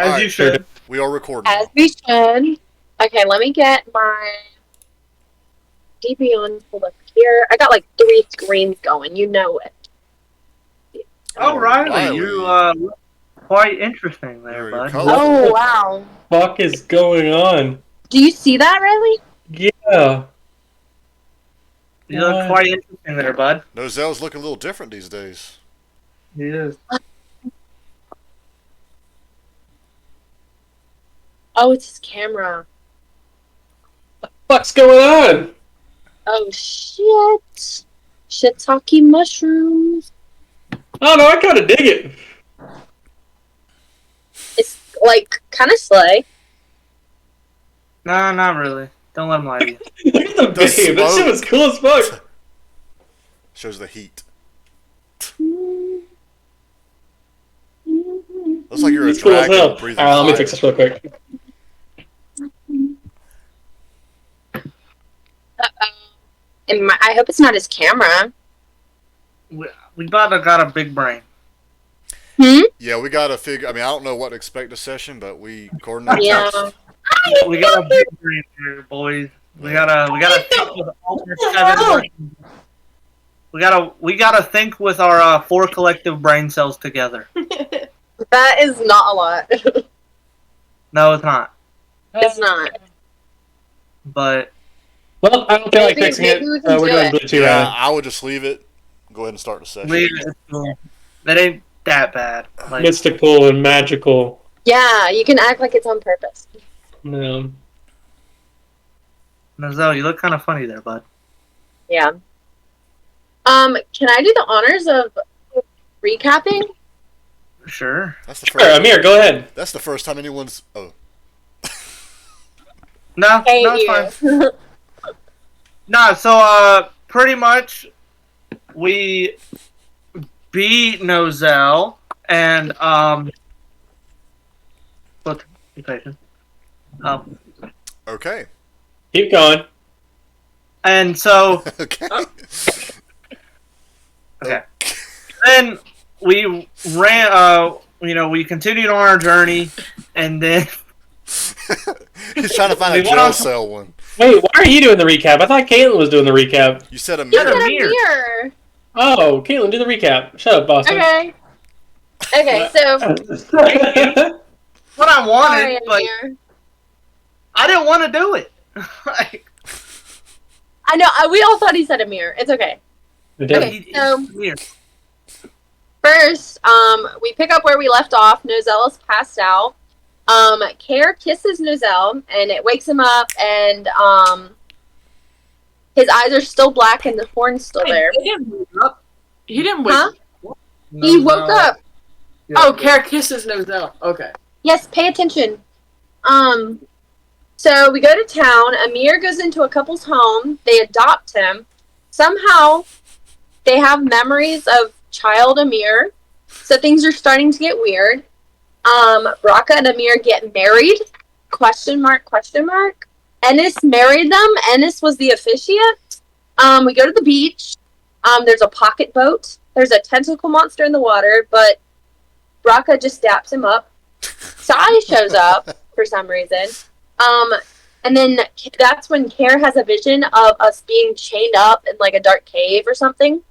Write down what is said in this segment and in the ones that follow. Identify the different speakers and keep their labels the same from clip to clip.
Speaker 1: As you should.
Speaker 2: We are recording.
Speaker 3: As we should. Okay, let me get my DB on pulled up here. I got like 3 screens going. You know it.
Speaker 1: Oh, Riley, you look quite interesting there,
Speaker 2: You're
Speaker 1: bud.
Speaker 2: colorful.
Speaker 3: Oh, wow.
Speaker 4: Fuck is going on?
Speaker 3: Do you see that, Riley?
Speaker 4: Yeah.
Speaker 1: You look quite interesting there, bud.
Speaker 2: Nozelle's looking a little different these days.
Speaker 1: He is.
Speaker 3: Oh, it's his camera.
Speaker 4: What's going on?
Speaker 3: Oh, shit. Shiitake mushrooms.
Speaker 4: Oh no, I kind of dig it.
Speaker 3: It's like kind of slay.
Speaker 1: Nah, not really. Don't let him lie to you.
Speaker 4: Look at the
Speaker 2: The
Speaker 4: babe. That shit
Speaker 2: smoke.
Speaker 4: was cool as fuck.
Speaker 2: Shows the heat. Looks like you're a
Speaker 4: It's cool as
Speaker 2: dragon
Speaker 4: hell.
Speaker 2: breathing
Speaker 4: Alright, let me
Speaker 2: fire.
Speaker 4: fix this real quick.
Speaker 3: And I hope it's not his camera.
Speaker 1: We about to got a big brain.
Speaker 2: Yeah, we gotta figure. I mean, I don't know what to expect this session, but we coordinate.
Speaker 3: Yeah.
Speaker 1: We got a big brain here, boys. We gotta think with all our 7 brains. We gotta think with our 4 collective brain cells together.
Speaker 3: That is not a lot.
Speaker 1: No, it's not.
Speaker 3: It's not.
Speaker 1: But
Speaker 4: Well, I don't feel like
Speaker 3: Maybe-
Speaker 4: fixing it.
Speaker 3: maybe we can
Speaker 4: We're
Speaker 3: do
Speaker 4: doing
Speaker 3: it.
Speaker 4: Blue 2
Speaker 2: Yeah,
Speaker 4: right
Speaker 2: I would just leave it. Go ahead and start the session.
Speaker 1: that ain't that bad. Like,
Speaker 4: mystical and magical.
Speaker 3: Yeah, you can act like it's on purpose.
Speaker 4: No.
Speaker 1: Nozelle, you look kind of funny there, bud.
Speaker 3: Yeah. Can I do the honors of recapping?
Speaker 1: Sure.
Speaker 2: That's the
Speaker 4: Sure,
Speaker 2: first.
Speaker 4: Amir, go ahead.
Speaker 2: That's the first time anyone's. Oh,
Speaker 1: No,
Speaker 3: Hey,
Speaker 1: no, it's fine. No, so pretty much we beat Nozelle and look, be patient.
Speaker 2: okay.
Speaker 4: Keep going.
Speaker 1: And so
Speaker 2: Okay.
Speaker 1: okay. Then we ran we continued on our journey and then
Speaker 2: He's trying to find a
Speaker 1: We went
Speaker 2: jail
Speaker 1: on-
Speaker 2: cell one.
Speaker 4: Wait, why are you doing the recap? I thought Caitlin was doing the recap.
Speaker 2: You said a
Speaker 3: You
Speaker 1: Yeah,
Speaker 2: mirror.
Speaker 3: got a
Speaker 1: Amir.
Speaker 3: mirror.
Speaker 4: Oh, Caitlin, do the recap. Shut up, Boston.
Speaker 3: Okay. Okay, so
Speaker 1: what I wanted,
Speaker 3: sorry,
Speaker 1: but
Speaker 3: Amir.
Speaker 1: I didn't want to do it. Like,
Speaker 3: I know. We all thought he said Amir. It's okay. Okay, so
Speaker 1: weird.
Speaker 3: first, we pick up where we left off. Nozelle is passed out. Care kisses Nozelle, and it wakes him up, and his eyes are still black, and the horn's still there.
Speaker 5: He didn't wake up. He didn't wake
Speaker 3: Huh?
Speaker 5: up.
Speaker 3: He woke up.
Speaker 5: Oh, Care kisses Nozelle. Okay.
Speaker 3: Yes, pay attention. So we go to town. Amir goes into a couple's home. They adopt him. Somehow, they have memories of child Amir. So things are starting to get weird. Raka and Amir get married. Question mark, question mark. Ennis married them. Ennis was the officiant. We go to the beach. There's a pocket boat. There's a tentacle monster in the water, but Raka just daps him up. Sai shows up for some reason. And then that's when Care has a vision of us being chained up in like a dark cave or something.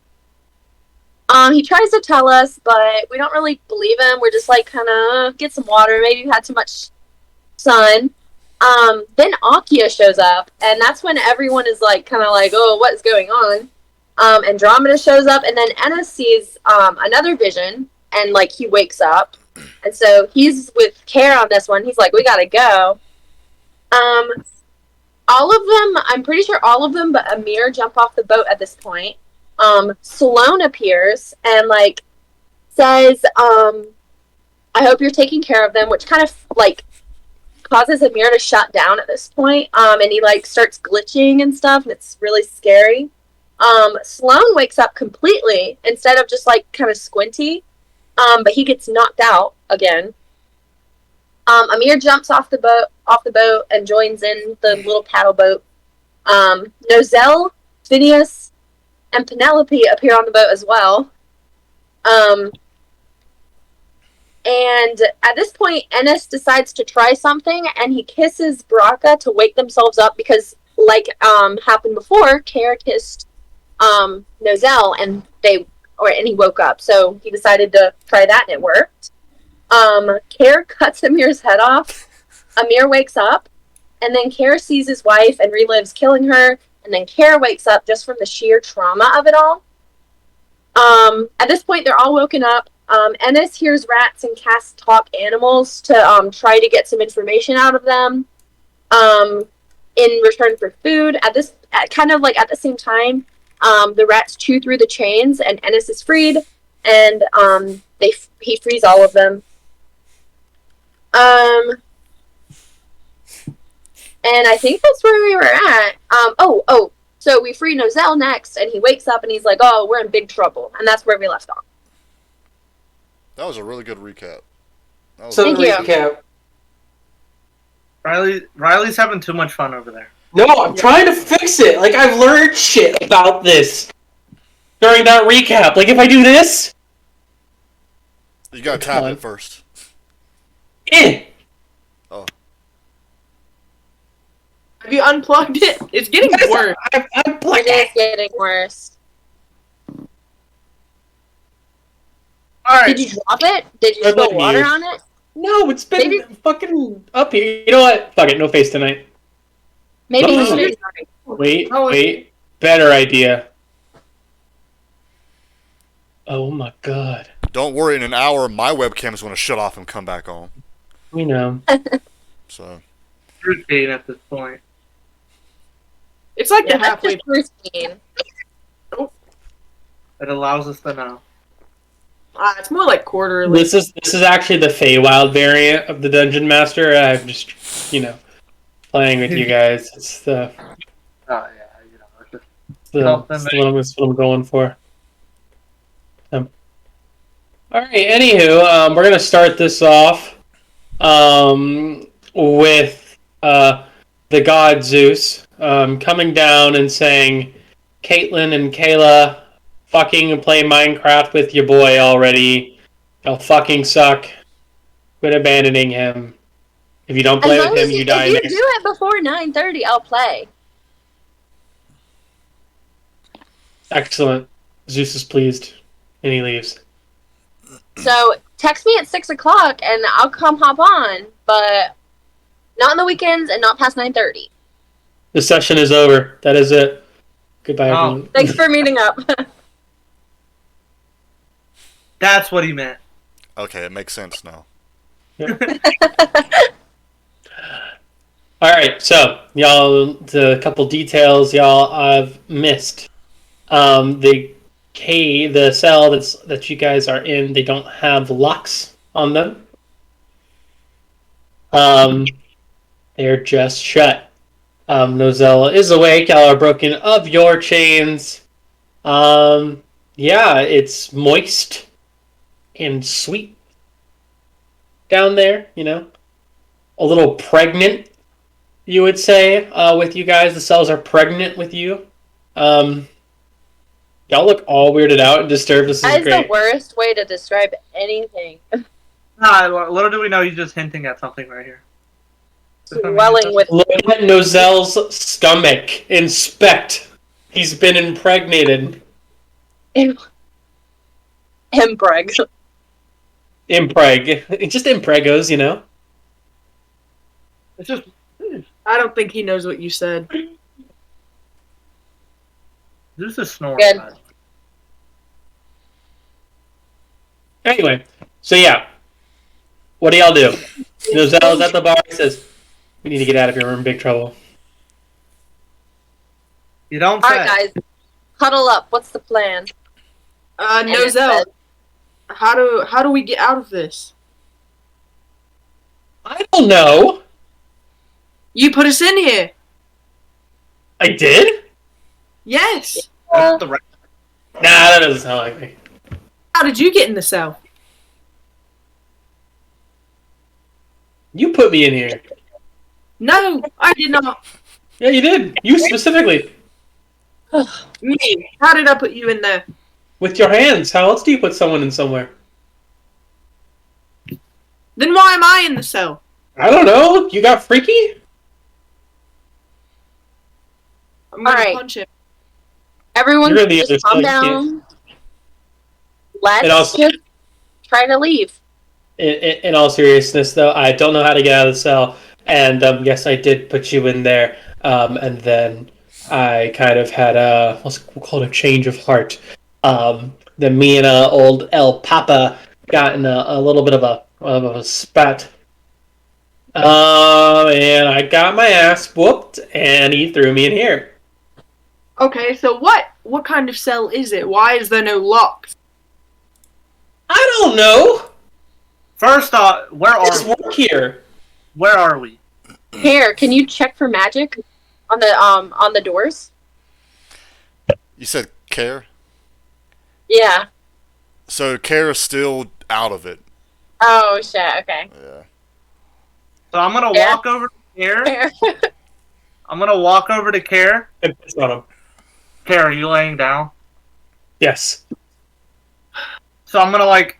Speaker 3: He tries to tell us, but we don't really believe him. We're just like, kind of get some water. Maybe you've had too much sun. Then Akia shows up, and that's when everyone is like, kind of like, oh, what is going on? Andromeda shows up, and then Ennis sees another vision, and like he wakes up. And so he's with Care on this one. He's like, we gotta go. All of them, I'm pretty sure all of them, but Amir jump off the boat at this point. Sloane appears and like says, I hope you're taking care of them, which kind of like causes Amir to shut down at this point. And he like starts glitching and stuff, and it's really scary. Sloane wakes up completely instead of just like kind of squinty. But he gets knocked out again. Amir jumps off the boat and joins in the little paddle boat. Nozelle, Phineas, and Penelope appear on the boat as well. And at this point, Ennis decides to try something, and he kisses Baraka to wake themselves up because, like happened before, Kara kissed Nozel, and he woke up. So he decided to try that, and it worked. Kara cuts Amir's head off. Amir wakes up, and then Kara sees his wife and relives killing her, and then Kara wakes up just from the sheer trauma of it all. At this point, they're all woken up. Ennis hears rats and Cass talk animals to try to get some information out of them in return for food. At the same time, the rats chew through the chains, and Ennis is freed, and he frees all of them. And I think that's where we were at. So we free Nozel next, and he wakes up and he's like, "Oh, we're in big trouble," and that's where we left off.
Speaker 2: That was a really good recap.
Speaker 3: Thank you.
Speaker 4: Recap.
Speaker 1: Riley's having too much fun over there.
Speaker 4: No, I'm trying to fix it. Like, I've learned shit about this during that recap. Like, if I do this...
Speaker 2: You gotta tap it first. Oh.
Speaker 5: Have you unplugged it? It's getting worse.
Speaker 4: I've unplugged
Speaker 3: It is
Speaker 4: it.
Speaker 3: getting worse.
Speaker 1: Alright.
Speaker 3: Did you drop it? Did you
Speaker 4: I'd
Speaker 3: spill
Speaker 4: like
Speaker 3: water
Speaker 4: mute.
Speaker 3: on it?
Speaker 4: No, it's been
Speaker 3: Maybe-
Speaker 4: fucking up here. You know what? Fuck it, no face tonight.
Speaker 3: Maybe
Speaker 4: No.
Speaker 3: you should.
Speaker 4: Wait. Better idea. Oh my god.
Speaker 2: Don't worry, in an hour, my webcam is going to shut off and come back on.
Speaker 4: We know.
Speaker 2: So,
Speaker 1: Routine at this point.
Speaker 5: It's like
Speaker 3: Yeah,
Speaker 5: the
Speaker 3: that's
Speaker 5: halfway.
Speaker 3: just routine.
Speaker 1: It allows us to know.
Speaker 5: It's more like quarterly.
Speaker 4: This is actually the Feywild variant of the Dungeon Master. I'm just, playing with you guys. It's the
Speaker 1: Oh yeah, it's just
Speaker 4: that's what I'm going for. All right. Anywho, we're gonna start this off with the god Zeus coming down and saying, "Caitlin and Kayla, fucking play Minecraft with your boy already. Y'all fucking suck. Quit abandoning him. If you don't play
Speaker 3: As
Speaker 4: with
Speaker 3: long
Speaker 4: him,
Speaker 3: as
Speaker 4: you die
Speaker 3: if you
Speaker 4: next."
Speaker 3: do it before 9:30, I'll play.
Speaker 4: Excellent. Zeus is pleased, and he leaves.
Speaker 3: So text me at 6 o'clock and I'll come hop on, but not on the weekends and not past 9:30.
Speaker 4: The session is over. That is it. Goodbye,
Speaker 1: Oh.
Speaker 4: everyone.
Speaker 3: Thanks for meeting up.
Speaker 1: That's what he meant.
Speaker 2: okay, it makes sense now.
Speaker 4: All right, so y'all, the couple details y'all I've missed. The cell that you guys are in, they don't have locks on them. They're just shut. Nozel is awake. Y'all are broken of your chains. Yeah, it's moist and sweet down there. A little pregnant. You would say, with you guys, the cells are pregnant with you. Y'all look all weirded out and disturbed. This is
Speaker 3: That is
Speaker 4: great.
Speaker 3: the worst way to describe anything.
Speaker 1: Little do we know he's just hinting at something right here.
Speaker 3: Swelling with
Speaker 4: Look at Nozel's stomach. Inspect. He's been impregnated.
Speaker 3: impreg.
Speaker 4: Impreg. Just impregos,
Speaker 1: It's just
Speaker 5: I don't think he knows what you said.
Speaker 1: this is snoring.
Speaker 3: Good.
Speaker 1: guys.
Speaker 4: Anyway, so yeah. What do y'all do? Nozel is at the bar. He says, "We need to get out of here. We're in big trouble."
Speaker 1: You don't
Speaker 3: All
Speaker 1: say.
Speaker 3: right, guys, huddle up. What's the plan?
Speaker 5: Nozel, how do we get out of this?
Speaker 4: I don't know.
Speaker 5: You put us in here.
Speaker 4: I did?
Speaker 5: Yes.
Speaker 1: That's the right.
Speaker 4: Nah, that doesn't sound like me.
Speaker 5: How did you get in the cell?
Speaker 4: You put me in here.
Speaker 5: No, I did not.
Speaker 4: Yeah, you did. You specifically.
Speaker 5: Me. How did I put you in there?
Speaker 4: With your hands. How else do you put someone in somewhere?
Speaker 5: Then why am I in the cell?
Speaker 4: I don't know. You got freaky?
Speaker 5: I'm gonna
Speaker 3: Alright.
Speaker 5: punch him.
Speaker 3: Everyone,
Speaker 4: You're in the
Speaker 3: just
Speaker 4: other
Speaker 3: calm
Speaker 4: cell, you
Speaker 3: down. Let's
Speaker 4: And also-
Speaker 3: just try to leave.
Speaker 4: In all seriousness, though, I don't know how to get out of the cell, and yes, I did put you in there, and then I kind of had we'll call it a change of heart. Then me and old El Papa got in a little bit of a spat, and I got my ass whooped, and he threw me in here.
Speaker 5: Okay, so what kind of cell is it? Why is there no locks?
Speaker 4: I don't know.
Speaker 1: First off, where are
Speaker 4: Just
Speaker 1: we?
Speaker 4: work here.
Speaker 1: Where are we?
Speaker 3: Here, can you check for magic on the doors?
Speaker 2: You said Care?
Speaker 3: Yeah.
Speaker 2: So Care is still out of it.
Speaker 3: Oh shit. Okay.
Speaker 2: Yeah.
Speaker 1: So I'm gonna
Speaker 3: Yeah.
Speaker 1: walk over to Care.
Speaker 3: Fair.
Speaker 1: I'm gonna walk over to Care.
Speaker 4: I pissed on him.
Speaker 1: Care, are you laying down?
Speaker 4: Yes.
Speaker 1: So I'm gonna like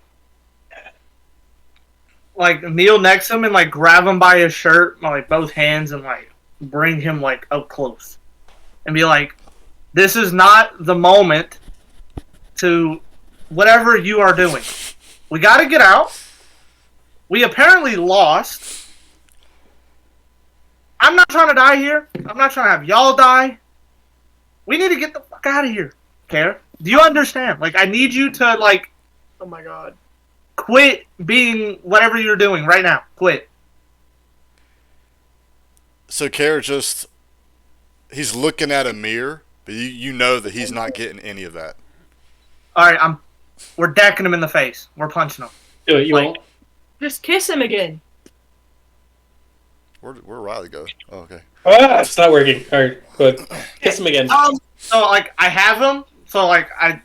Speaker 1: kneel next to him and like grab him by his shirt, like both hands, and like bring him like up close, and be like, "This is not the moment to whatever you are doing. We got to get out. We apparently lost. I'm not trying to die here. I'm not trying to have y'all die. We need to get the fuck out of here." Care? Do you understand? Like, I need you to like
Speaker 5: Oh my god.
Speaker 1: quit being whatever you're doing right now. Quit.
Speaker 2: So Care he's looking at a mirror, but you know that he's not getting any of that.
Speaker 1: All right, we're decking him in the face. We're punching him.
Speaker 4: Do it. You
Speaker 1: Like-
Speaker 4: won't.
Speaker 5: Just kiss him again.
Speaker 2: Where'd Riley go? Oh, okay.
Speaker 4: Ah, it's not working. All right, good. Kiss him again.
Speaker 1: So like I have him. So like I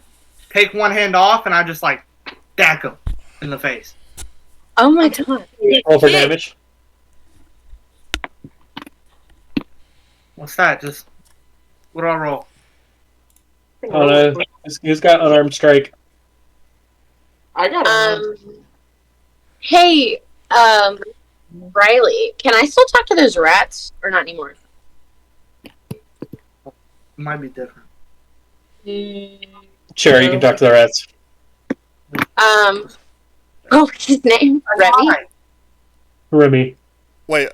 Speaker 1: take one hand off and I just like deck him in the face.
Speaker 3: Oh my god.
Speaker 4: Roll for damage.
Speaker 1: What's that? Just what do I roll?
Speaker 4: Oh no, who's got unarmed strike?
Speaker 5: I got him.
Speaker 3: Hey, Riley, can I still talk to those rats or not anymore?
Speaker 1: It might be different.
Speaker 4: Sure, you can talk to the rats.
Speaker 3: Oh, his name Remy.
Speaker 1: Why?
Speaker 4: Remy.
Speaker 2: Wait,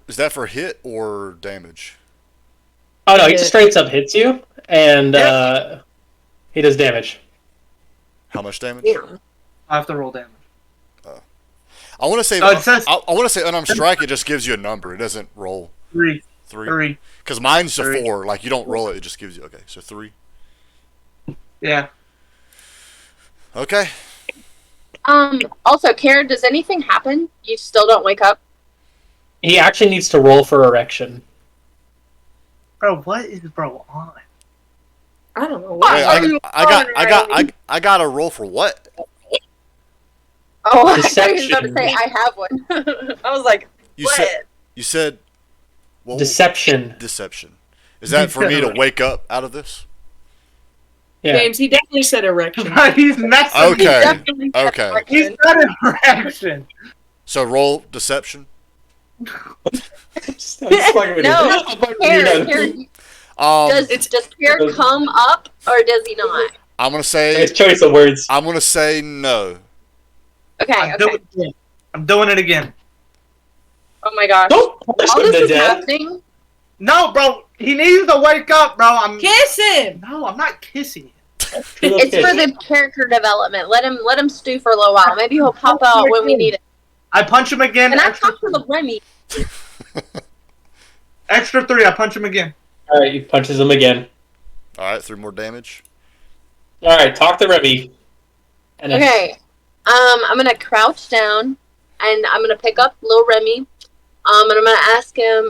Speaker 2: is that for hit or damage?
Speaker 4: Oh no, he straight up hits you, and he does damage.
Speaker 2: How much damage?
Speaker 3: Yeah.
Speaker 1: I have to roll damage.
Speaker 2: I want to say
Speaker 1: Oh, it says-
Speaker 2: I want to say unarmed strike. It just gives you a number. It doesn't roll
Speaker 1: 3.
Speaker 2: three.
Speaker 1: 3.
Speaker 2: Because mine's a
Speaker 1: 3.
Speaker 2: 4. Like you don't roll it. It just gives you. Okay, so 3.
Speaker 1: Yeah.
Speaker 2: Okay.
Speaker 3: Also, Karen, does anything happen? You still don't wake up?
Speaker 4: He actually needs to roll for erection.
Speaker 1: Bro, what is bro on?
Speaker 5: I don't know.
Speaker 2: Wait, I got a roll for what?
Speaker 3: Oh, I thought you were about to
Speaker 4: Deception.
Speaker 3: say I have one. I was like,
Speaker 2: You
Speaker 3: what?
Speaker 2: said well,
Speaker 4: Deception.
Speaker 2: deception. Is that for me to wake up out of this?
Speaker 4: Yeah.
Speaker 5: James, he definitely said erection.
Speaker 1: He's messing.
Speaker 2: Okay.
Speaker 3: Definitely said
Speaker 2: Okay.
Speaker 3: erection.
Speaker 1: He's got an erection.
Speaker 2: So roll deception.
Speaker 3: No, Karen, does Pierre come up or does he not?
Speaker 2: I'm gonna say
Speaker 4: Nice choice of words.
Speaker 2: I'm gonna say no.
Speaker 3: Okay, okay.
Speaker 1: I'm doing it again.
Speaker 3: Oh my gosh.
Speaker 4: Don't push
Speaker 3: All
Speaker 4: him
Speaker 3: this
Speaker 4: to
Speaker 3: is
Speaker 4: death.
Speaker 3: happening.
Speaker 1: No, bro. He needs to wake up, bro.
Speaker 5: Kiss him!
Speaker 1: No, I'm not kissing him.
Speaker 3: It's for the character development. Let him stew for a little while. Maybe he'll pop out when we need it.
Speaker 1: I punch him again.
Speaker 3: And I
Speaker 1: Extra,
Speaker 3: talked to the Remy.
Speaker 1: extra 3. I punch him again.
Speaker 4: All right, he punches him again.
Speaker 2: All right, 3 more damage.
Speaker 4: All right, talk to Remy. And then-
Speaker 3: Okay. I'm gonna crouch down and I'm gonna pick up little Remy. And I'm gonna ask him,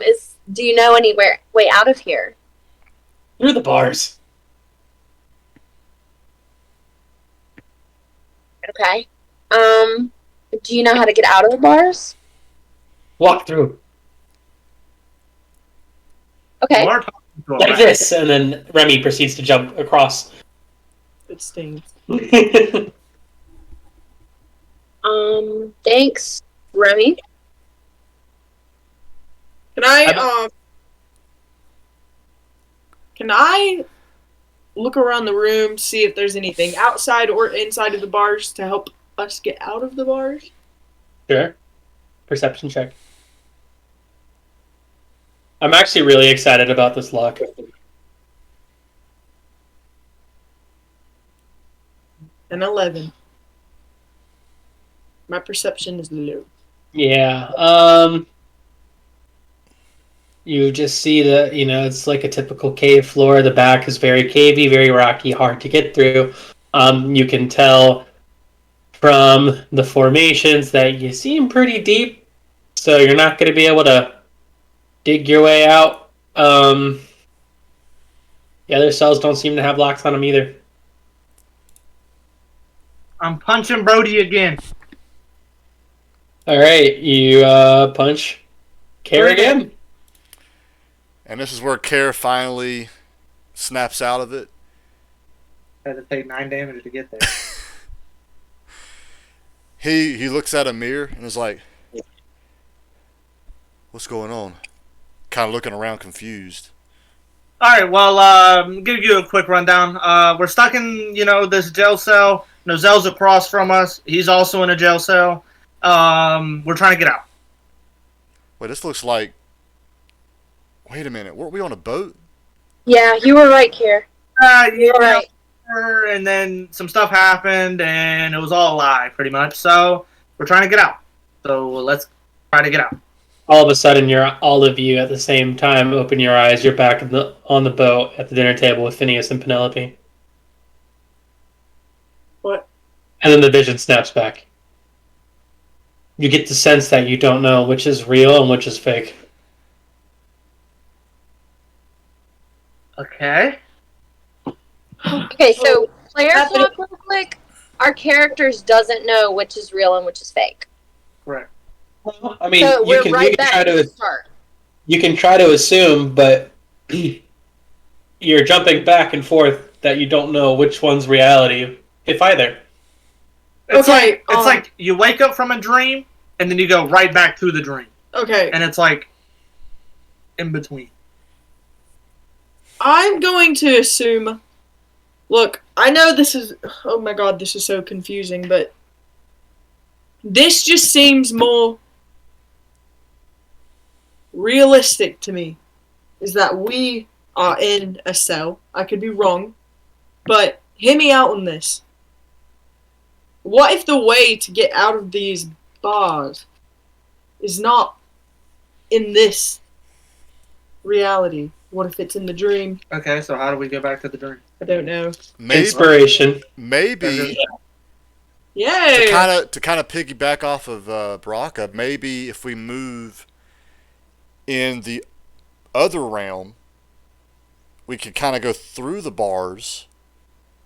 Speaker 3: do you know anywhere way out of here?
Speaker 4: Through the bars.
Speaker 3: Okay. Do you know how to get out of the bars?
Speaker 4: Walk through.
Speaker 3: Okay.
Speaker 1: You are talking to a
Speaker 4: Like
Speaker 1: rat.
Speaker 4: this, and then Remy proceeds to jump across.
Speaker 5: It stings.
Speaker 3: Thanks, Remy?
Speaker 5: Can I look around the room, see if there's anything outside or inside of the bars to help us get out of the bars?
Speaker 4: Sure. Perception check. I'm actually really excited about this lock.
Speaker 5: An 11. My perception is low.
Speaker 4: Yeah. You just see that, it's like a typical cave floor. The back is very cavey, very rocky, hard to get through. You can tell from the formations that you seem pretty deep, so you're not going to be able to dig your way out. The other cells don't seem to have locks on them either.
Speaker 1: I'm punching Brody again.
Speaker 4: All right, you punch Care again.
Speaker 2: And this is where Care finally snaps out of it.
Speaker 1: Had to take 9 damage to get there.
Speaker 2: He looks at a mirror and is like, "What's going on?" Kind of looking around confused.
Speaker 1: Alright, well, give you a quick rundown. We're stuck in, this jail cell. Nozelle's across from us. He's also in a jail cell. We're trying to get out.
Speaker 2: Wait, this looks like... Wait a minute, weren't we on a boat?
Speaker 3: Yeah, you were right, Kier.
Speaker 1: You
Speaker 3: were right.
Speaker 1: And then some stuff happened, and it was all a lie, pretty much. So, we're trying to get out. So, let's try to get out.
Speaker 4: All of a sudden, all of you at the same time open your eyes. You're back on the boat at the dinner table with Phineas and Penelope.
Speaker 5: What?
Speaker 4: And then the vision snaps back. You get the sense that you don't know which is real and which is fake.
Speaker 1: Okay.
Speaker 3: Okay, so player swap real quick. Our characters doesn't know which is real and which is fake.
Speaker 1: Correct.
Speaker 4: I mean,
Speaker 3: So
Speaker 4: you
Speaker 3: we're
Speaker 4: can
Speaker 3: right
Speaker 4: try
Speaker 3: back to the
Speaker 4: to
Speaker 3: start.
Speaker 4: you can try to assume, but you're jumping back and forth that you don't know which one's reality, if either.
Speaker 1: It's
Speaker 5: Okay,
Speaker 1: it's like you wake up from a dream, and then you go right back to the dream.
Speaker 5: Okay.
Speaker 1: And it's like in between.
Speaker 5: I'm going to assume... Look, I know this is... Oh my god, this is so confusing, but... This just seems more... realistic to me. Is that we are in a cell. I could be wrong. But, hear me out on this. What if the way to get out of these bars is not in this reality? What if it's in the dream?
Speaker 1: Okay, so how do we get back to the dream?
Speaker 5: I don't know.
Speaker 4: Inspiration.
Speaker 2: Maybe
Speaker 5: Yay!
Speaker 2: to kind of piggyback off of Baraka, maybe if we move in the other realm, we could kind of go through the bars,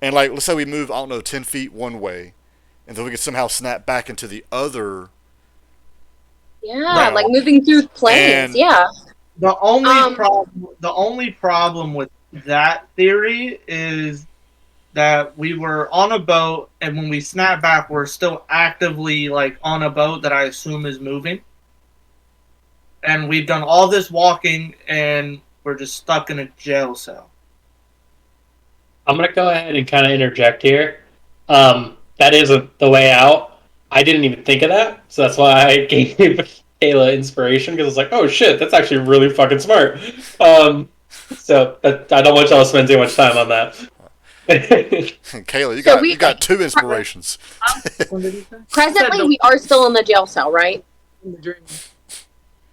Speaker 2: and like let's say we move 10 feet one way, and then we could somehow snap back into the other.
Speaker 3: Yeah, like moving through planes. Yeah.
Speaker 1: The only problem with that theory is that we were on a boat, and when we snap back, we're still actively like on a boat that I assume is moving. And we've done all this walking, and we're just stuck in a jail cell.
Speaker 4: I'm going to go ahead and kind of interject here. That isn't the way out. I didn't even think of that, so that's why I gave Kayla inspiration, because I was like, oh shit, that's actually really fucking smart. So I don't want y'all to spend too much time on that.
Speaker 2: Kayla, you got 2 inspirations.
Speaker 3: Presently, we are still in the jail cell, right?
Speaker 5: In the dream.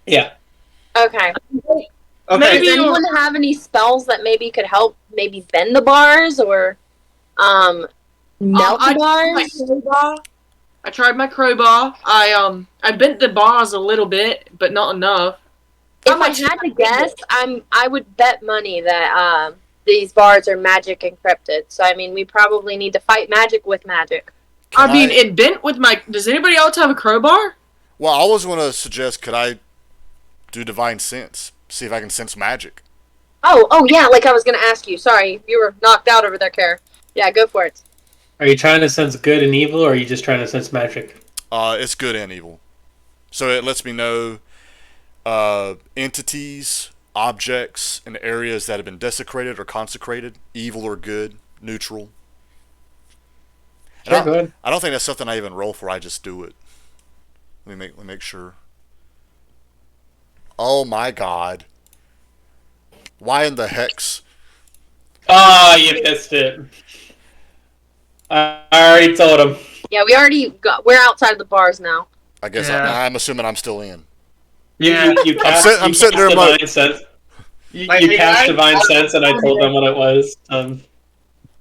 Speaker 4: Yeah.
Speaker 3: Okay.
Speaker 1: Okay.
Speaker 3: Does anyone have any spells that maybe could help maybe bend the bars or melt the bars?
Speaker 5: I tried my crowbar. I bent the bars a little bit, but not enough.
Speaker 3: If I had to guess, I would bet money that these bars are magic encrypted. So I mean, we probably need to fight magic with magic.
Speaker 5: It bent with my. Does anybody else have a crowbar?
Speaker 2: Well, I always want to suggest, could I do divine sense? See if I can sense magic.
Speaker 3: Oh yeah, like I was gonna ask you. Sorry, you were knocked out over there, Kara. Yeah, go for it.
Speaker 4: Are you trying to sense good and evil, or are you just trying to sense magic?
Speaker 2: It's good and evil. So it lets me know entities, objects, and areas that have been desecrated or consecrated, evil or good, neutral. And
Speaker 4: Sure, go ahead.
Speaker 2: I don't think that's something I even roll for. I just do it. Let me make sure. Oh my god! Why in the hex?
Speaker 4: Oh, you missed it. I already told him.
Speaker 3: Yeah, we're outside of the bars now.
Speaker 2: I guess
Speaker 1: Yeah.
Speaker 2: I'm assuming I'm still in.
Speaker 1: Yeah.
Speaker 4: You cast,
Speaker 2: I'm
Speaker 4: you
Speaker 2: sitting
Speaker 4: cast
Speaker 2: there like-
Speaker 4: Divine Sense. You
Speaker 1: Like,
Speaker 4: cast
Speaker 1: I-
Speaker 4: Divine Sense, and I told them what it was.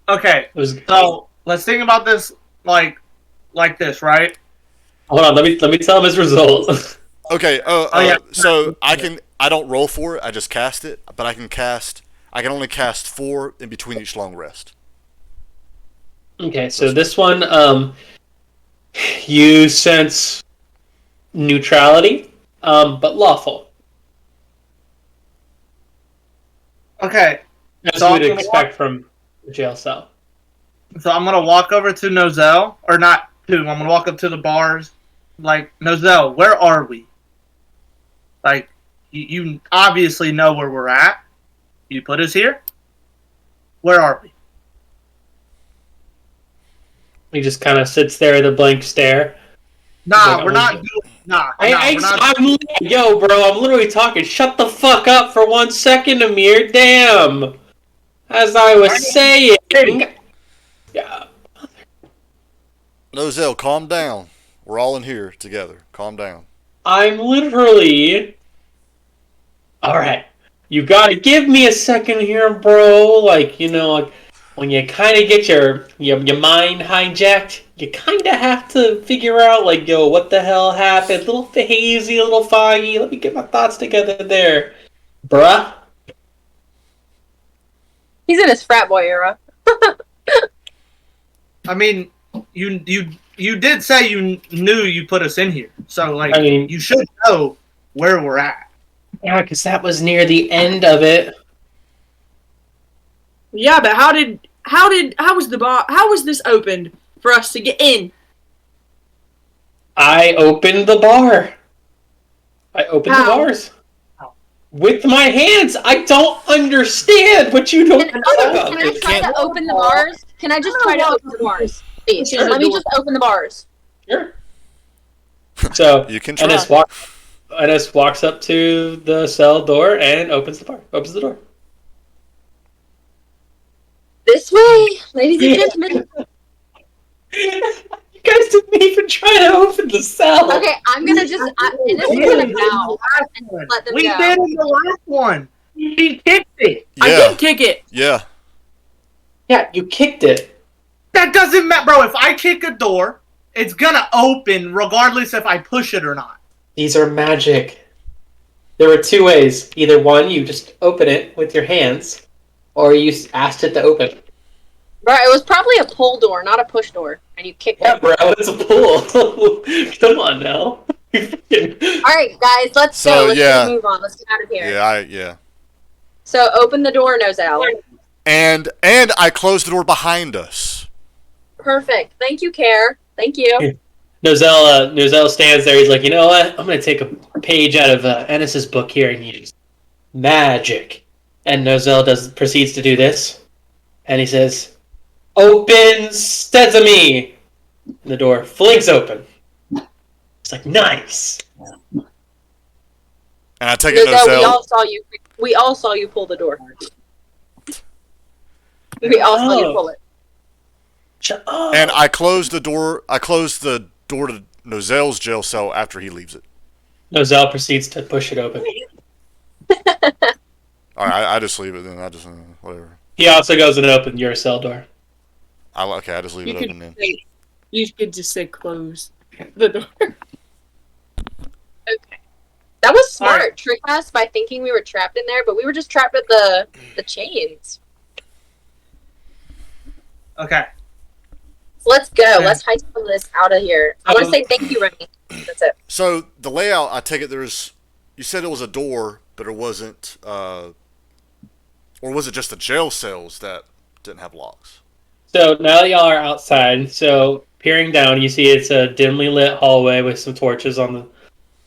Speaker 1: Okay,
Speaker 4: It was.
Speaker 1: so let's think about this like this, right?
Speaker 4: Hold on, let me tell him his result.
Speaker 2: Okay.
Speaker 1: yeah.
Speaker 2: So I don't roll for it. I just cast it, but I can only cast 4 in between each long rest.
Speaker 4: Okay, so this one, you sense neutrality, but lawful,
Speaker 1: Okay,
Speaker 4: as
Speaker 1: So
Speaker 4: you would
Speaker 1: I'm gonna
Speaker 4: expect from a jail cell.
Speaker 1: so I'm gonna walk over to Nozel, or not to. I'm gonna walk up to the bars. Like, Nozel, where are we? Like, you obviously know where we're at. You put us here. Where are we?
Speaker 4: He just kind of sits there with a blank stare.
Speaker 1: Nah,
Speaker 4: Like,
Speaker 1: we're not doing. Nah, we're not.
Speaker 4: Yo, bro, I'm literally talking. Shut the fuck up for 1 second, Amir. Damn. As I was saying. Yeah.
Speaker 2: Nozel, calm down. We're all in here together. Calm down.
Speaker 4: I'm literally. Alright. You gotta give me a second here, bro. Like, like when you kind of get your mind hijacked, you kind of have to figure out, like, yo, what the hell happened? A little hazy, a little foggy. Let me get my thoughts together there. Bruh.
Speaker 3: He's in his frat boy era.
Speaker 1: I mean, you did say you knew you put us in here, so like,
Speaker 4: I mean-
Speaker 1: you should know where we're at.
Speaker 4: Yeah, because that was near the end of it.
Speaker 5: Yeah, but how was this opened for us to get in?
Speaker 4: I opened the bar. I opened the
Speaker 5: How?
Speaker 4: bars. With my hands. I don't understand what you don't know about
Speaker 3: Can I
Speaker 4: this.
Speaker 3: try to open the bars? Can I just try to open the bars? Please,
Speaker 5: Sure.
Speaker 3: let me just open the bars.
Speaker 4: Sure. So
Speaker 2: You can try.
Speaker 4: Ennis walks up to the cell door and opens the door.
Speaker 3: This way, ladies and gentlemen.
Speaker 4: You guys didn't even try to open the cell.
Speaker 3: Okay, I'm gonna just. And this is gonna bow and let them
Speaker 1: We
Speaker 3: go.
Speaker 1: did in the last one. He kicked it.
Speaker 5: I
Speaker 2: Yeah.
Speaker 5: did kick it.
Speaker 2: Yeah.
Speaker 4: Yeah, you kicked it.
Speaker 1: That doesn't matter, bro. If I kick a door, it's gonna open regardless if I push it or not.
Speaker 4: These are magic. There were 2 ways. Either one, you just open it with your hands, or you asked it to open.
Speaker 3: Bro, it was probably a pull door, not a push door, and you kicked
Speaker 4: Yeah,
Speaker 3: it.
Speaker 4: bro, it's a pool. Come on now.
Speaker 3: All right, guys, let's
Speaker 2: So,
Speaker 3: go. Let's
Speaker 2: yeah.
Speaker 3: just move on. Let's get out of here.
Speaker 2: Yeah.
Speaker 3: So open the door, Nozel.
Speaker 2: And I closed the door behind us.
Speaker 3: Perfect. Thank you, Care. Thank you.
Speaker 4: Nozel stands there. He's like, you know what? I'm going to take a page out of Ennis's book here and use magic. And Nozel proceeds to do this. And he says, "Open sesame!" And the door flings open. It's like, nice.
Speaker 2: And I take it
Speaker 3: Nozel, we
Speaker 2: Nozel.
Speaker 3: all saw you. We all saw you pull the door. We all saw you pull it.
Speaker 4: Shut up.
Speaker 2: And I closed the door. I closed the door to Nozel's jail cell after he leaves it.
Speaker 4: Nozel proceeds to push it open.
Speaker 2: All right, I just leave it then. I just whatever.
Speaker 4: He also goes and opens your cell door.
Speaker 2: I just leave
Speaker 5: You
Speaker 2: it
Speaker 5: could
Speaker 2: open then.
Speaker 5: say, you could just say close the door.
Speaker 3: Okay. That was smart.
Speaker 1: All right.
Speaker 3: Trick us by thinking we were trapped in there, but we were just trapped with the chains.
Speaker 1: Okay.
Speaker 3: So let's go.
Speaker 1: Okay.
Speaker 3: Let's heist this out of here. I want to say thank you, Remy. That's it.
Speaker 2: So the layout, I take it there's. You said it was a door, but it wasn't. Or was it just the jail cells that didn't have locks?
Speaker 4: So now that y'all are outside, so peering down, you see it's a dimly lit hallway with some torches on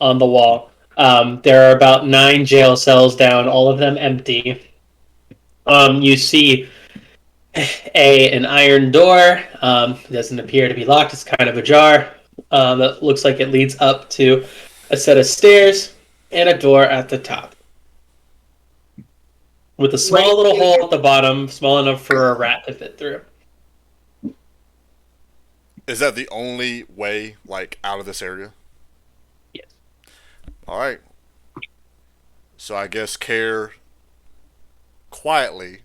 Speaker 4: on the wall. There are about 9 jail cells down, all of them empty. You see an iron door. It doesn't appear to be locked. It's kind of ajar. That looks like it leads up to a set of stairs and a door at the top. With a small little hole at the bottom, small enough for a rat to fit through.
Speaker 2: Is that the only way, like, out of this area?
Speaker 4: Yes.
Speaker 2: All right. So I guess Care quietly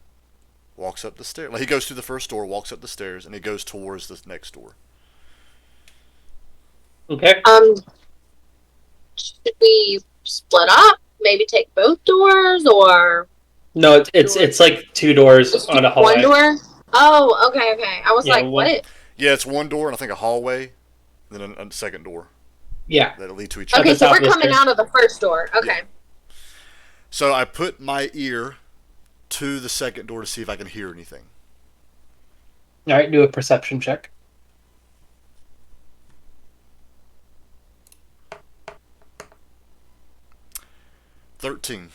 Speaker 2: walks up the stairs. Like, he goes through the first door, walks up the stairs, and he goes towards the next door.
Speaker 4: Okay.
Speaker 3: Should we split up? Maybe take both doors, or
Speaker 4: No, it's like 2 doors
Speaker 3: just
Speaker 4: on a hallway.
Speaker 3: one door? Oh, okay. I was
Speaker 4: Yeah,
Speaker 3: like,
Speaker 4: one-
Speaker 3: what?
Speaker 2: Yeah, it's one door and I think a hallway, then a second door
Speaker 4: Yeah.
Speaker 2: that lead to each other.
Speaker 3: Okay,
Speaker 4: the
Speaker 3: so
Speaker 4: top
Speaker 3: we're
Speaker 4: of the
Speaker 3: coming
Speaker 4: stairs.
Speaker 3: out of the first door. Okay.
Speaker 2: So I put my ear to the second door to see if I can hear anything.
Speaker 4: All right, do a perception check.
Speaker 2: $13.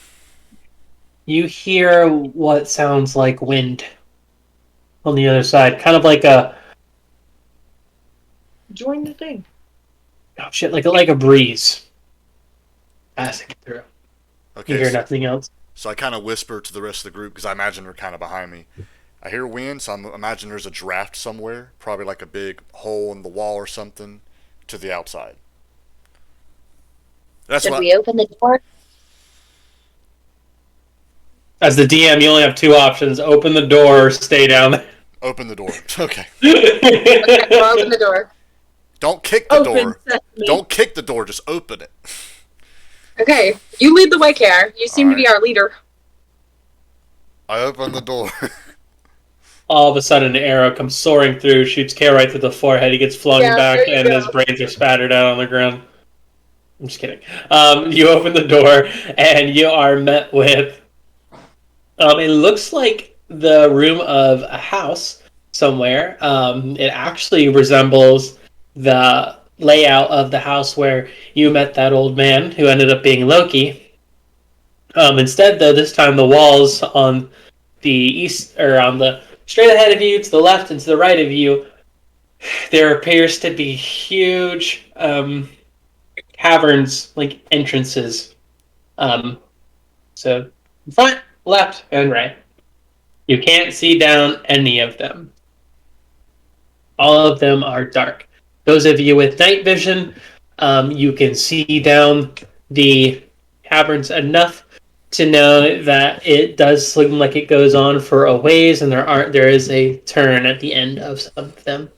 Speaker 4: You hear what sounds like wind on the other side, kind of like a
Speaker 5: Join the thing.
Speaker 4: like a breeze passing through. You
Speaker 2: Okay,
Speaker 4: hear nothing else.
Speaker 2: so I kind of whisper to the rest of the group because I imagine they're kind of behind me. I hear wind, so I imagine there's a draft somewhere, probably like a big hole in the wall or something, to the outside. That's
Speaker 3: Should
Speaker 2: what.
Speaker 3: we open the door?
Speaker 4: As the DM, you only have 2 options: open the door or stay down there.
Speaker 2: Open the door. Okay.
Speaker 3: Okay, we'll open the door.
Speaker 2: Don't kick the
Speaker 5: Open
Speaker 2: door.
Speaker 5: sesame.
Speaker 2: Don't kick the door. Just open it.
Speaker 3: Okay, you lead the way, Care. You seem to be our leader.
Speaker 2: I open the door.
Speaker 4: All of a sudden, an arrow comes soaring through, shoots Kale right through the forehead. He gets flung
Speaker 3: Yeah,
Speaker 4: back,
Speaker 3: there you
Speaker 4: and
Speaker 3: go.
Speaker 4: his brains are spattered out on the ground. I'm just kidding. You open the door, and you are met with. It looks like the room of a house somewhere. It actually resembles the layout of the house where you met that old man who ended up being Loki. Instead, though, this time the walls on the east, or on the straight ahead of you, to the left and to the right of you, there appears to be huge caverns, like entrances. So front, left, and right. You can't see down any of them. All of them are dark. Those of you with night vision, you can see down the caverns enough to know that it does seem like it goes on for a ways, and there is a turn at the end of some of them,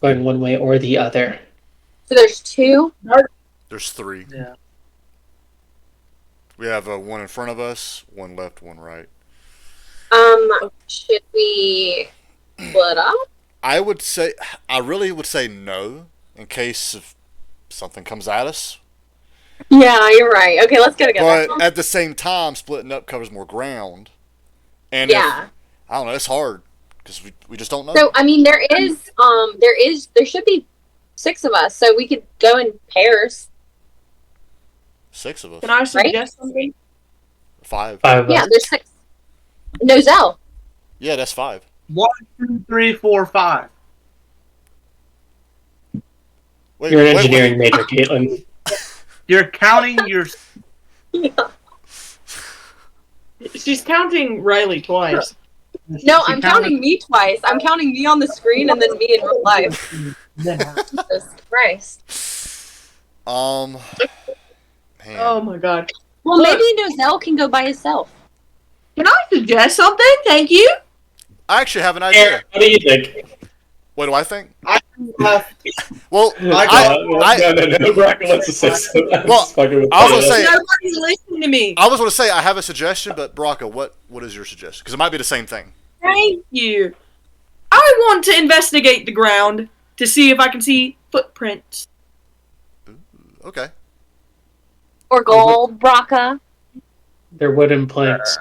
Speaker 4: going one way or the other.
Speaker 3: So there's 2.
Speaker 2: There's 3.
Speaker 1: Yeah.
Speaker 2: We have one in front of us, one left, one right.
Speaker 3: Should we split up?
Speaker 2: I really would say no, in case if something comes at us.
Speaker 3: Yeah, you're right. Okay, let's go together.
Speaker 2: But at the same time, splitting up covers more ground. And
Speaker 3: Yeah.
Speaker 2: I don't know, it's hard because we just don't know.
Speaker 3: So I mean, there should be 6 of us, so we could go in pairs.
Speaker 2: 6 of us.
Speaker 5: Can I suggest something?
Speaker 2: 5.
Speaker 4: 5 of
Speaker 3: Yeah,
Speaker 4: us.
Speaker 3: there's 6. No, Zell.
Speaker 2: Yeah, that's 5.
Speaker 1: 1, 2, 3, 4, 5.
Speaker 2: Wait,
Speaker 4: You're an
Speaker 2: wait,
Speaker 4: engineering
Speaker 2: wait.
Speaker 4: major, Caitlin.
Speaker 1: You're counting your.
Speaker 5: She's counting Riley twice.
Speaker 3: No, I'm counting me twice. I'm counting me on the screen and then me in real life. Jesus Christ.
Speaker 2: Man.
Speaker 5: Oh my god.
Speaker 3: Well,
Speaker 5: Look.
Speaker 3: maybe Nozell can go by himself.
Speaker 5: Can I suggest something? Thank you.
Speaker 2: I actually have an idea.
Speaker 4: Aaron, what do you think?
Speaker 2: What do I think?
Speaker 1: I,
Speaker 2: Well,
Speaker 4: No,
Speaker 2: I
Speaker 4: Brock wants to say something.
Speaker 2: Well, I was gonna say-
Speaker 5: Nobody's listening to me.
Speaker 2: was going to say I have a suggestion, but Braca, what is your suggestion? Because it might be the same thing.
Speaker 5: Thank you. I want to investigate the ground to see if I can see footprints.
Speaker 2: Okay.
Speaker 3: Or gold, Braca.
Speaker 4: They're wooden planks.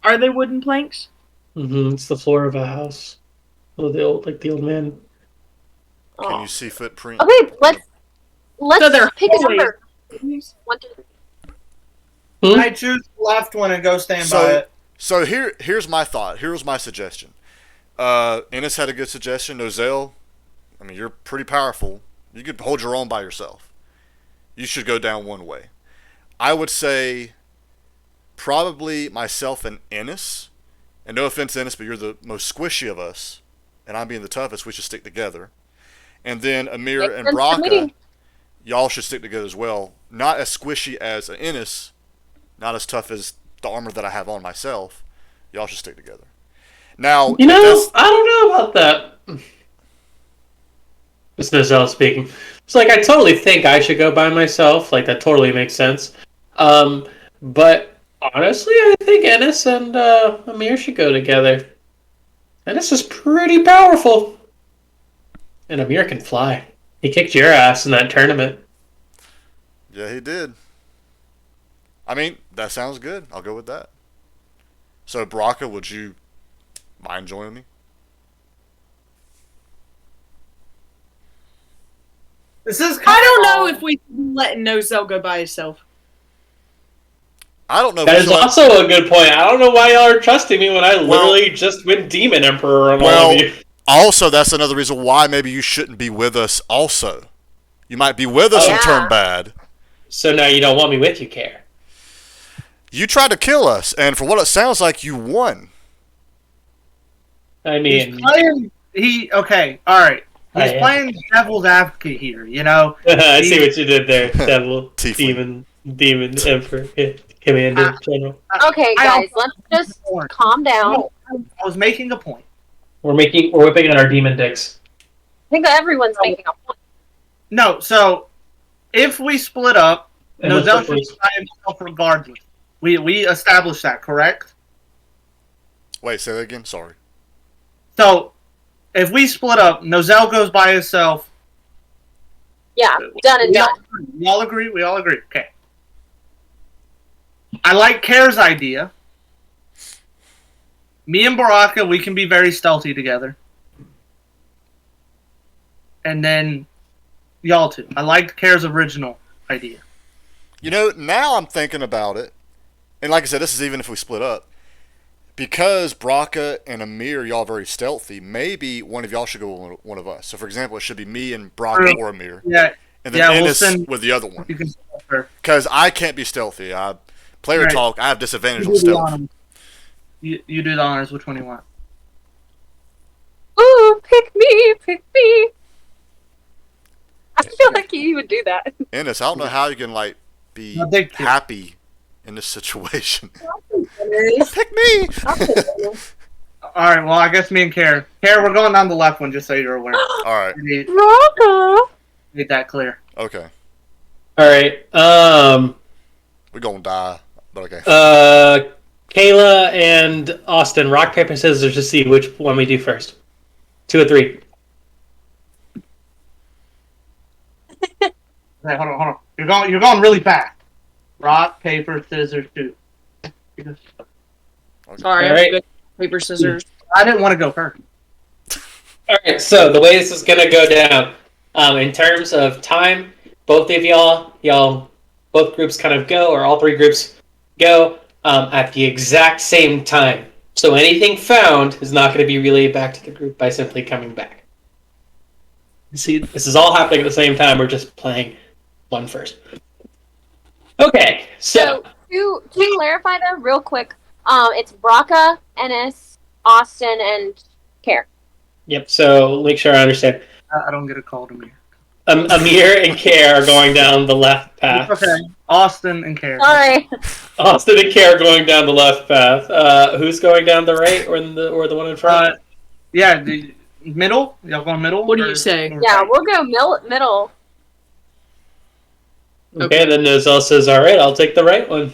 Speaker 5: Are they wooden planks?
Speaker 4: It's the floor of a house. Oh, the old man.
Speaker 2: Can
Speaker 3: Oh.
Speaker 2: you see footprint?
Speaker 3: Okay, let's
Speaker 5: So they're
Speaker 3: pick a
Speaker 5: holy.
Speaker 3: number. 1 through 3.
Speaker 4: Hmm?
Speaker 1: I choose the left one and go stand by it.
Speaker 2: So here's my thought. Here's my suggestion. Ennis had a good suggestion. Nozell, I mean, you're pretty powerful. You could hold your own by yourself. You should go down one way. I would say probably myself and Ennis. And no offense, Ennis, but you're the most squishy of us. And I'm being the toughest. We should stick together. And then Amir
Speaker 3: Makes
Speaker 2: and
Speaker 3: sense to
Speaker 2: Braca,
Speaker 3: me.
Speaker 2: y'all should stick together as well. Not as squishy as an Ennis. Not as tough as the armor that I have on myself. Y'all should stick together. Now,
Speaker 4: You know, I don't know about that. It's Nozell speaking. It's like, I totally think I should go by myself. Like, that totally makes sense. But honestly, I think Ennis and Amir should go together. Ennis is pretty powerful. And Amir can fly. He kicked your ass in that tournament.
Speaker 2: yeah, he did. I mean, that sounds good. I'll go with that. So, Braca, would you mind joining me?
Speaker 1: This is
Speaker 5: I don't know if we can let Nozell go by himself.
Speaker 2: I don't know. if
Speaker 4: That
Speaker 2: we
Speaker 4: is
Speaker 2: should let-
Speaker 4: also a good point. I don't know why y'all are trusting me when I literally just went Demon Emperor on all of you.
Speaker 2: Also, that's another reason why maybe you shouldn't be with us also. You might be with us
Speaker 3: Oh,
Speaker 2: and
Speaker 3: yeah.
Speaker 2: turn bad.
Speaker 4: So now you don't want me with you, Care.
Speaker 2: You tried to kill us, and for what it sounds like, you won.
Speaker 4: I
Speaker 1: He's
Speaker 4: mean,
Speaker 1: playing. Okay, all right.
Speaker 4: I
Speaker 1: He's
Speaker 4: am.
Speaker 1: playing devil's advocate here. You know,
Speaker 4: I see what you did there, Devil,
Speaker 2: Tiefling.
Speaker 4: Demon Emperor, Commander, General.
Speaker 3: Okay,
Speaker 1: I
Speaker 3: guys,
Speaker 1: also-
Speaker 3: let's just calm down.
Speaker 1: No, I was making a point.
Speaker 4: We're whipping out our demon dicks.
Speaker 3: I think that everyone's making a point.
Speaker 1: No, so if we split up,
Speaker 4: And what's
Speaker 1: Nozell
Speaker 4: the
Speaker 1: should
Speaker 4: first-
Speaker 1: by himself regardless. We established that, correct?
Speaker 2: Wait, say that again? Sorry.
Speaker 1: So if we split up, Nozell goes by himself.
Speaker 3: Yeah, done and done.
Speaker 1: We all agree. We all agree. Okay. I like Care's idea. Me and Baraka, we can be very stealthy together. And then y'all two. I liked Care's original idea.
Speaker 2: You know, now I'm thinking about it, and like I said, this is even if we split up. Because Braca and Amir, y'all very stealthy, maybe one of y'all should go with one of us. So, for example, it should be me and Braca
Speaker 1: True.
Speaker 2: or Amir.
Speaker 1: Yeah,
Speaker 2: And then
Speaker 1: Yeah, we'll
Speaker 2: Ennis
Speaker 1: send-
Speaker 2: with the other one.
Speaker 1: you can split her.
Speaker 2: Because I can't be stealthy. Player
Speaker 1: Right.
Speaker 2: talk, I have disadvantage
Speaker 1: You
Speaker 2: on
Speaker 1: do the
Speaker 2: stealth.
Speaker 1: honors. You do the honors. Which one you want?
Speaker 3: Ooh, pick me, pick me. I feel like you would do that.
Speaker 2: Ennis, I don't know how you can, like, be
Speaker 1: No, thank you.
Speaker 2: happy in this situation.
Speaker 3: All
Speaker 2: Pick me!
Speaker 1: All right. Well, I guess me and Care. Care, we're going down the left one, just so you're aware.
Speaker 2: Alright,
Speaker 1: Made
Speaker 3: Rocco.
Speaker 1: that clear.
Speaker 2: okay.
Speaker 4: Alright,
Speaker 2: We're gonna die, but okay.
Speaker 4: Kayla and Austin, rock, paper, scissors to see which one we do first. 2 or 3.
Speaker 1: Hey, hold on. You're going really fast. Rock, paper, scissors, shoot.
Speaker 5: Sorry,
Speaker 4: All right.
Speaker 5: I'm good. Paper, scissors.
Speaker 1: I didn't want to go first.
Speaker 4: Alright, so the way this is gonna go down, in terms of time, both of y'all, both groups kind of go, or all 3 groups go, at the exact same time. So anything found is not going to be relayed back to the group by simply coming back. See, this is all happening at the same time. We're just playing one first. Okay, so
Speaker 3: So to clarify though, real quick, it's Braca, Ennis, Austin, and Care.
Speaker 4: yep. So make sure I understand.
Speaker 1: I don't get a call to me.
Speaker 4: Amir and Care are going down the left path.
Speaker 1: Okay. Austin and Care.
Speaker 3: Sorry.
Speaker 4: Austin and Care are going down the left path. Who's going down the right or the one in front?
Speaker 1: Yeah, the middle? Y'all going middle?
Speaker 5: What do
Speaker 1: or-
Speaker 5: you say?
Speaker 1: or
Speaker 3: Yeah,
Speaker 1: right?
Speaker 3: we'll go middle.
Speaker 4: Okay, then Nozell says, "All right, I'll take the right one."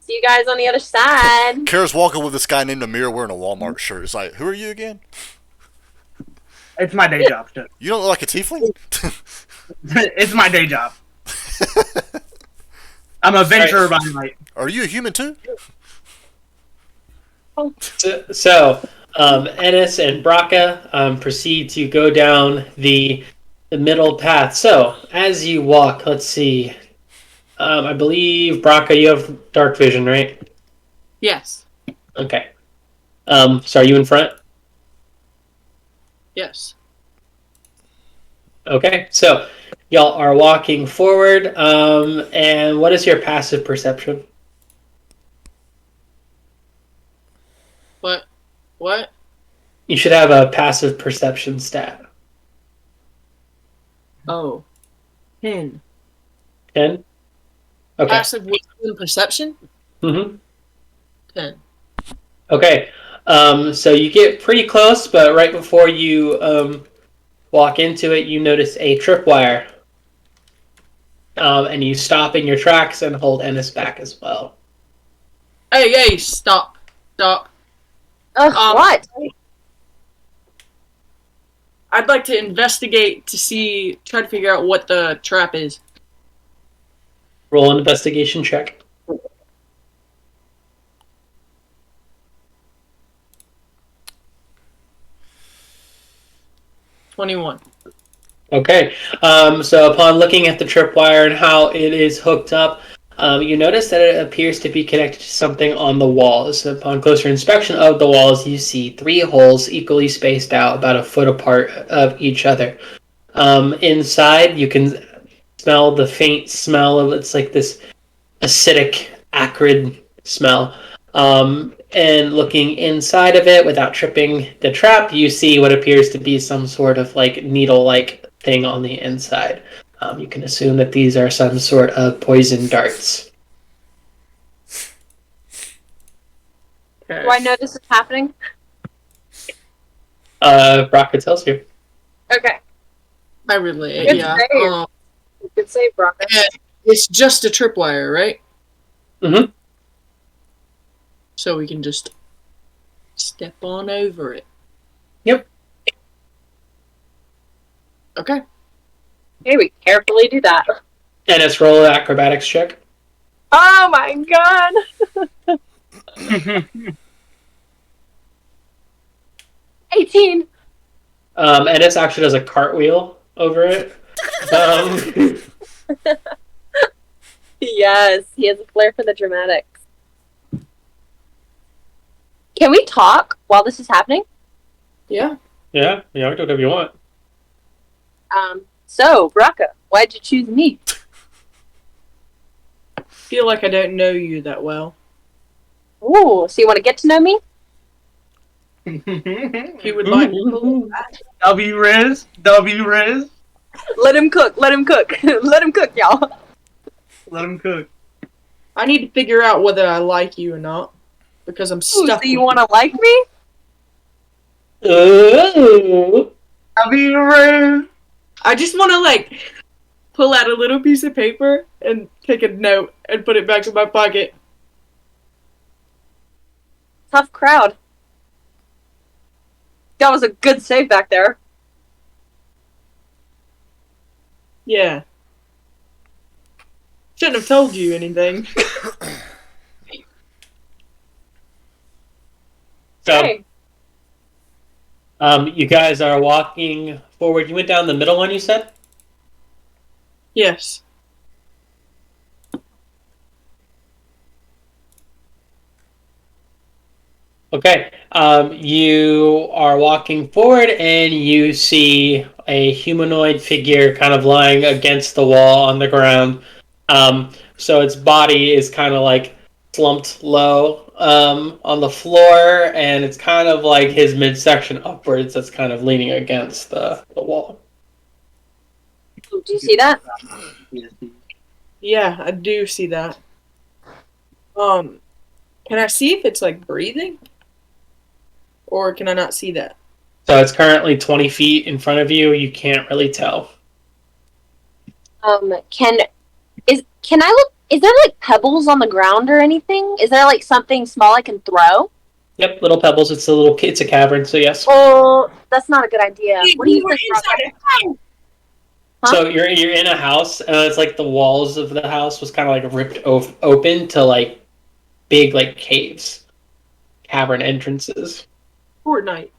Speaker 3: See you guys on the other side.
Speaker 2: Kara's walking with this guy named Amir wearing a Walmart shirt. It's like, who are you again?
Speaker 1: It's my day job, too.
Speaker 2: You don't look like a tiefling?
Speaker 1: It's my day job. I'm a venturer by night.
Speaker 2: Are you a human too?
Speaker 4: So Ennis and Braca proceed to go down the the middle path. So, as you walk, let's see. I believe, Braca, you have dark vision, right?
Speaker 5: Yes.
Speaker 4: Okay. So are you in front?
Speaker 5: Yes.
Speaker 4: Okay. So, y'all are walking forward. And what is your passive perception?
Speaker 5: What?
Speaker 4: You should have a passive perception stat.
Speaker 5: Oh. 10.
Speaker 4: 10? Okay.
Speaker 5: Passive wisdom perception?
Speaker 4: Mm-hmm.
Speaker 5: 10.
Speaker 4: Okay. So you get pretty close, but right before you walk into it, you notice a tripwire. And you stop in your tracks and hold Ennis back as well.
Speaker 5: Hey, stop. Stop.
Speaker 3: What?
Speaker 5: I'd like to investigate to try to figure out what the trap is.
Speaker 4: Roll an investigation check.
Speaker 5: $21.
Speaker 4: Okay. So upon looking at the tripwire and how it is hooked up, you notice that it appears to be connected to something on the walls. Upon closer inspection of the walls, you see 3 holes equally spaced out about a foot apart of each other. Inside, you can smell the faint smell of it's like this acidic, acrid smell. And looking inside of it without tripping the trap, you see what appears to be some sort of like needle-like thing on the inside. You can assume that these are some sort of poison darts.
Speaker 5: Okay.
Speaker 3: Do I know this is happening?
Speaker 4: Braca tells you.
Speaker 3: Okay.
Speaker 5: I really,
Speaker 3: Good
Speaker 5: yeah.
Speaker 3: save. Good save, Brock.
Speaker 5: It's just a tripwire, right?
Speaker 4: Mm-hmm.
Speaker 5: So we can just step on over it.
Speaker 4: Yep.
Speaker 5: Okay.
Speaker 3: Okay, we carefully do that.
Speaker 4: And it's roll an acrobatics check.
Speaker 3: Oh my god! 18!
Speaker 4: And it actually does a cartwheel over it.
Speaker 3: Yes, he has a flair for the dramatics. Can we talk while this is happening?
Speaker 5: Yeah.
Speaker 4: Yeah, do whatever you want.
Speaker 3: So, Braca, why'd you choose me?
Speaker 5: Feel like I don't know you that well.
Speaker 3: Ooh, so you want to get to know me?
Speaker 5: If you would like
Speaker 1: W Riz.
Speaker 3: Let him cook, let him cook. Let him cook, y'all.
Speaker 1: Let him cook.
Speaker 5: I need to figure out whether I like you or not. Because I'm
Speaker 3: Ooh,
Speaker 5: stuck.
Speaker 3: so you want to like me?
Speaker 4: Ooh.
Speaker 1: W Riz.
Speaker 5: I just want to, like, pull out a little piece of paper and take a note and put it back in my pocket.
Speaker 3: Tough crowd. That was a good save back there.
Speaker 5: Yeah. Shouldn't have told you anything.
Speaker 4: So,
Speaker 3: Okay.
Speaker 4: you guys are walking forward. You went down the middle one, you said?
Speaker 5: Yes.
Speaker 4: Okay. You are walking forward and you see a humanoid figure kind of lying against the wall on the ground. So its body is kind of like slumped low on the floor, and it's kind of like his midsection upwards that's kind of leaning against the wall.
Speaker 3: Do you see that?
Speaker 5: Yeah, I do see that. Can I see if it's, like, breathing? Or can I not see that?
Speaker 4: So it's currently 20 feet in front of you. You can't really tell.
Speaker 3: Can I look? Is there like pebbles on the ground or anything? Is there like something small I can throw?
Speaker 4: Yep, little pebbles. It's a cavern, so yes.
Speaker 3: Oh, that's not a good idea. What do you think, Braca? Huh?
Speaker 4: So you're in a house, and it's like the walls of the house was kind of like ripped open to like big like caves, cavern entrances.
Speaker 5: Fortnite.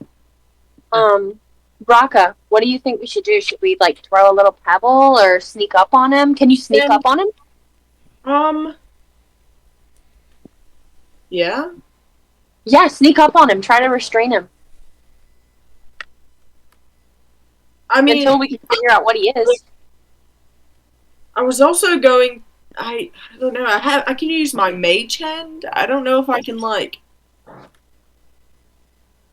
Speaker 3: Raka, what do you think we should do? Should we like throw a little pebble or sneak up on him? Can you sneak
Speaker 5: Yeah.
Speaker 3: up on him?
Speaker 5: Yeah.
Speaker 3: Yeah, sneak up on him. Try to restrain him
Speaker 5: I mean,
Speaker 3: until we can figure out what he is.
Speaker 5: I was also going. I don't know. I can use my mage hand. I don't know if I can like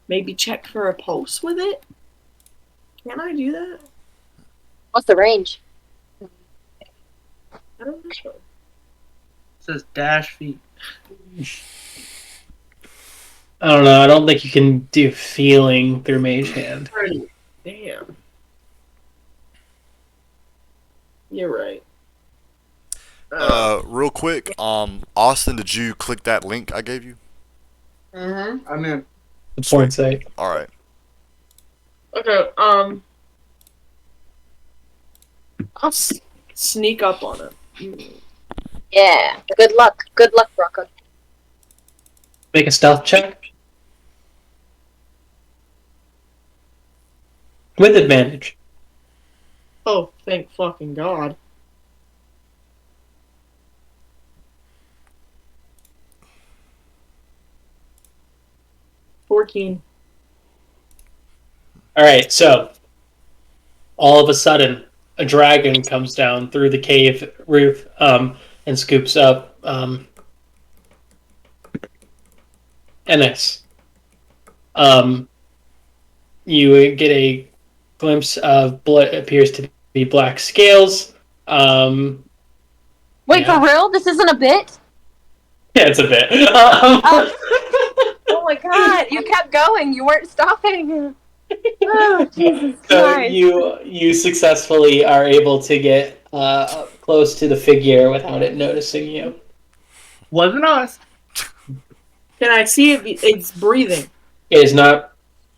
Speaker 5: maybe check for a pulse with it. Can I do that?
Speaker 3: What's the range?
Speaker 5: I don't know.
Speaker 1: It says dash feet.
Speaker 4: I don't know. I don't think you can do feeling through Mage Hand.
Speaker 5: Damn. You're right.
Speaker 2: Real quick, Austin, did you click that link I gave you?
Speaker 1: I'm in.
Speaker 4: The point site.
Speaker 2: All right.
Speaker 5: Okay. I'll sneak up on him.
Speaker 3: Yeah. Good luck. Good luck, Raka.
Speaker 4: Make a stealth check with advantage.
Speaker 5: Oh, thank fucking God. $14.
Speaker 4: All right. So all of a sudden, a dragon comes down through the cave roof and scoops up Ennis. You get a glimpse of what appears to be black scales.
Speaker 3: Wait,
Speaker 4: Yeah.
Speaker 3: for real? This isn't a bit?
Speaker 4: Yeah, it's a bit.
Speaker 3: Oh my god, you kept going. You weren't stopping. Oh, Jesus
Speaker 4: So
Speaker 3: Christ.
Speaker 4: you successfully are able to get up close to the figure without it noticing you.
Speaker 1: Wasn't us.
Speaker 5: Can I see if it's breathing?
Speaker 4: It does not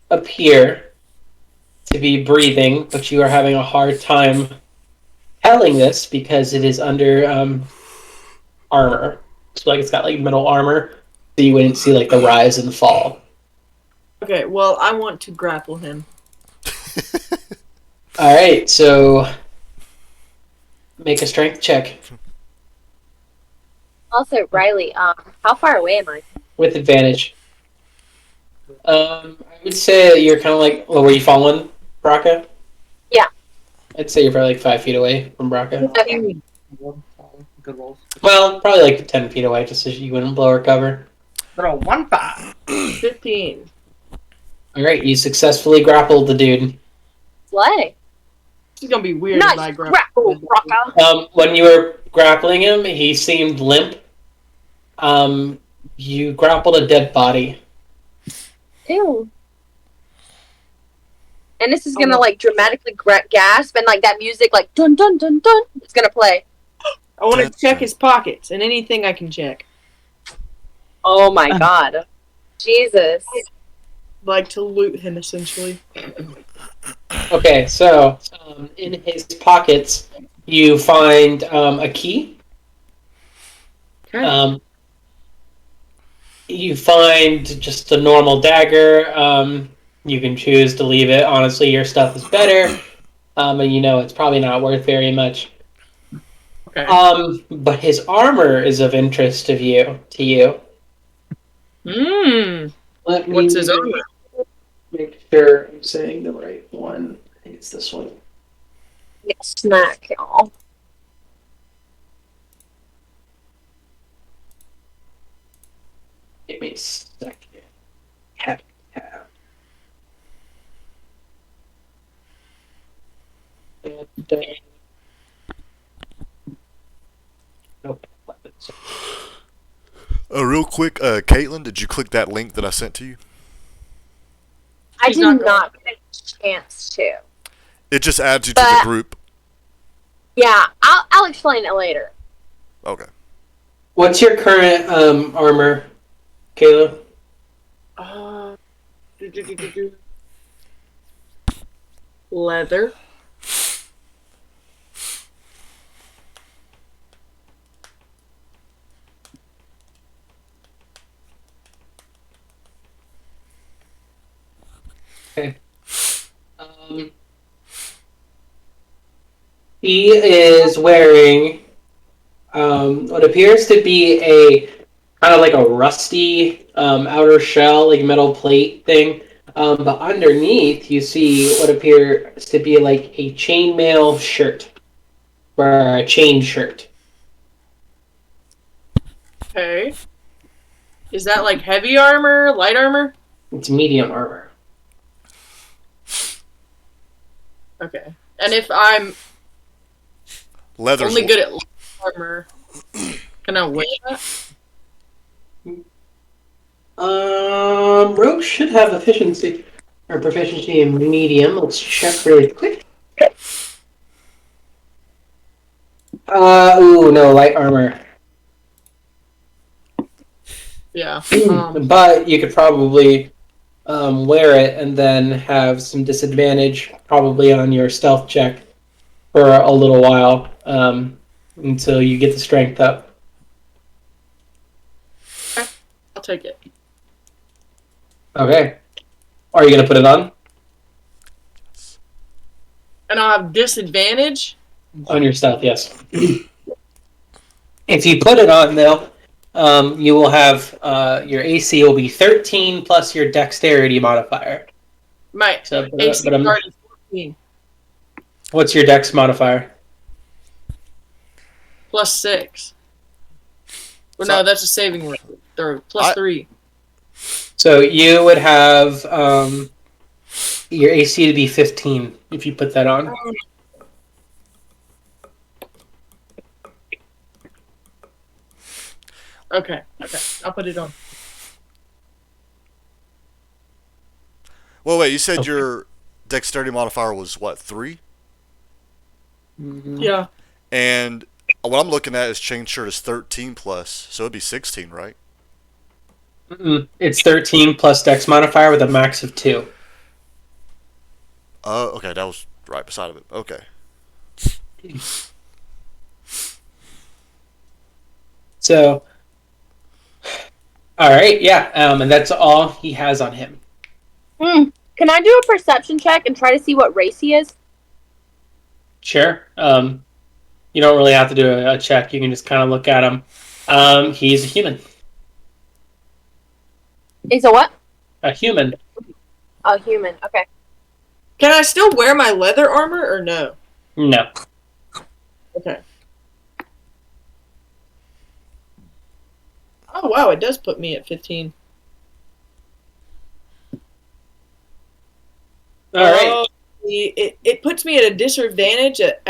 Speaker 4: appear to be breathing, but you are having a hard time telling this because it is under armor. So like it's got like metal armor, so you wouldn't see like the rise and fall.
Speaker 5: Okay, well, I want to grapple him.
Speaker 4: All right, so make a strength check
Speaker 3: Also, Riley, how far away am I?
Speaker 4: with advantage. I would say that you're kind of like, well, were you following Braca?
Speaker 3: Yeah.
Speaker 4: I'd say you're probably like 5 feet away from Braca.
Speaker 3: Okay.
Speaker 1: Good rolls.
Speaker 4: Well, probably like 10 feet away, just so you wouldn't blow her cover.
Speaker 1: Throw 1-5.
Speaker 5: 15.
Speaker 4: All right, you successfully grappled the dude.
Speaker 3: Slay.
Speaker 5: This is gonna be weird if I
Speaker 3: Nice
Speaker 5: grapple.
Speaker 3: grapple, Raka.
Speaker 4: When you were grappling him, he seemed limp. You grappled a dead body.
Speaker 3: Ew. And this is gonna like dramatically gasp and like that music like dun dun dun dun. It's gonna play.
Speaker 5: I want to check his pockets and anything I can check.
Speaker 3: Oh my god. Jesus.
Speaker 5: Like to loot him, essentially.
Speaker 4: Okay, so in his pockets, you find a key.
Speaker 5: Okay.
Speaker 4: You find just a normal dagger. You can choose to leave it. Honestly, your stuff is better, and you know it's probably not worth very much.
Speaker 5: Okay.
Speaker 4: But his armor is of interest to you. Let me
Speaker 5: What's his armor?
Speaker 4: make sure I'm saying the right one. I think it's this one.
Speaker 3: Get a snack, y'all.
Speaker 4: Give me a second. Tab. And, nope. Weapons.
Speaker 2: Real quick, Caitlin, did you click that link that I sent to you?
Speaker 3: I
Speaker 5: He's
Speaker 3: did
Speaker 5: not
Speaker 3: not get a chance to.
Speaker 2: It just adds you to the
Speaker 3: But-
Speaker 2: group.
Speaker 3: Yeah, I'll explain it later.
Speaker 2: Okay.
Speaker 4: What's your current armor, Kayla?
Speaker 5: Leather.
Speaker 4: He is wearing what appears to be a kind of like a rusty outer shell, like metal plate thing. But underneath, you see what appears to be like a chainmail shirt or a chain shirt.
Speaker 5: Okay. Is that like heavy armor, light armor?
Speaker 4: It's medium armor.
Speaker 5: Okay. And if I'm
Speaker 2: Leather's
Speaker 5: only good at light armor, can I wear that?
Speaker 4: Rogue should have efficiency or proficiency in medium. Let's check really quick. No, light armor.
Speaker 5: Yeah.
Speaker 4: But you could probably wear it and then have some disadvantage probably on your stealth check for a little while until you get the strength up.
Speaker 5: I'll take it.
Speaker 4: Okay. Are you going to put it on?
Speaker 5: And I'll have disadvantage?
Speaker 4: On your stealth, yes. If you put it on, though, you will have your AC will be 13 plus your dexterity modifier.
Speaker 5: My
Speaker 4: So,
Speaker 5: AC is already 14.
Speaker 4: What's your dex modifier?
Speaker 5: Plus 6. Well, no, that's a saving throw. Plus 3.
Speaker 4: So you would have your AC to be 15 if you put that on.
Speaker 5: Okay. I'll put it on.
Speaker 2: Well, wait, you said your dexterity modifier was what, 3?
Speaker 4: Mm-hmm.
Speaker 5: Yeah.
Speaker 2: And what I'm looking at is chain shirt is 13 plus, so it'd be 16, right?
Speaker 4: It's 13 plus dex modifier with a max of 2.
Speaker 2: Oh, okay, that was right beside of it. Okay.
Speaker 4: So, all right, yeah, and that's all he has on him.
Speaker 3: Can I do a perception check and try to see what race he is?
Speaker 4: Sure. You don't really have to do a check. You can just kind of look at him. He's a human.
Speaker 3: He's a what?
Speaker 4: A human.
Speaker 3: A human. Okay.
Speaker 5: Can I still wear my leather armor or no?
Speaker 4: No.
Speaker 5: Okay. Oh, wow, it does put me at 15.
Speaker 4: All right.
Speaker 5: It puts me at a disadvantage at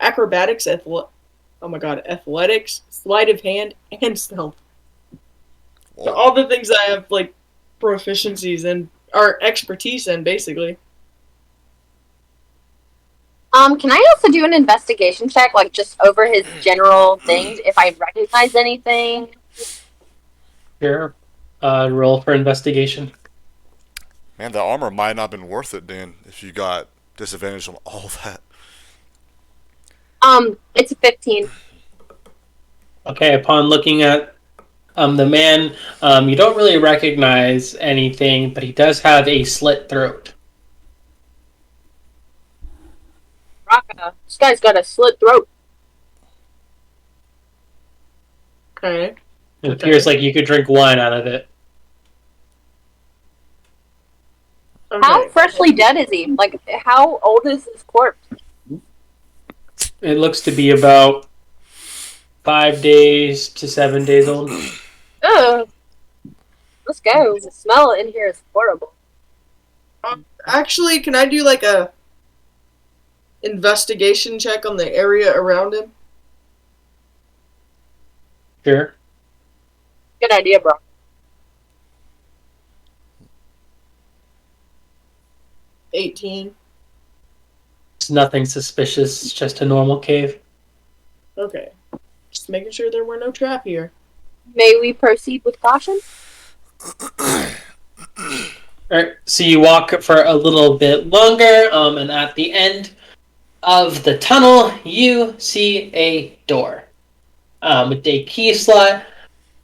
Speaker 5: acrobatics, athletics, sleight of hand, and stealth. So all the things I have like proficiencies in or expertise in, basically.
Speaker 3: Can I also do an investigation check, like just over his general things, if I recognize anything?
Speaker 4: Sure. Roll for investigation.
Speaker 2: Man, the armor might not have been worth it then if you got disadvantage on all that.
Speaker 3: It's a 15.
Speaker 4: Okay, upon looking at the man, you don't really recognize anything, but he does have a slit throat.
Speaker 3: Raka, this guy's got a slit throat.
Speaker 5: Okay.
Speaker 4: It appears like you could drink wine out of it.
Speaker 3: How freshly dead is he? Like, how old is his corpse?
Speaker 4: It looks to be about 5 days to 7 days old.
Speaker 3: Ugh. Let's go. The smell in here is horrible.
Speaker 5: Actually, can I do like a investigation check on the area around him?
Speaker 4: Sure.
Speaker 3: Good idea, bro.
Speaker 5: $18.
Speaker 4: It's nothing suspicious. It's just a normal cave.
Speaker 5: Okay. Just making sure there were no trap here.
Speaker 3: May we proceed with caution?
Speaker 4: Alright, so you walk for a little bit longer, and at the end of the tunnel, you see a door with a key slot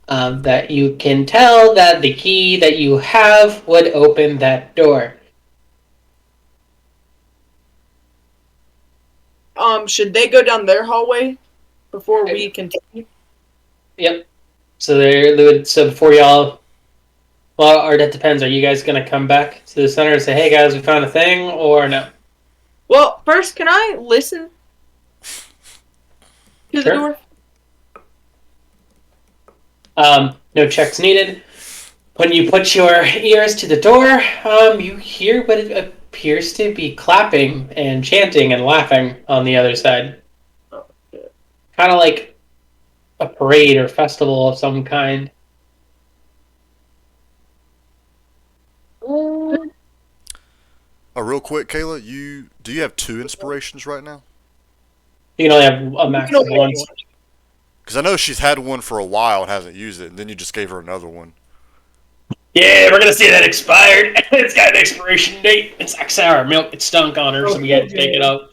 Speaker 4: that you can tell that the key that you have would open that door.
Speaker 5: should they go down their hallway before we continue?
Speaker 4: Yep. So so before y'all, well, or that depends. Are you guys gonna come back to the center and say, "Hey guys, we found a thing," or no?
Speaker 5: Well, first, can I listen to the
Speaker 4: Sure.
Speaker 5: door?
Speaker 4: No checks needed. When you put your ears to the door, you hear what it appears to be clapping and chanting and laughing on the other side.
Speaker 5: Oh, good.
Speaker 4: Kind of like a parade or festival of some kind.
Speaker 2: Real quick, Kayla, do you have 2 inspirations right now?
Speaker 4: You can only have a max of one.
Speaker 2: Because I know she's had one for a while and hasn't used it, and then you just gave her another one.
Speaker 4: Yeah, we're gonna see that expired. It's got an expiration date. It's like sour milk. It stunk on her, so we had to take it out.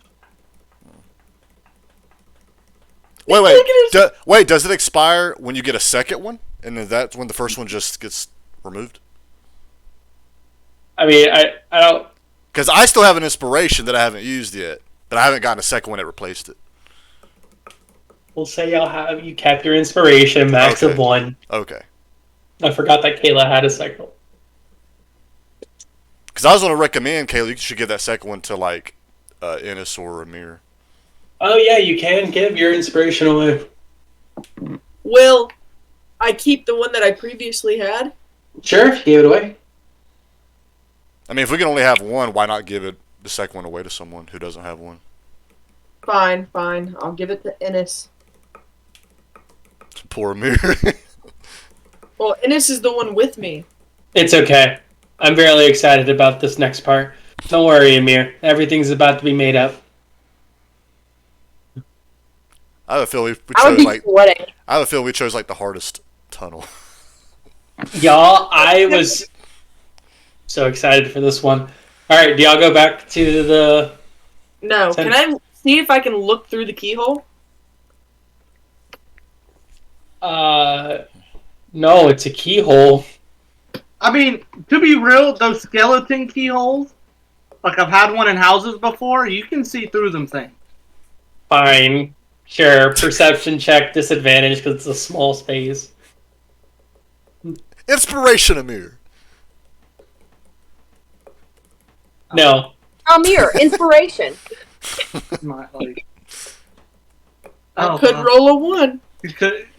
Speaker 2: Wait, does it expire when you get a second one? And then that's when the first one just gets removed?
Speaker 4: I mean, I don't.
Speaker 2: Because I still have an inspiration that I haven't used yet, but I haven't gotten a second one that replaced it.
Speaker 4: We'll say you kept your inspiration, max of
Speaker 2: Okay.
Speaker 4: 1.
Speaker 2: Okay.
Speaker 4: I forgot that Kayla had a second.
Speaker 2: Because I was going to recommend, Kayla, you should give that second one to, like, Ennis or Amir.
Speaker 4: Oh yeah, you can give your inspiration away.
Speaker 5: Will I keep the one that I previously had?
Speaker 4: Sure, give it away.
Speaker 2: I mean, if we can only have one, why not give the second one away to someone who doesn't have one?
Speaker 5: Fine. I'll give it to Ennis.
Speaker 2: Poor Amir.
Speaker 5: Well, Ennis is the one with me.
Speaker 4: It's okay. I'm really excited about this next part. Don't worry, Amir. Everything's about to be made up.
Speaker 2: I have a feeling
Speaker 3: I would be sweating.
Speaker 2: we chose like the hardest tunnel.
Speaker 4: Y'all, I was so excited for this one. Alright, do y'all go back to the...
Speaker 5: No, can I see if I can look through the keyhole?
Speaker 4: No, it's a keyhole.
Speaker 1: I mean, to be real, those skeleton keyholes, like I've had one in houses before, you can see through them things.
Speaker 4: Fine. Sure, perception check, disadvantage because it's a small space.
Speaker 2: Inspiration, Amir.
Speaker 4: No.
Speaker 3: Amir, inspiration.
Speaker 1: Like,
Speaker 5: I could roll a 1.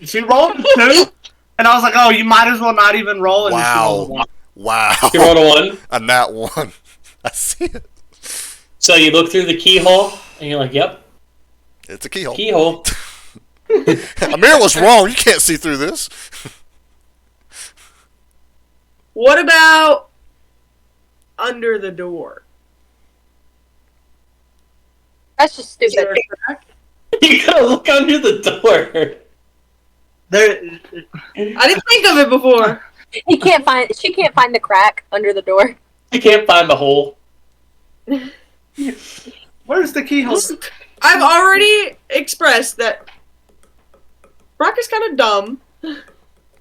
Speaker 1: She rolled a 2, and I was like, oh, you might as well not even roll. And she rolled a 1.
Speaker 2: Wow.
Speaker 4: You rolled a 1?
Speaker 2: A nat 1. I see it.
Speaker 4: So you look through the keyhole, and you're like, yep,
Speaker 2: It's a keyhole.
Speaker 4: keyhole.
Speaker 2: Amir was wrong. You can't see through this.
Speaker 5: What about under the door?
Speaker 3: That's just
Speaker 5: Is
Speaker 3: stupid.
Speaker 5: there a crack?
Speaker 4: You gotta look under the door.
Speaker 1: There,
Speaker 5: I didn't think of it before.
Speaker 3: She can't find the crack under the door.
Speaker 4: I can't find the hole.
Speaker 1: where's the keyhole?
Speaker 5: I've already expressed that Brock is kind of dumb.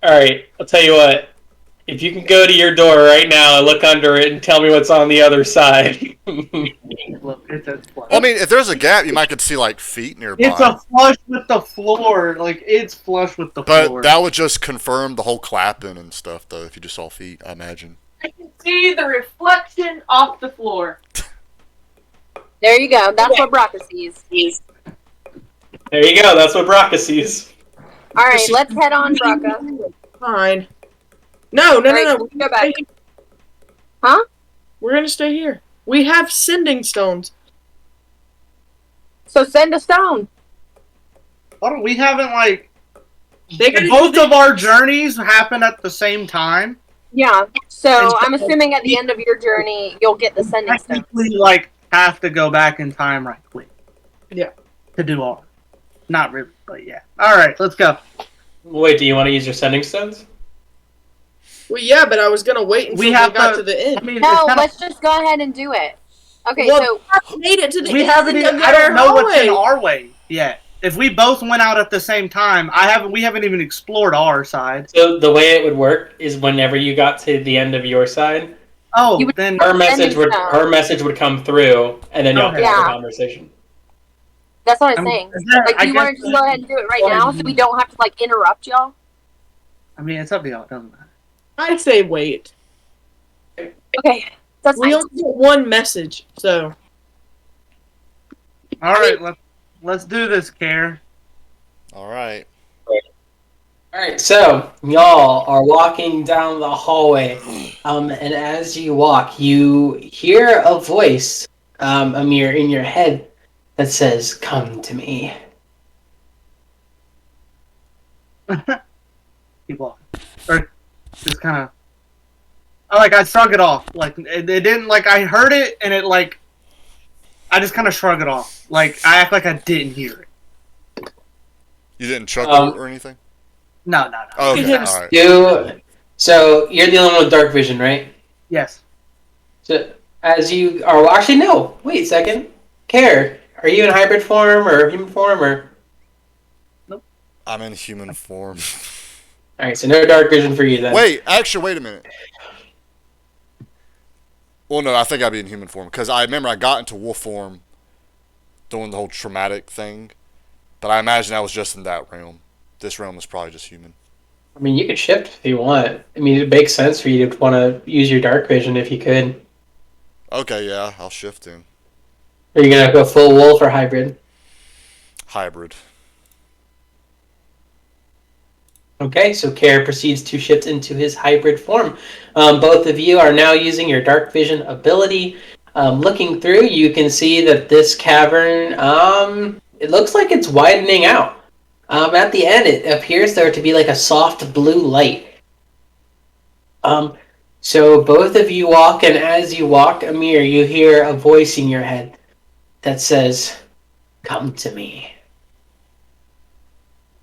Speaker 4: Alright, I'll tell you what. If you can go to your door right now and look under it and tell me what's on the other side.
Speaker 1: Look, it's a flush.
Speaker 2: I mean, if there's a gap, you might could see like feet nearby.
Speaker 1: It's a flush with the floor. Like, it's flush with the
Speaker 2: But
Speaker 1: floor.
Speaker 2: that would just confirm the whole clapping and stuff, though, if you just saw feet, I imagine.
Speaker 5: I can see the reflection off the floor.
Speaker 3: There you go. That's what Braca sees.
Speaker 4: There you go, that's what Braca sees.
Speaker 3: All right, let's head on, Braca.
Speaker 5: Fine. No.
Speaker 3: All right,
Speaker 5: We
Speaker 3: go back. Huh?
Speaker 5: We're gonna stay here. We have sending stones.
Speaker 3: So send a stone.
Speaker 1: Hold on, we haven't, like...
Speaker 5: They gotta
Speaker 1: Both of our journeys happen at the same time.
Speaker 3: Yeah. So I'm assuming at the end of your journey, you'll get the sending stone.
Speaker 1: Technically, like, have to go back in time right quick.
Speaker 5: Yeah.
Speaker 1: To do all. Not really, but yeah. Alright, let's go.
Speaker 4: Wait, do you want to use your sending stones?
Speaker 5: Well, yeah, but I was gonna wait until we got to the
Speaker 1: I
Speaker 5: end.
Speaker 1: mean,
Speaker 3: No,
Speaker 1: it's kinda-
Speaker 3: let's just go ahead and do it. Okay,
Speaker 5: Well,
Speaker 3: so
Speaker 5: made it to the
Speaker 1: we
Speaker 5: end
Speaker 1: haven't
Speaker 5: of
Speaker 1: even,
Speaker 5: their
Speaker 1: I don't know what's in
Speaker 5: hallway.
Speaker 1: our way yet. If we both went out at the same time, we haven't even explored our side.
Speaker 4: So the way it would work is whenever you got to the end of your side,
Speaker 1: Oh,
Speaker 3: You would-
Speaker 1: then
Speaker 4: her
Speaker 3: Sending
Speaker 4: message would
Speaker 3: stone.
Speaker 4: her message would come through, and then y'all could have
Speaker 3: Yeah.
Speaker 4: a conversation.
Speaker 3: That's what I'm
Speaker 1: I mean,
Speaker 3: saying.
Speaker 1: is there-
Speaker 3: Like,
Speaker 1: I
Speaker 3: do you
Speaker 1: guess
Speaker 3: want to just go ahead and do it right
Speaker 1: Go ahead
Speaker 3: now
Speaker 1: and
Speaker 3: so
Speaker 1: do
Speaker 3: we
Speaker 1: it.
Speaker 3: don't have to, like, interrupt y'all?
Speaker 1: I mean, it's up to y'all. It doesn't matter.
Speaker 5: I say wait.
Speaker 3: Okay, that's
Speaker 5: We
Speaker 3: fine.
Speaker 5: only get one message, so
Speaker 1: All right, let's do this, Care.
Speaker 2: All right.
Speaker 4: Alright, so y'all are walking down the hallway. And as you walk, you hear a voice, Amir, in your head that says, "Come to me."
Speaker 1: Keep walking, or just kind of. I shrug it off. Like it didn't. Like I heard it, and it like. I just kind of shrug it off. Like I act like I didn't hear it.
Speaker 2: You didn't chuckle or anything?
Speaker 1: No.
Speaker 2: Oh, okay.
Speaker 5: Yes.
Speaker 2: All right.
Speaker 4: So you're the only one with dark vision, right?
Speaker 1: Yes.
Speaker 4: So as you are, actually no. Wait a second. Care, are you in hybrid form or human form or?
Speaker 2: I'm in human form.
Speaker 4: All right, so no dark vision for you then.
Speaker 2: Wait a minute. Well, no, I think I'd be in human form because I remember I got into wolf form doing the whole traumatic thing, but I imagine that was just in that realm. This realm is probably just human.
Speaker 4: I mean, you could shift if you want. I mean, it makes sense for you to want to use your dark vision if you could.
Speaker 2: Okay, yeah, I'll shift in.
Speaker 4: Are you gonna go full wolf or hybrid?
Speaker 2: Hybrid.
Speaker 4: Okay, so Care proceeds to shift into his hybrid form. Both of you are now using your dark vision ability. Looking through, you can see that this cavern, it looks like it's widening out. At the end, it appears there to be like a soft blue light. So both of you walk, and as you walk, Amir, you hear a voice in your head that says, "Come to me."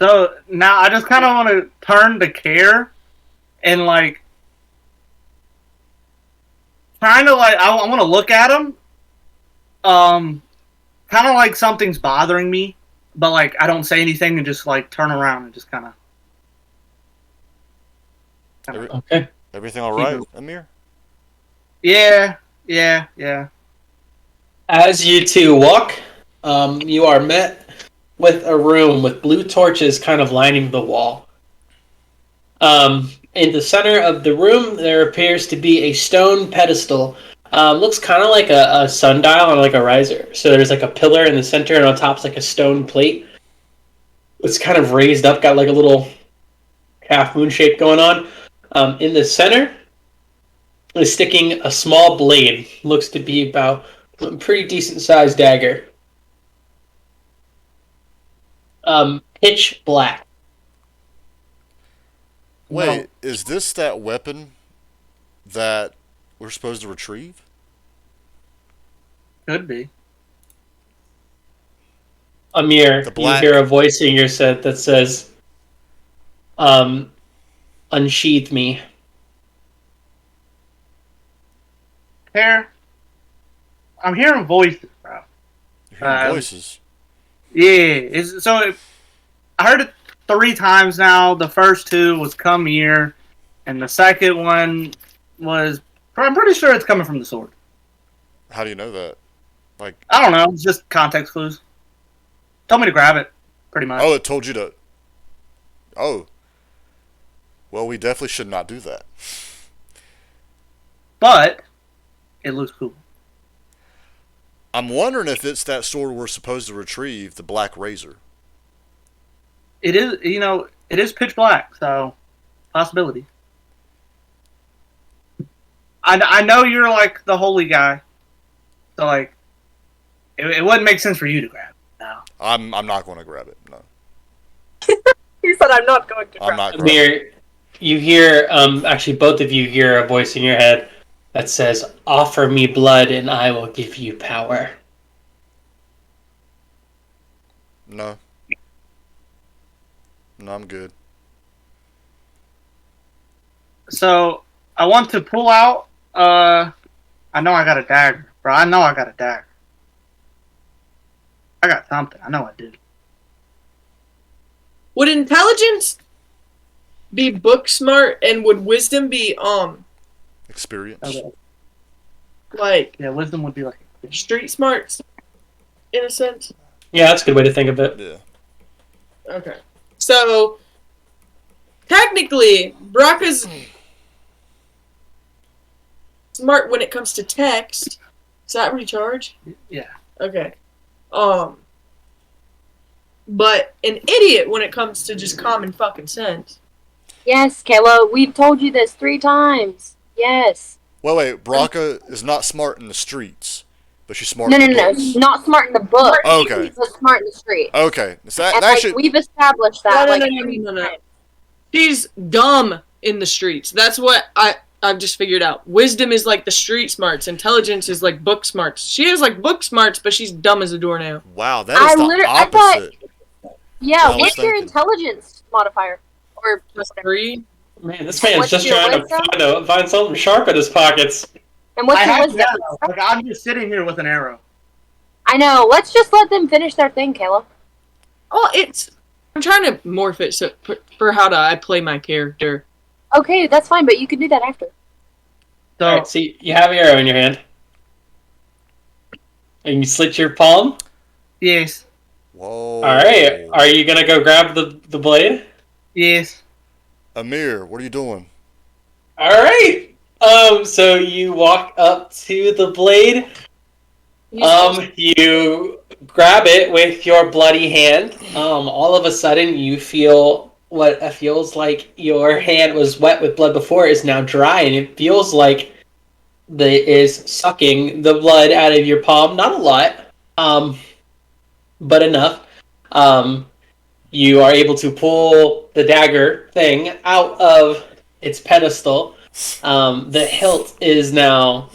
Speaker 1: So now I just kind of want to turn to Care, and like, kind of like I want to look at him. Kind of like something's bothering me, but like I don't say anything and just like turn around and just kind of.
Speaker 4: Okay.
Speaker 2: Everything all right, Amir?
Speaker 1: Yeah.
Speaker 4: As you two walk, you are met with a room with blue torches kind of lining the wall. In the center of the room, there appears to be a stone pedestal. Looks kind of like a sundial on like a riser. So there's like a pillar in the center, and on top's like a stone plate. It's kind of raised up, got like a little half moon shape going on. In the center is sticking a small blade. Looks to be about a pretty decent sized dagger. Pitch black.
Speaker 2: Wait, is this that weapon that we're supposed to retrieve?
Speaker 1: Could be.
Speaker 4: Amir,
Speaker 2: The
Speaker 4: you
Speaker 2: black-
Speaker 4: hear a voice in your set that says, unsheath me.
Speaker 1: Care. I'm hearing voices, bro.
Speaker 2: You're hearing voices.
Speaker 1: Yeah. I heard it 3 times now. The first 2 was "come here," and the second one was. I'm pretty sure it's coming from the sword.
Speaker 2: How do you know that? Like,
Speaker 1: I don't know. It's just context clues. Told me to grab it, pretty much.
Speaker 2: oh, it told you to. Oh. Well, we definitely should not do that.
Speaker 1: But it looks cool.
Speaker 2: I'm wondering if it's that sword we're supposed to retrieve, the Black Razor.
Speaker 1: It is, it is pitch black, so possibility. I know you're like the holy guy, so like it wouldn't make sense for you to grab it. No.
Speaker 2: I'm not going to grab it. No,
Speaker 3: He said, "I'm not going to."
Speaker 2: I'm not grabbing it.
Speaker 4: Amir, you hear, actually both of you hear a voice in your head that says, "Offer me blood and I will give you power."
Speaker 2: No. No, I'm good.
Speaker 1: So I want to pull out. I know I got a dagger, bro. I know I got a dagger. I got something. I know I did.
Speaker 5: would intelligence be book smart and would wisdom be
Speaker 2: Experience.
Speaker 1: Okay.
Speaker 5: like
Speaker 1: Yeah, wisdom would be like.
Speaker 5: street smarts in a sense?
Speaker 4: Yeah, that's a good way to think of it.
Speaker 2: Yeah.
Speaker 5: Okay. So, technically, Brocka's smart when it comes to text. Is that recharge?
Speaker 1: Yeah.
Speaker 5: Okay. But an idiot when it comes to just common fucking sense.
Speaker 3: Yes, Kayla, we've told you this 3 times. Yes.
Speaker 2: Wait. Braca is not smart in the streets, but she's smart
Speaker 3: No,
Speaker 2: in
Speaker 3: no,
Speaker 2: the
Speaker 3: no, no.
Speaker 2: books.
Speaker 3: Not smart in the book.
Speaker 2: Okay.
Speaker 3: She's smart in the street.
Speaker 2: Okay. So
Speaker 3: And
Speaker 2: that should.
Speaker 3: we've established that.
Speaker 5: No. She's dumb in the streets. That's what I've just figured out. Wisdom is like the street smarts. Intelligence is like book smarts. She has like book smarts, but she's dumb as a doornail.
Speaker 2: Wow, that is the opposite.
Speaker 3: Yeah,
Speaker 2: I was
Speaker 3: what's your
Speaker 2: thinking.
Speaker 3: intelligence modifier? Or
Speaker 5: Plus
Speaker 3: whatever.
Speaker 5: 3.
Speaker 4: Man, this man's
Speaker 3: What's
Speaker 4: just
Speaker 3: your
Speaker 4: trying
Speaker 3: wisdom?
Speaker 4: to find something sharp in his pockets.
Speaker 3: And what's
Speaker 1: I
Speaker 3: your
Speaker 1: have
Speaker 3: wisdom?
Speaker 1: that. Like, I'm just sitting here with an arrow.
Speaker 3: I know. Let's just let them finish their thing, Kayla.
Speaker 5: Oh, I'm trying to morph it so for how I play my character.
Speaker 3: Okay, that's fine, but you can do that after.
Speaker 1: So,
Speaker 4: Alright, so you have your arrow in your hand. And you slit your palm.
Speaker 1: yes.
Speaker 2: Whoa.
Speaker 4: Alright, are you gonna go grab the blade?
Speaker 1: Yes.
Speaker 2: Amir, what are you doing?
Speaker 4: Alright! So you walk up to the blade. You grab it with your bloody hand. All of a sudden you feel what feels like your hand was wet with blood before is now dry, and it feels like it is sucking the blood out of your palm. Not a lot, but enough. You are able to pull the dagger thing out of its pedestal. The hilt is now,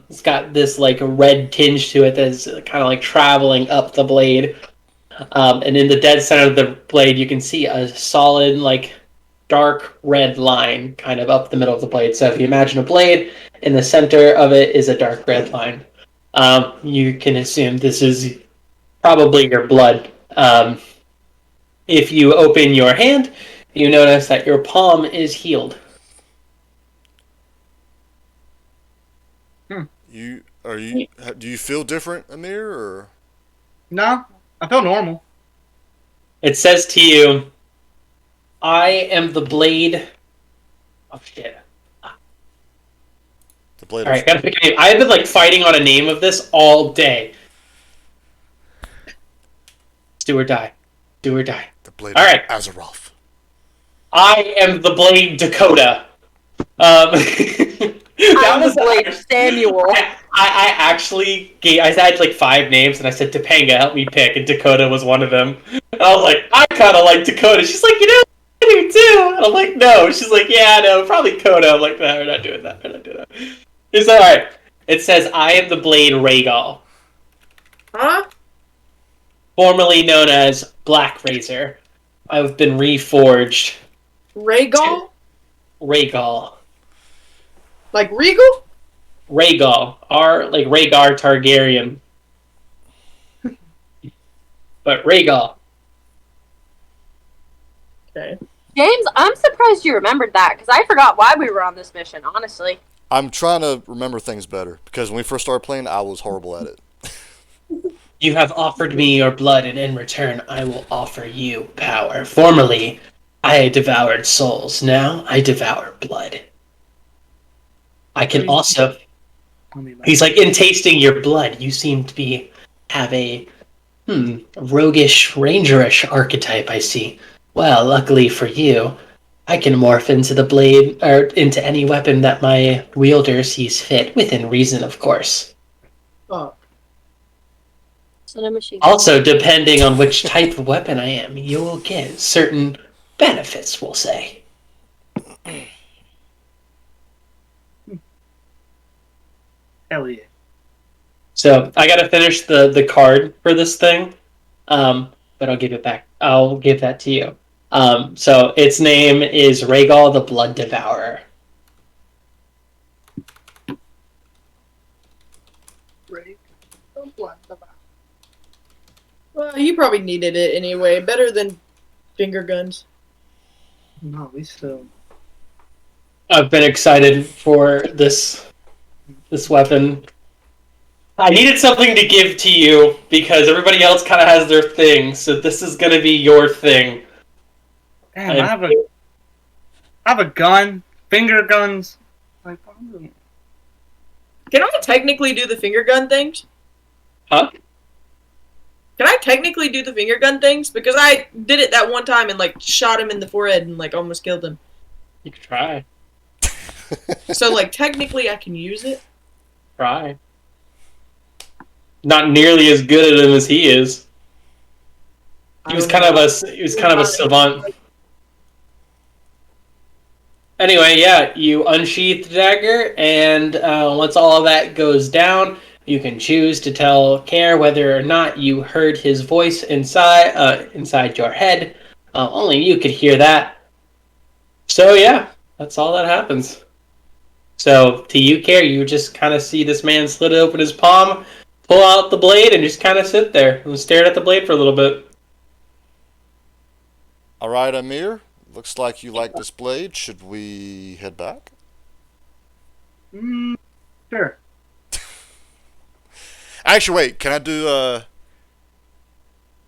Speaker 4: it's got this like red tinge to it that's kind of like traveling up the blade. And in the dead center of the blade, you can see a solid, like, dark red line kind of up the middle of the blade. So if you imagine a blade, in the center of it is a dark red line. You can assume this is probably your blood. If you open your hand, you notice that your palm is healed.
Speaker 2: Do you feel different, Amir, or?
Speaker 1: No, I feel normal.
Speaker 4: It says to you, I am the blade. Oh shit.
Speaker 2: The blade.
Speaker 4: Alright, gotta pick a name. I've been like fighting on a name of this all day. Do or die. Do or die.
Speaker 2: The blade.
Speaker 4: All right.
Speaker 2: Of Azeroth.
Speaker 4: I am the blade Dakota.
Speaker 3: I'm the blade Samuel.
Speaker 4: I actually I had like 5 names and I said Topanga, help me pick, and Dakota was one of them. And I was like, I kind of like Dakota. She's like, you know, I do too. And I'm like, no. She's like, yeah, no, probably Coda. I'm like, no, we're not doing that. We're not doing that. It's all right. It says, I am the blade Rhaegal,
Speaker 5: Huh?
Speaker 4: formerly known as Black Razor. I've been reforged.
Speaker 5: Rhaegal?
Speaker 4: Rhaegal.
Speaker 5: Like Regal?
Speaker 4: Rhaegal. Like Rhaegar Targaryen. But Rhaegal.
Speaker 5: Okay.
Speaker 3: James, I'm surprised you remembered that, because I forgot why we were on this mission, honestly.
Speaker 2: I'm trying to remember things better because when we first started playing, I was horrible at it.
Speaker 4: You have offered me your blood, and in return, I will offer you power. Formerly, I devoured souls. Now, I devour blood. I can also... He's like, in tasting your blood, you seem to have a roguish, rangerish archetype, I see. Well, luckily for you, I can morph into the blade, or into any weapon that my wielder sees fit, within reason, of course.
Speaker 5: Oh.
Speaker 4: Also, depending on which type of weapon I am, you will get certain benefits, we'll say.
Speaker 1: Hell yeah.
Speaker 4: So, I gotta finish the card for this thing, but I'll give it back. I'll give that to you. So, its name is Rhaegal the Blood Devourer.
Speaker 5: Well, you probably needed it anyway. Better than finger guns.
Speaker 1: No, we still.
Speaker 4: I've been excited for this weapon I needed something to give to you because everybody else kind of has their thing, so this is going to be your thing.
Speaker 1: Damn, I have a gun, finger guns. Like,
Speaker 5: Can I technically do the finger gun things?
Speaker 4: Huh?
Speaker 5: Can I technically do the finger gun things? Because I did it that one time and like shot him in the forehead and like almost killed him.
Speaker 4: You can try.
Speaker 5: So like technically I can use it.
Speaker 4: Try. Not nearly as good at him as he is. He was kind of a savant. Anyway, yeah, you unsheath the dagger, and once all of that goes down, you can choose to tell Care whether or not you heard his voice inside your head. Only you could hear that. So yeah, that's all that happens. So to you, Care, you just kind of see this man slit open his palm, pull out the blade, and just kind of sit there and stare at the blade for a little bit.
Speaker 2: All right, Amir. Looks like you like this blade. Should we head back?
Speaker 1: Sure.
Speaker 2: Actually, wait. Can I do? I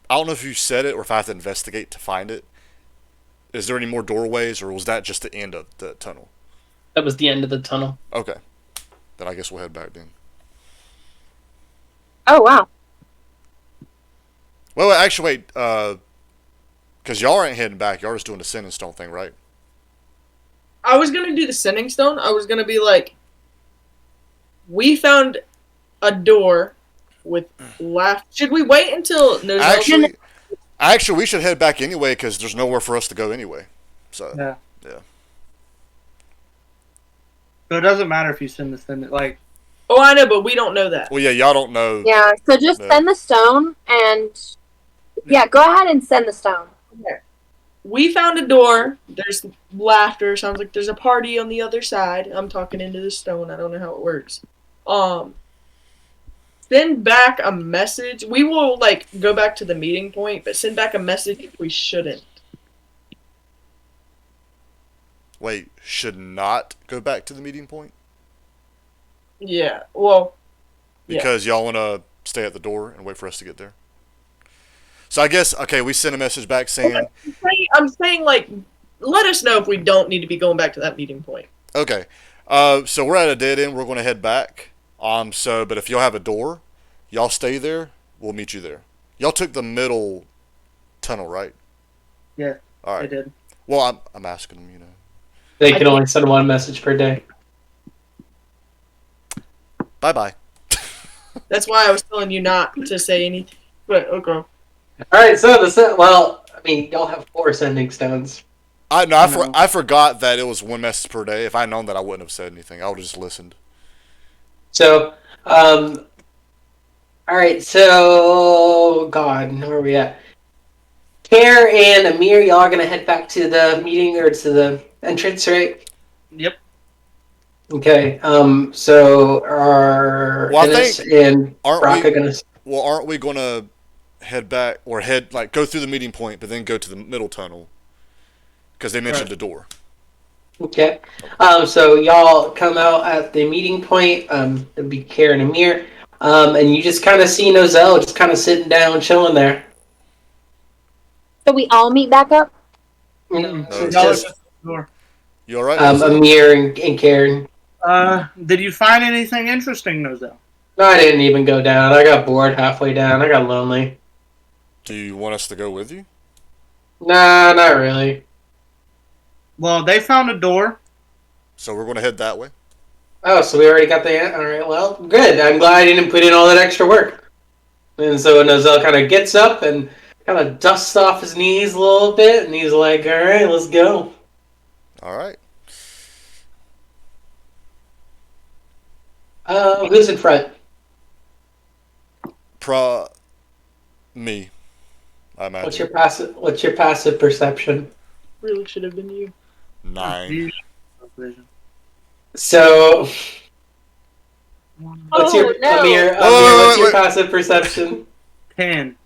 Speaker 2: don't know if you said it or if I have to investigate to find it. Is there any more doorways, or was that just the end of the tunnel?
Speaker 4: That was the end of the tunnel.
Speaker 2: Okay. Then I guess we'll head back then.
Speaker 3: Oh, wow.
Speaker 2: Well, actually, wait. Because y'all aren't heading back. Y'all just doing the sending stone thing, right?
Speaker 5: I was gonna do the sending stone. I was gonna be like, we found a door with Should we wait until
Speaker 2: Actually, we should head back anyway because there's nowhere for us to go anyway. So
Speaker 1: Yeah.
Speaker 2: yeah.
Speaker 1: So it doesn't matter if you send it. Like,
Speaker 5: Oh, I know, but we don't know that.
Speaker 2: Well, yeah, y'all don't know.
Speaker 3: Yeah, so just
Speaker 2: No.
Speaker 3: send the stone and... Yeah, go ahead and send the stone.
Speaker 5: Okay. We found a door. There's laughter. Sounds like there's a party on the other side. I'm talking into the stone. I don't know how it works. Send back a message. We will like go back to the meeting point, but send back a message if we shouldn't.
Speaker 2: Wait, should not go back to the meeting point
Speaker 5: Yeah. Well. Yeah.
Speaker 2: because y'all want to stay at the door and wait for us to get there. So I guess we send a message back saying,
Speaker 5: I'm saying like, let us know if we don't need to be going back to that meeting point.
Speaker 2: okay, so we're at a dead end. We're going to head back. But if y'all have a door, y'all stay there. We'll meet you there. Y'all took the middle tunnel, right?
Speaker 1: yeah,
Speaker 2: All
Speaker 1: I
Speaker 2: right.
Speaker 1: did.
Speaker 2: Well, I'm asking them,
Speaker 4: They can only send one message per day.
Speaker 2: Bye-bye.
Speaker 5: That's why I was telling you not to say anything. But okay.
Speaker 4: All right, so y'all have 4 sending stones.
Speaker 2: I forgot that it was one message per day. If I'd known that, I wouldn't have said anything. I would have just listened.
Speaker 4: So, all right, so, God, where are we at? Care and Amir, y'all are going to head back to the meeting or to the entrance, right?
Speaker 1: Yep.
Speaker 4: Okay, so are Ennis and Brock are going to...
Speaker 2: Well, aren't we going to head back or go through the meeting point, but then go to the middle tunnel? Because they mentioned the door.
Speaker 4: Okay. So y'all come out at the meeting point. It'll be Care and Amir. And you just kind of see Nozell just kind of sitting down, chilling there.
Speaker 3: So we all meet back up?
Speaker 2: No.
Speaker 4: It's
Speaker 1: Y'all are
Speaker 4: just
Speaker 1: just at the door.
Speaker 2: You all right?
Speaker 4: Amir and Karen.
Speaker 1: Did you find anything interesting, Nozell?
Speaker 4: No, I didn't even go down. I got bored halfway down. I got lonely.
Speaker 2: Do you want us to go with you?
Speaker 4: Nah, not really.
Speaker 1: Well, they found a door.
Speaker 2: So we're going to head that way?
Speaker 4: Oh, so we already got the... All right, well, good. I'm glad I didn't put in all that extra work. And so Nozell kind of gets up and kind of dusts off his knees a little bit, and he's like, all right, let's go.
Speaker 2: All right.
Speaker 4: Who's in front?
Speaker 2: Me. I imagine.
Speaker 4: What's your passive perception?
Speaker 5: Really should have been you.
Speaker 2: 9.
Speaker 4: So, what's your
Speaker 3: no.
Speaker 4: Amir, what's your passive perception?
Speaker 1: 10.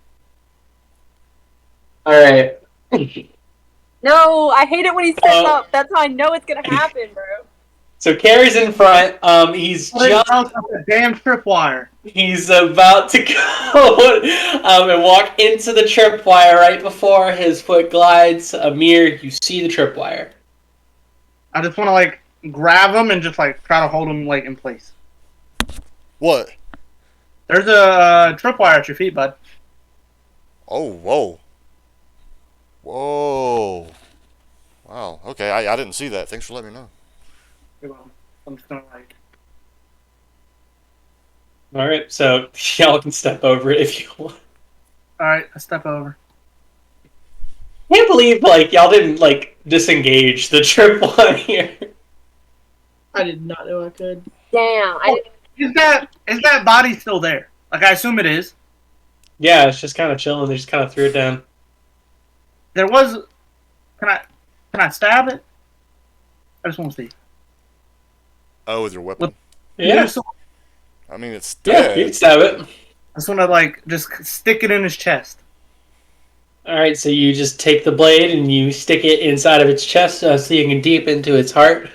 Speaker 4: All right.
Speaker 3: No, I hate it when he sets up. That's how I know it's gonna happen, bro.
Speaker 4: So Carrie's in front. He's
Speaker 1: What else with the damn tripwire?
Speaker 4: He's about to go and walk into the tripwire right before his foot glides. Amir, you see the tripwire.
Speaker 1: I just want to like grab him and just like try to hold him like in place.
Speaker 2: What?
Speaker 1: There's a tripwire at your feet, bud.
Speaker 2: Oh, whoa. Whoa. Wow. Okay, I didn't see that. Thanks for letting me know.
Speaker 1: You're welcome. I'm just gonna like.
Speaker 4: All right, so y'all can step over it if you want.
Speaker 1: All right, I step over.
Speaker 4: I can't believe y'all didn't disengage the tripwire.
Speaker 5: I did not know I could.
Speaker 3: Damn.
Speaker 1: Is that body still there? Like I assume it is.
Speaker 4: Yeah, it's just kind of chilling. They just kind of threw it down.
Speaker 1: There was. Can I stab it? I just want to see.
Speaker 2: Oh, with your weapon?
Speaker 4: Yeah,
Speaker 2: I mean, it's
Speaker 4: yeah,
Speaker 2: dead.
Speaker 4: you can stab it.
Speaker 1: I just want to like just stick it in his chest.
Speaker 4: All right, so you just take the blade and you stick it inside of its chest, so you can deep into its heart.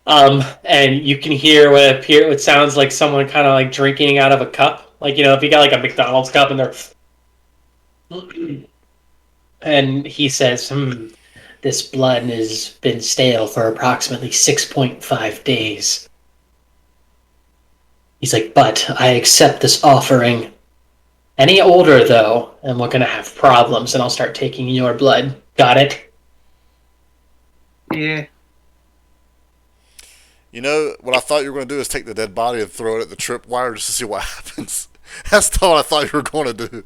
Speaker 4: And you can hear what sounds like someone kind of like drinking out of a cup, like if you got like a McDonald's cup and they're. And he says, "This blood has been stale for approximately 6.5 days." He's like, "But I accept this offering. Any older, though, and we're going to have problems, and I'll start taking your blood. Got it?"
Speaker 1: Yeah.
Speaker 2: You know, what I thought you were going to do is take the dead body and throw it at the tripwire just to see what happens. That's not what I thought you were going to do.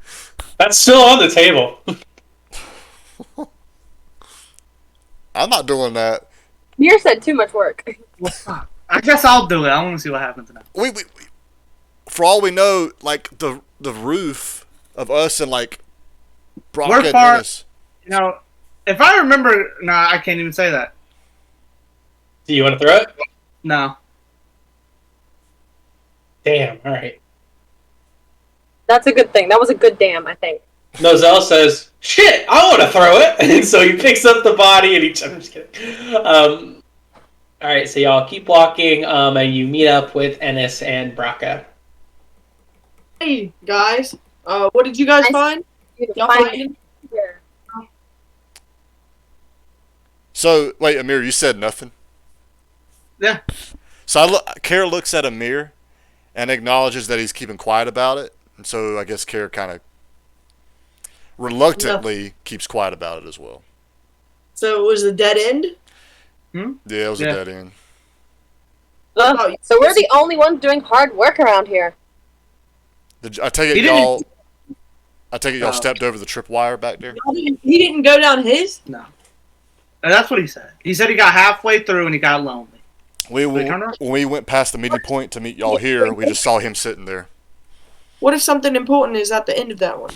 Speaker 4: That's still on the table.
Speaker 2: I'm not doing that.
Speaker 3: Amir said too much work.
Speaker 1: Well, fuck. I guess I'll do it. I want to see what happens now.
Speaker 2: We, for all we know, like, the roof of us and, like, Brock
Speaker 1: We're
Speaker 2: and
Speaker 1: far-
Speaker 2: Dennis.
Speaker 1: You know, if I remember, I can't even say that.
Speaker 4: Do you want to throw it?
Speaker 1: No.
Speaker 4: Damn, all right.
Speaker 3: That's a good thing. That was a good damn, I think.
Speaker 4: Nozell says, "Shit, I want to throw it." And so he picks up the body and I'm just kidding. All right, so y'all keep walking and you meet up with Ennis and Braca.
Speaker 5: Hey guys, what did you guys find? Y'all
Speaker 3: Find
Speaker 5: find him?
Speaker 3: here.
Speaker 2: So, wait, Amir, you said nothing?
Speaker 1: Yeah.
Speaker 2: So Kara looks at Amir and acknowledges that he's keeping quiet about it. And so I guess Kara kind of reluctantly keeps quiet about it as well.
Speaker 5: So it was a dead end.
Speaker 2: Yeah, it was a dead end.
Speaker 3: Ugh, so we're the only ones doing hard work around here.
Speaker 2: I take it y'all stepped over the tripwire back there?
Speaker 5: He didn't go down his?
Speaker 1: No. And that's what he said. He said he got halfway through and he got lonely.
Speaker 2: When we went past the meeting point to meet y'all here, we just saw him sitting there.
Speaker 5: What if something important is at the end of that one?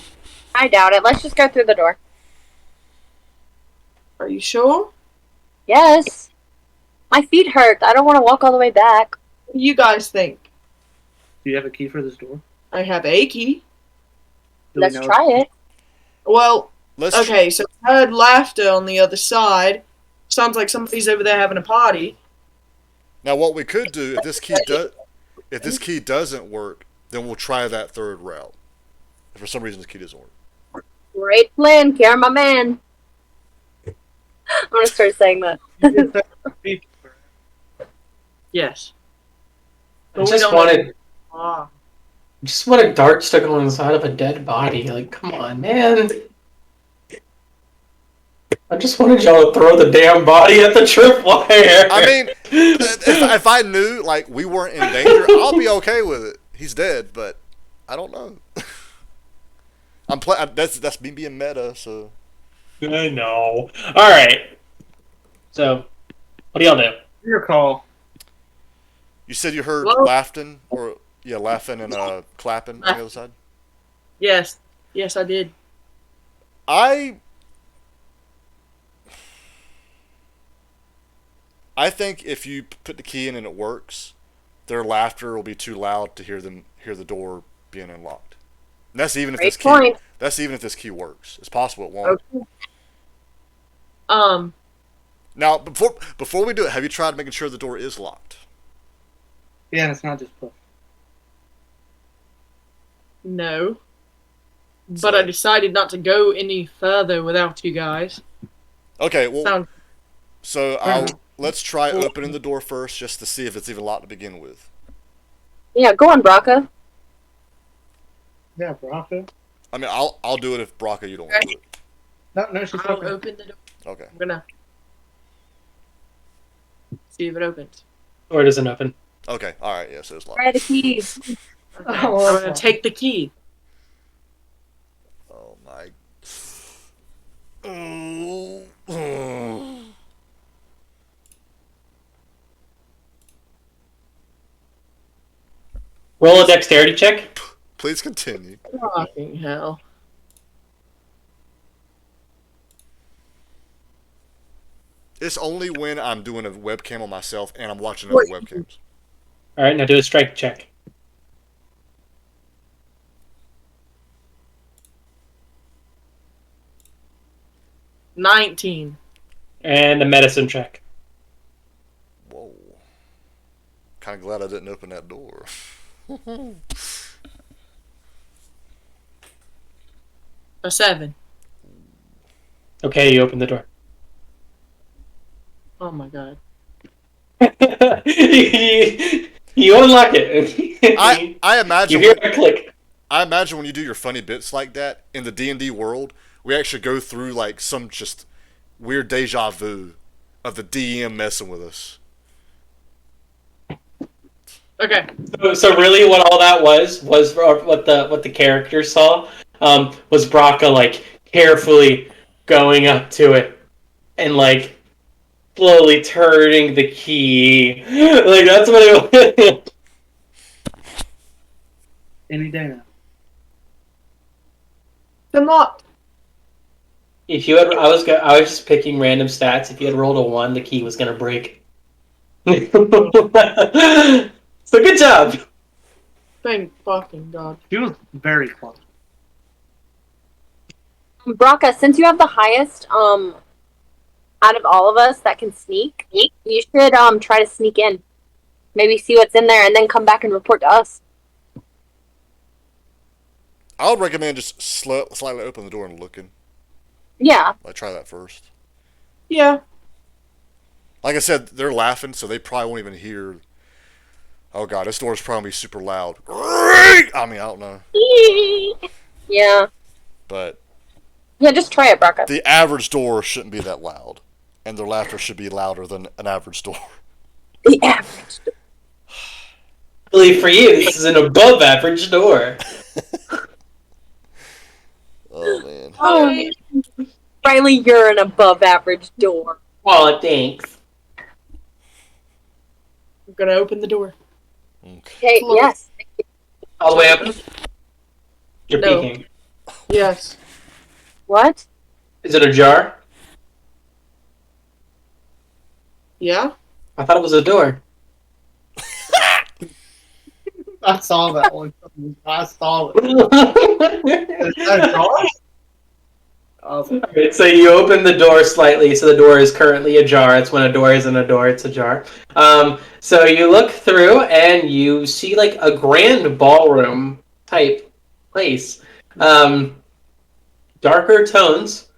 Speaker 3: I doubt it. Let's just go through the door.
Speaker 5: Are you sure?
Speaker 3: Yes. My feet hurt. I don't want to walk all the way back.
Speaker 5: What do you guys think?
Speaker 1: Do you have a key for this door?
Speaker 5: I have a key.
Speaker 3: Let's try it.
Speaker 5: Well, okay, so I heard laughter on the other side. Sounds like somebody's over there having a party.
Speaker 2: Now, what we could do if this key doesn't work, then we'll try that third route. If for some reason this key doesn't work.
Speaker 3: Great plan, Kara, my man. I'm gonna start saying that.
Speaker 5: Yes.
Speaker 4: I just wanted
Speaker 5: Ah.
Speaker 4: a dart stuck on the side of a dead body. Like, come on, man. I just wanted y'all to throw the damn body at the tripwire.
Speaker 2: I mean, if I knew, like, we weren't in danger, I'll be okay with it. He's dead, but I don't know. That's me being meta, so.
Speaker 4: I know. All right. So, what do y'all do?
Speaker 1: Your call.
Speaker 2: You said you heard laughing and clapping on the other side?
Speaker 5: Yes. Yes, I did.
Speaker 2: I think if you put the key in and it works, their laughter will be too loud to hear the door being unlocked. And that's even if this key works. It's possible it won't.
Speaker 5: Okay.
Speaker 2: Now, before we do it, have you tried making sure the door is locked?
Speaker 1: Yeah, and it's not just push.
Speaker 5: No. But
Speaker 2: So-
Speaker 5: I decided not to go any further without you guys.
Speaker 2: Okay, well,
Speaker 5: Sound
Speaker 2: so let's try opening the door first, just to see if it's even locked to begin with.
Speaker 3: Yeah, go on, Braca.
Speaker 1: Yeah, Braca.
Speaker 2: I mean, I'll do it if Braca you don't want to do it.
Speaker 1: No, she's
Speaker 5: I'll
Speaker 1: okay.
Speaker 5: open the door.
Speaker 2: Okay.
Speaker 5: I'm gonna see if it opens.
Speaker 4: Door doesn't open.
Speaker 2: Okay. All right. Yeah. So it's locked.
Speaker 3: Try the keys.
Speaker 5: Okay.
Speaker 1: Oh,
Speaker 5: I'm gonna take the key.
Speaker 2: Oh my. Oh.
Speaker 4: Roll a dexterity check.
Speaker 2: Please continue.
Speaker 5: Fucking hell.
Speaker 2: It's only when I'm doing a webcam on myself and I'm watching other webcams.
Speaker 4: All right, now do a strength check.
Speaker 5: $19.
Speaker 4: And a medicine check.
Speaker 2: Whoa. Kind of glad I didn't open that door.
Speaker 5: A 7.
Speaker 4: Okay, you open the door.
Speaker 5: Oh my god.
Speaker 4: you unlock it.
Speaker 2: I
Speaker 4: you
Speaker 2: imagine
Speaker 4: hear a click.
Speaker 2: I imagine when you do your funny bits like that in the D&D world, we actually go through like some just weird deja vu of the DM messing with us.
Speaker 5: Okay.
Speaker 4: So really, what all that was what the character saw was Braca like carefully going up to it and like slowly turning the key. Like that's what it was.
Speaker 1: Any day now.
Speaker 5: It's unlocked.
Speaker 4: If you had, I was just picking random stats. If you had rolled a 1, the key was gonna break. So good job.
Speaker 5: Thank fucking god.
Speaker 1: She was very close.
Speaker 3: Braca, since you have the highest out of all of us that can sneak, you should try to sneak in. Maybe see what's in there and then come back and report to us.
Speaker 2: I would recommend just slightly open the door and looking.
Speaker 3: Yeah.
Speaker 2: Like try that first.
Speaker 5: Yeah.
Speaker 2: Like I said, they're laughing, so they probably won't even hear. Oh god, this door's probably super loud. I mean, I don't know,
Speaker 3: Yeah.
Speaker 2: but
Speaker 3: Yeah, just try it, Braca.
Speaker 2: the average door shouldn't be that loud, and their laughter should be louder than an average door.
Speaker 3: The average.
Speaker 4: Really, for you, this is an above average door.
Speaker 2: Oh man.
Speaker 3: Oh, Riley, you're an above average door.
Speaker 4: Oh, thanks.
Speaker 5: I'm gonna open the door.
Speaker 2: Okay.
Speaker 3: Okay,
Speaker 5: Close.
Speaker 3: yes.
Speaker 4: All the way up. You're
Speaker 5: No.
Speaker 4: peeking.
Speaker 5: Yes.
Speaker 3: What?
Speaker 4: Is it ajar?
Speaker 5: Yeah?
Speaker 4: I thought it was a door.
Speaker 1: I saw that one. I saw it. Is that a door? Awesome.
Speaker 4: Alright, so you open the door slightly, so the door is currently ajar. It's when a door isn't a door, it's ajar. So you look through and you see like a grand ballroom type place. Darker tones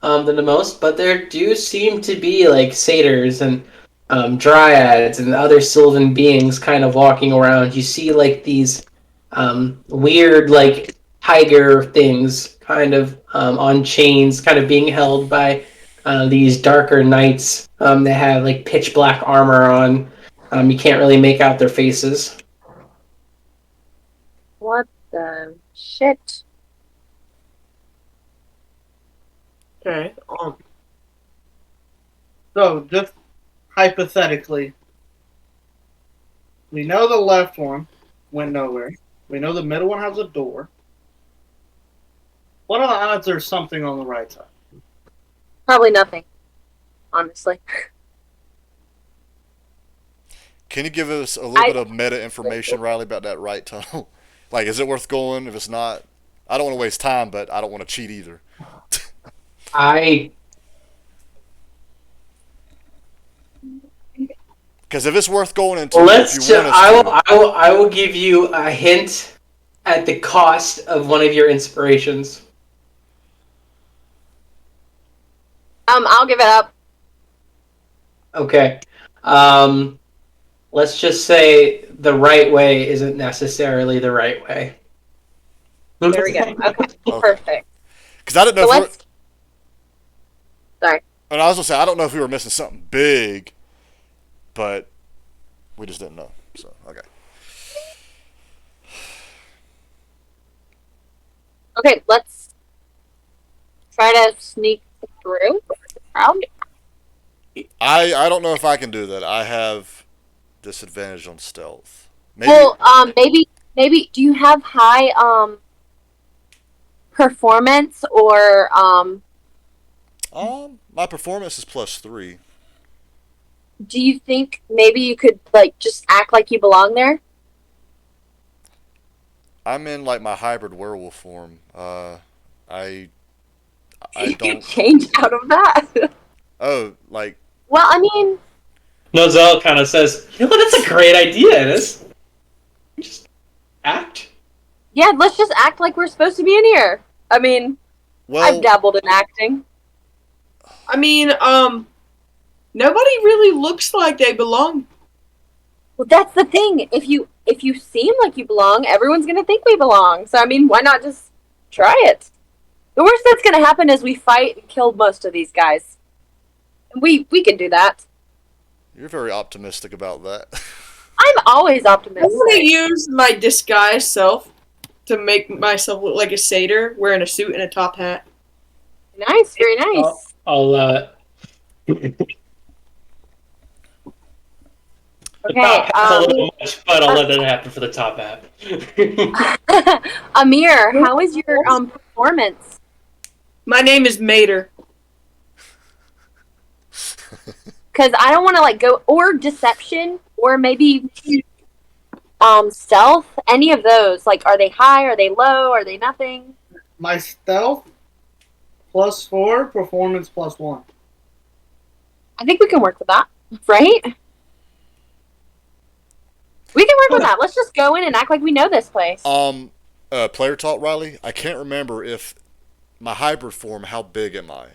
Speaker 4: than the most, but there do seem to be like satyrs and dryads and other sylvan beings kind of walking around. You see like these weird like tiger things kind of on chains, kind of being held by these darker knights. They have like pitch black armor on. You can't really make out their faces.
Speaker 3: What the shit?
Speaker 5: Okay.
Speaker 1: So, just hypothetically, we know the left one went nowhere. We know the middle one has a door. What are the odds there's something on the right side?
Speaker 3: Probably nothing. Honestly.
Speaker 2: Can you give us a little bit of meta information, Riley, about that right tunnel? Like, is it worth going? If it's not, I don't want to waste time, but I don't want to cheat either.
Speaker 4: I
Speaker 2: Because if it's worth going into,
Speaker 4: Let's.
Speaker 2: if you want us
Speaker 4: I will give you a hint at the cost of one of your inspirations.
Speaker 3: I'll give it up.
Speaker 4: Okay. Let's just say the right way isn't necessarily the right way.
Speaker 3: There we go. Okay,
Speaker 2: Okay.
Speaker 3: perfect.
Speaker 2: Because I didn't know
Speaker 3: So
Speaker 2: if we
Speaker 3: let's. Sorry.
Speaker 2: and I was gonna say I don't know if we were missing something big, but we just didn't know. So okay.
Speaker 3: Okay, let's try to sneak through the crowd.
Speaker 2: I don't know if I can do that. I have disadvantage on stealth. Maybe.
Speaker 3: Well, maybe. Do you have high performance or
Speaker 2: My performance is +3.
Speaker 3: do you think maybe you could like just act like you belong there?
Speaker 2: I'm in like my hybrid werewolf form. I
Speaker 3: You could
Speaker 2: don't.
Speaker 3: change out of that.
Speaker 2: Oh, like
Speaker 3: Well, I mean,
Speaker 4: Nozell kind of says, "You know what? That's a great idea. Just act."
Speaker 3: yeah, let's just act like we're supposed to be in here. I mean,
Speaker 2: well.
Speaker 3: I've dabbled in acting.
Speaker 5: I mean, nobody really looks like they belong.
Speaker 3: Well, that's the thing. If you seem like you belong, everyone's gonna think we belong. So I mean, why not just try it? The worst that's gonna happen is we fight and kill most of these guys. We can do that.
Speaker 2: You're very optimistic about that.
Speaker 3: I'm always
Speaker 5: I'm
Speaker 3: optimistic.
Speaker 5: gonna use my disguise self to make myself look like a satyr wearing a suit and a top hat.
Speaker 3: Nice, very nice.
Speaker 4: I'll The
Speaker 3: Okay,
Speaker 4: top hat's a little much, but I'll let that happen for the top hat.
Speaker 3: Amir, how is your performance?
Speaker 5: My name is Mater.
Speaker 3: Because I don't want to like go or deception or maybe stealth. Any of those? Like, are they high? Are they low? Are they nothing?
Speaker 1: My stealth +4, performance +1.
Speaker 3: I think we can work with that, right? We can work with that. Let's just go in and act like we know this place.
Speaker 2: Player talk, Riley. I can't remember if my hybrid form. How big am I?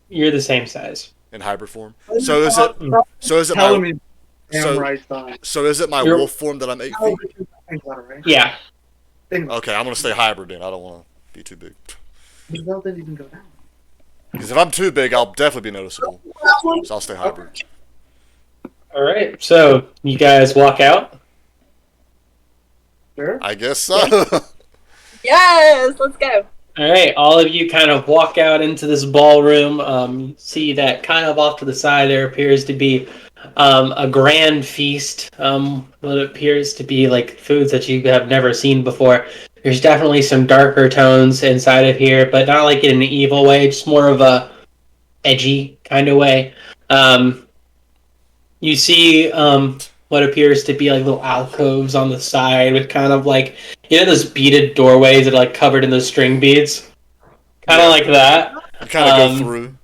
Speaker 4: You're the same size.
Speaker 2: In hybrid form. So is it? So is it
Speaker 1: Telling
Speaker 2: my?
Speaker 1: me damn right side.
Speaker 2: So is it my
Speaker 4: You're-
Speaker 2: wolf form that I'm 8 feet?
Speaker 1: Think about it, right?
Speaker 4: Yeah.
Speaker 1: Think about
Speaker 2: Okay, I'm gonna stay hybrid then. I don't want to be too big.
Speaker 1: it. Well, then you can go down.
Speaker 2: Because if I'm too big, I'll definitely be noticeable. So I'll stay hybrid.
Speaker 4: All right. So you guys walk out.
Speaker 1: Sure.
Speaker 2: I guess so.
Speaker 3: Yes, let's go.
Speaker 4: All right. All of you kind of walk out into this ballroom. You see that kind of off to the side there appears to be a grand feast. What appears to be like foods that you have never seen before. There's definitely some darker tones inside of here, but not like in an evil way, just more of a edgy kind of way. You see what appears to be like little alcoves on the side with kind of like, you know, those beaded doorways that are like covered in those string beads? Kind of like that.
Speaker 2: You kind of go through.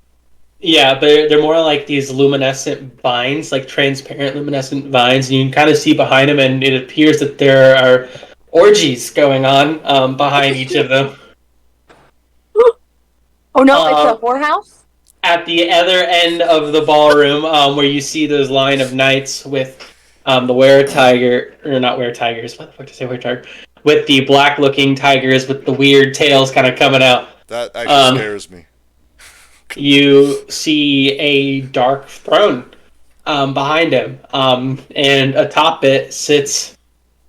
Speaker 4: Yeah, but they're more like these luminescent vines, like transparent luminescent vines, and you can kind of see behind them, and it appears that there are orgies going on behind each of them.
Speaker 3: Oh no, it's a whorehouse?
Speaker 4: At the other end of the ballroom, where you see those line of knights with the were-tiger, or not were-tigers, what the fuck did I say were-tiger? With the black-looking tigers with the weird tails kind of coming out.
Speaker 2: That actually scares me.
Speaker 4: You see a dark throne behind him, and atop it sits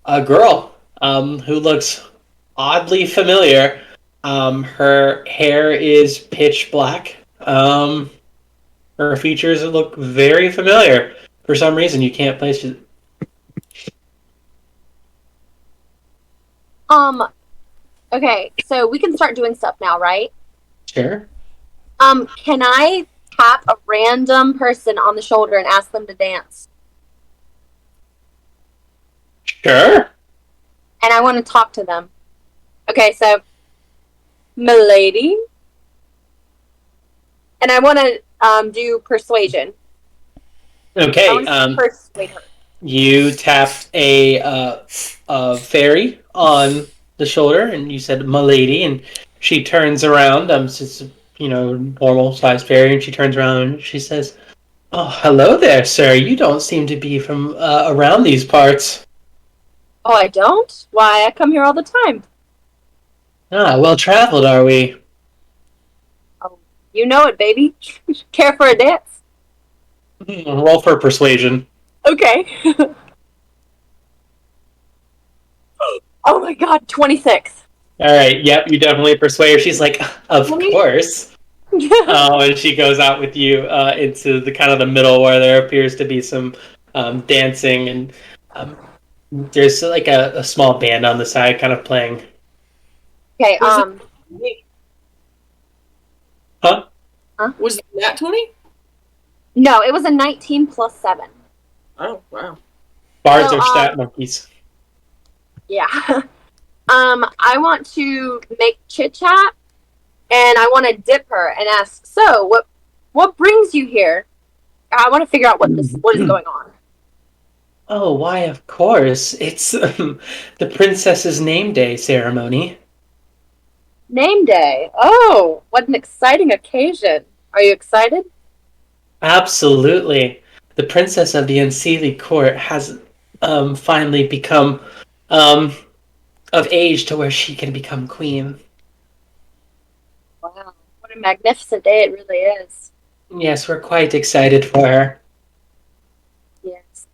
Speaker 4: a girl who looks oddly familiar. Her hair is pitch black. Her features look very familiar. For some reason, you can't place it.
Speaker 3: Okay, so we can start doing stuff now, right?
Speaker 4: Sure.
Speaker 3: Can I tap a random person on the shoulder and ask them to dance?
Speaker 4: Sure.
Speaker 3: And I want to talk to them. Okay, so, milady. And I want to do persuasion. I
Speaker 4: Okay,
Speaker 3: want to persuade her.
Speaker 4: you tapped a fairy on the shoulder, and you said "Milady," and she turns around. It's normal sized fairy, and she turns around and she says, "Oh, hello there, sir. You don't seem to be from around these parts."
Speaker 3: Oh, I don't? Why, I come here all the time.
Speaker 4: Ah, well traveled, are we?
Speaker 3: Oh, you know it, baby. Care for a dance?
Speaker 4: Roll for persuasion.
Speaker 3: Okay. Oh my god, 26.
Speaker 4: All right. Yep, you definitely persuade her. She's like, "Of course." And she goes out with you into the kind of the middle where there appears to be some dancing, and um, there's like a small band on the side, kind of playing.
Speaker 3: Okay,
Speaker 4: Huh?
Speaker 5: Was that 20?
Speaker 3: no, it was a 19 plus 7.
Speaker 5: Oh, wow.
Speaker 4: Bards
Speaker 3: So,
Speaker 4: are stat monkeys.
Speaker 3: Yeah. I want to make chit chat, and I want to dip her and ask, so, what brings you here? I want to figure out what is going on.
Speaker 4: Oh, why? Of course, it's the princess's name day ceremony.
Speaker 3: Name day. Oh, what an exciting occasion. Are you excited?
Speaker 4: Absolutely, the princess of the Unseelie court has finally become um, of age to where she can become queen.
Speaker 3: Wow, what a magnificent day it really is.
Speaker 4: Yes, we're quite excited for her.
Speaker 3: Yes.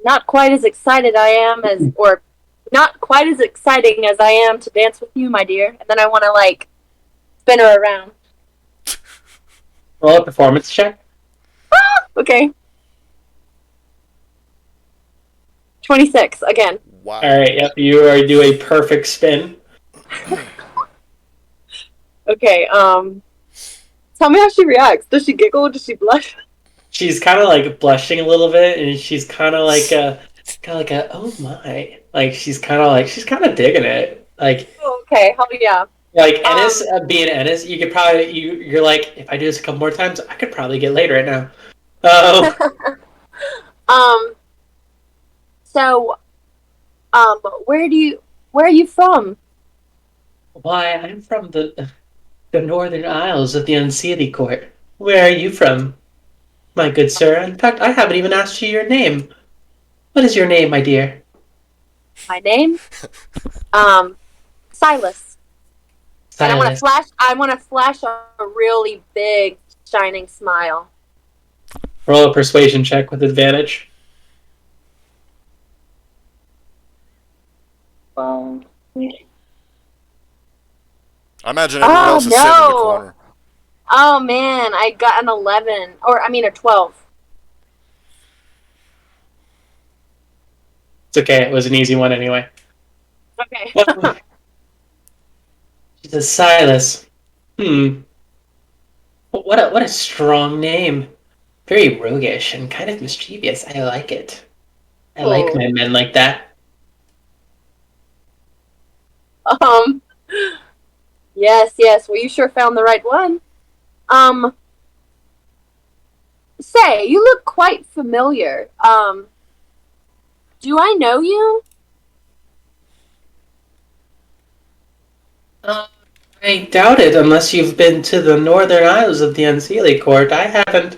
Speaker 3: Not quite as excited I am as, or not quite as exciting as I am to dance with you, my dear. And then I want to, like, spin her around.
Speaker 4: Roll a performance check.
Speaker 3: Okay. 26, again.
Speaker 2: Wow.
Speaker 4: All right, yep, you are do a perfect spin.
Speaker 3: Okay, tell me how she reacts. Does she giggle? Does she blush?
Speaker 4: She's kind of like blushing a little bit, and she's kind of like oh my, like she's kind of digging it. Like
Speaker 3: Oh, okay, hell yeah.
Speaker 4: Ennis, being Ennis, you could probably you're like, if I do this a couple more times, I could probably get laid right now. Oh,
Speaker 3: So, where are you from?
Speaker 4: why? I'm from the Northern Isles of the Unseelie Court. Where are you from, my good sir? In fact, I haven't even asked you your name. What is your name, my dear?
Speaker 3: My name? Silas. And
Speaker 4: Silas.
Speaker 3: I want to flash a really big, shining smile.
Speaker 4: Roll a persuasion check with advantage.
Speaker 3: Well,
Speaker 2: I imagine everyone else is sitting in the corner.
Speaker 3: oh man, I got an 11, or I mean a 12.
Speaker 4: It's okay. It was an easy one anyway.
Speaker 3: Okay.
Speaker 4: She says, Silas. What a strong name. Very roguish and kind of mischievous. I like it. I like my men like that.
Speaker 3: Yes. Well, you sure found the right one. Say, you look quite familiar. Do I know you?
Speaker 4: I doubt it, unless you've been to the Northern Isles of the Unseelie Court. I haven't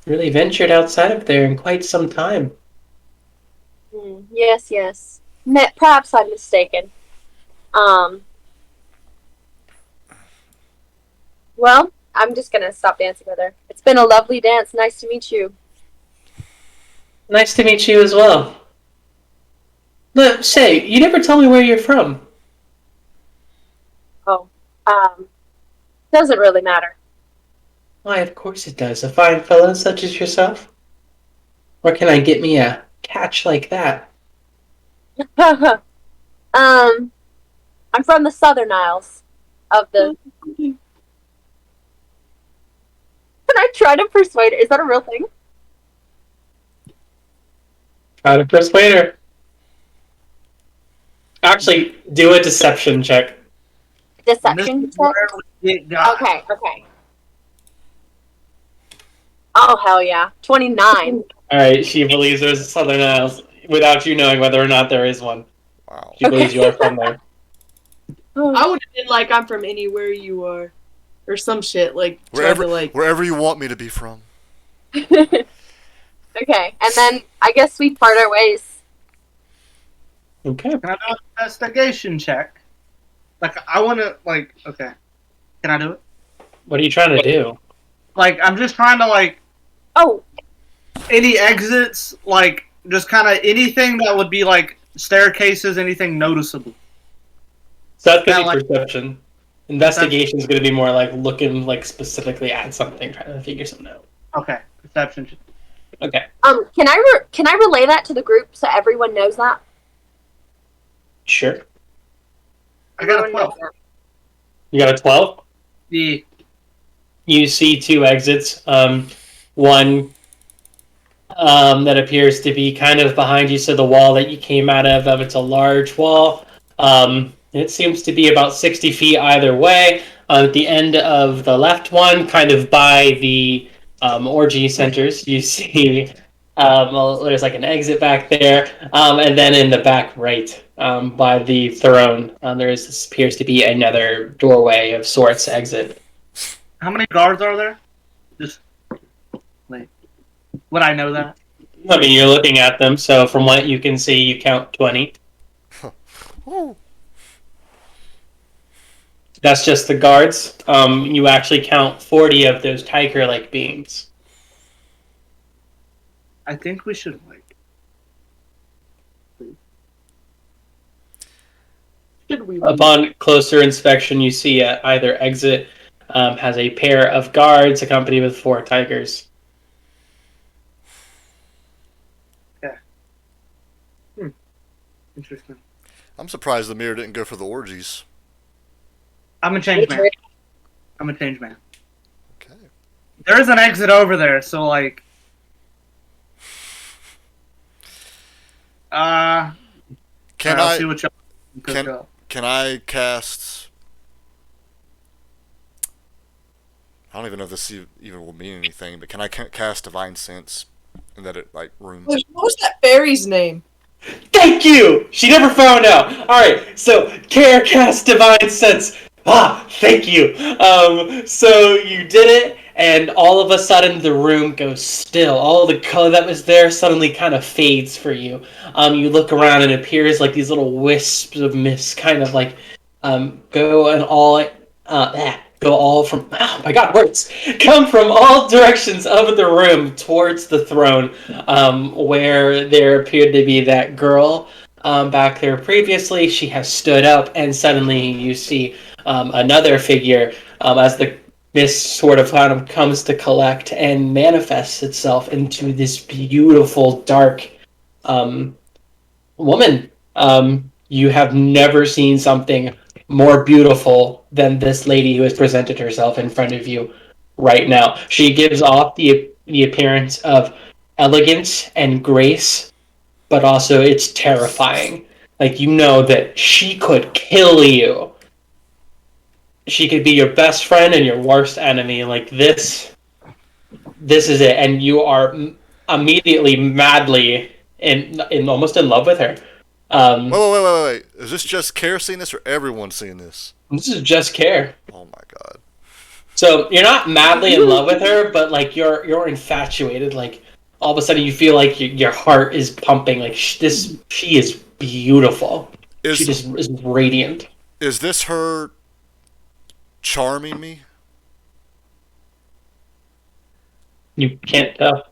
Speaker 4: really ventured outside of there in quite some time.
Speaker 3: Yes. Perhaps I'm mistaken. Well, I'm just gonna stop dancing with her. It's been a lovely dance. Nice to meet you.
Speaker 4: Nice to meet you as well. Look, say, you never tell me where you're from.
Speaker 3: Oh, doesn't really matter.
Speaker 4: Why, of course it does. A fine fellow such as yourself. Where can I get me a catch like that?
Speaker 3: I'm from the Southern Isles of the. Can I try to persuade her? Is that a real thing?
Speaker 4: Try to persuade her. Actually, do a deception check.
Speaker 3: Deception check?
Speaker 1: Get got.
Speaker 3: Okay. Oh, hell yeah. 29.
Speaker 4: All right, she believes there's a Southern Isles without you knowing whether or not there is one.
Speaker 2: Wow.
Speaker 4: She believes you are from there.
Speaker 5: I would have been like, I'm from anywhere you are. Or some shit. Like, try to, like.
Speaker 2: Wherever you want me to be from.
Speaker 3: Okay, and then I guess we part our ways.
Speaker 4: Okay.
Speaker 1: Can I do an investigation check? Like, I want to, like, okay. Can I do it?
Speaker 4: What are you trying to do?
Speaker 1: Like, I'm just trying to, like,
Speaker 3: Oh,
Speaker 1: any exits, like, just kind of anything that would be, like, staircases, anything noticeable.
Speaker 4: So that's gonna
Speaker 1: Kinda
Speaker 4: be
Speaker 1: like-
Speaker 4: perception. Investigation is gonna be more like looking like specifically at something, trying to figure something out.
Speaker 1: Okay, perception.
Speaker 4: Okay,
Speaker 3: can I relay that to the group so everyone knows that?
Speaker 4: sure.
Speaker 1: I got a
Speaker 3: Everyone
Speaker 1: 12.
Speaker 3: knows that.
Speaker 4: You got a 12.
Speaker 1: Yeah.
Speaker 4: You see two exits. One that appears to be kind of behind you, so the wall that you came out of, it's a large wall. It seems to be about 60 feet either way. At the end of the left one, kind of by the orgy centers, you see there's like an exit back there. And then in the back right, by the throne, this appears to be another doorway of sorts exit.
Speaker 1: How many guards are there? Just, like, would I know that?
Speaker 4: I mean, you're looking at them, so from what you can see, you count 20.
Speaker 2: Ooh.
Speaker 4: That's just the guards. You actually count 40 of those tiger-like beings.
Speaker 1: I think we should, like,
Speaker 5: Should we?
Speaker 4: Upon closer inspection, you see either exit has a pair of guards accompanied with 4 tigers.
Speaker 1: interesting.
Speaker 2: I'm surprised the mirror didn't go for the orgies.
Speaker 1: I'm a change man. I'm a change man.
Speaker 2: Okay.
Speaker 1: There is an exit over there, so, like,
Speaker 2: Can
Speaker 1: I'll see
Speaker 2: I
Speaker 1: what y'all cook
Speaker 2: can-
Speaker 1: up.
Speaker 2: can I cast? I don't even know if this even will mean anything, but can I cast Divine Sense in that like room?
Speaker 5: What was that fairy's name?
Speaker 4: Thank you! She never found out! Alright, so, Care cast Divine Sense. Thank you! So you did it, and all of a sudden the room goes still. All the color that was there suddenly kind of fades for you. You look around and it appears like these little wisps of mist kind of like come from all directions of the room towards the throne, where there appeared to be that girl back there previously. She has stood up, and suddenly you see another figure as the mist sort of kind of comes to collect and manifests itself into this beautiful dark woman. You have never seen something more beautiful than this lady who has presented herself in front of you right now. She gives off the appearance of elegance and grace, but also it's terrifying. Like, you know that she could kill you. She could be your best friend and your worst enemy. Like, this is it, and you are immediately madly in almost in love with her.
Speaker 2: Wait. Is this just Care seeing this, or everyone seeing this?
Speaker 4: This is just Care.
Speaker 2: Oh my god.
Speaker 4: So you're not madly in love with her, but like you're infatuated. Like, all of a sudden you feel like your heart is pumping. Like, she is beautiful. She just is radiant.
Speaker 2: Is this her charming me?
Speaker 4: You can't tell.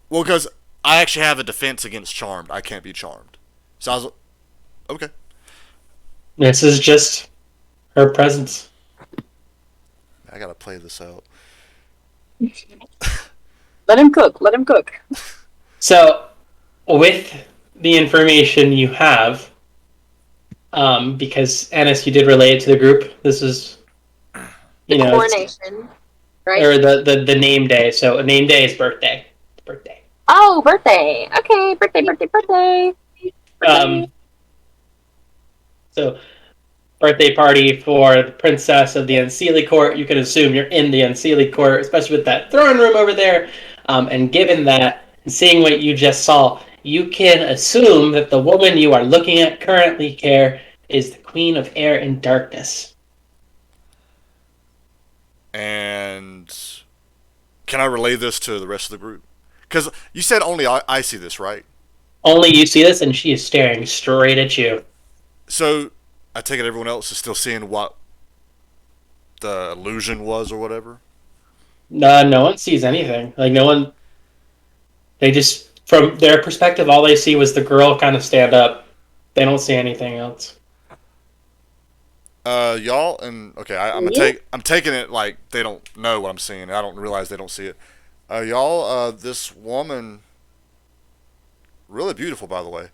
Speaker 2: Well, because I actually have a defense against charmed. I can't be charmed. So I was okay.
Speaker 4: This is just her presence.
Speaker 2: I gotta play this out.
Speaker 3: Let him cook. Let him cook.
Speaker 4: So, with the information you have, because Ennis, you did relay it to the group. This is,
Speaker 3: The
Speaker 4: it's-
Speaker 3: coronation, right?
Speaker 4: or the name day. So a name day is birthday. Birthday.
Speaker 3: Oh, birthday. Okay, birthday.
Speaker 4: So birthday party for the princess of the Unseelie Court. You can assume you're in the Unseelie Court, especially with that throne room over there. And given that And seeing what you just saw, you can assume that the woman you are looking at currently, Care, is the Queen of Air and Darkness.
Speaker 2: And can I relay this to the rest of the group? Because you said only I see this, right?
Speaker 4: Only you see this, and she is staring straight at you.
Speaker 2: So I take it everyone else is still seeing what the illusion was or whatever?
Speaker 4: No one sees anything. Like, no one... They just... From their perspective, all they see was the girl kind of stand up. They don't see anything else.
Speaker 2: Y'all, and okay, I'm taking it like they don't know what I'm seeing. I don't realize they don't see it. Y'all, this woman, really beautiful by the way,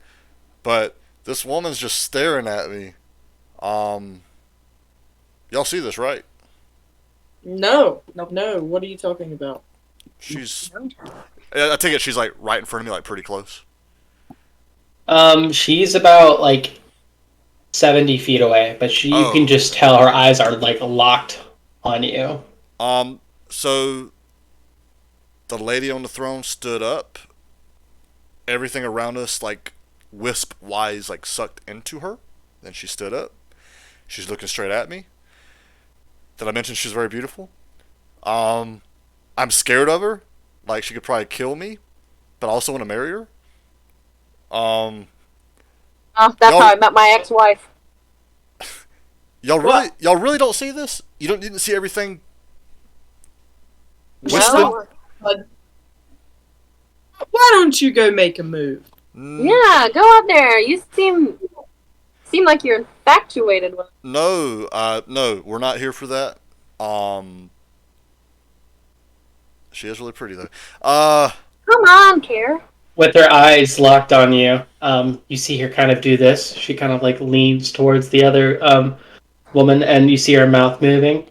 Speaker 2: but this woman's just staring at me. Y'all see this, right?
Speaker 5: No. What are you talking about?
Speaker 2: She's, I take it she's like right in front of me, like pretty close.
Speaker 4: She's about, like, 70 feet away, but you can just tell her eyes are, like, locked on you.
Speaker 2: So the lady on the throne stood up. Everything around us, like, wisp wise, like, sucked into her. Then she stood up. She's looking straight at me. Did I mention she's very beautiful? I'm scared of her. Like, she could probably kill me, but I also want to marry her.
Speaker 3: Oh, that's how I met my ex-wife.
Speaker 2: Y'all really don't see this? You didn't see everything?
Speaker 3: No.
Speaker 5: Why don't you go make a move?
Speaker 3: Yeah, go out there. You seem like you're infatuated with.
Speaker 2: No, no, we're not here for that. She is really pretty though.
Speaker 3: Come on, Care.
Speaker 4: With her eyes locked on you, you see her kind of do this. She kind of, like, leans towards the other woman, and you see her mouth moving.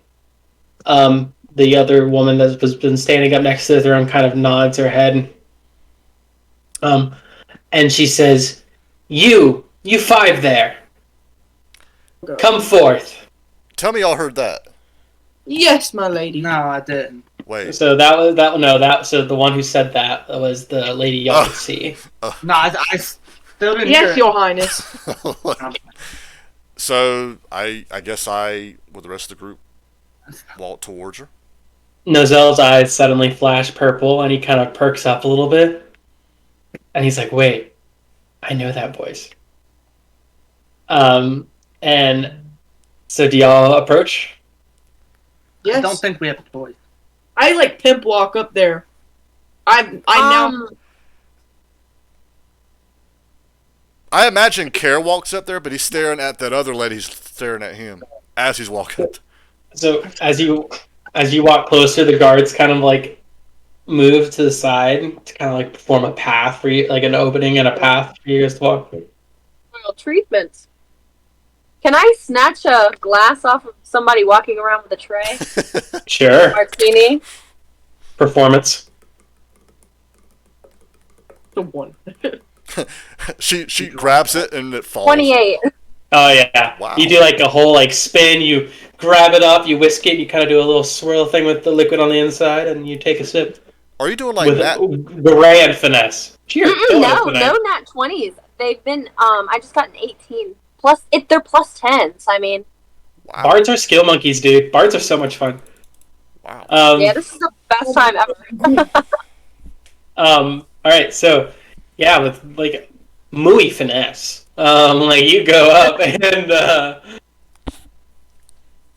Speaker 4: The other woman that has been standing up next to the throne kind of nods her head. And she says, You five there, come forth.
Speaker 2: Tell me y'all heard that.
Speaker 5: Yes, my lady.
Speaker 1: No, I didn't.
Speaker 2: Wait.
Speaker 4: So so the one who said that was the lady y'all could see.
Speaker 1: No, I still didn't hear
Speaker 5: Yes,
Speaker 1: it.
Speaker 5: your highness.
Speaker 2: So I guess I, with the rest of the group, walk towards her.
Speaker 4: Nozelle's eyes suddenly flash purple, and he kind of perks up a little bit. And he's like, wait, I know that voice. And so do y'all approach?
Speaker 5: Yes.
Speaker 1: I don't think we have a choice.
Speaker 5: I like pimp walk up there. I now.
Speaker 2: I imagine Care walks up there, but he's staring at that other lady. He's staring at him as he's walking.
Speaker 4: So as you walk closer, the guards kind of, like, move to the side to kind of, like, form a path for you, like an opening and a path for you guys to walk.
Speaker 3: Royal treatments. Can I snatch a glass off of somebody walking around with a tray?
Speaker 4: Sure.
Speaker 3: Martini.
Speaker 4: Performance.
Speaker 5: The one.
Speaker 2: she grabs it and it falls.
Speaker 3: 28.
Speaker 4: Oh yeah.
Speaker 2: Wow.
Speaker 4: You do, like, a whole, like, spin. You grab it up, you whisk it, you kind of do a little swirl thing with the liquid on the inside, and you take a sip.
Speaker 2: Are you doing like
Speaker 4: With
Speaker 2: that?
Speaker 4: grand finesse. Cheers.
Speaker 3: No, nat 20s. They've been, I just got an 18. Plus, they're plus 10s. I mean.
Speaker 2: Wow.
Speaker 4: Bards are skill monkeys, dude. Bards are so much fun.
Speaker 2: Wow.
Speaker 3: Yeah, this is the best time ever.
Speaker 4: Alright, so, yeah, with, like, muy finesse. Like, you go up and,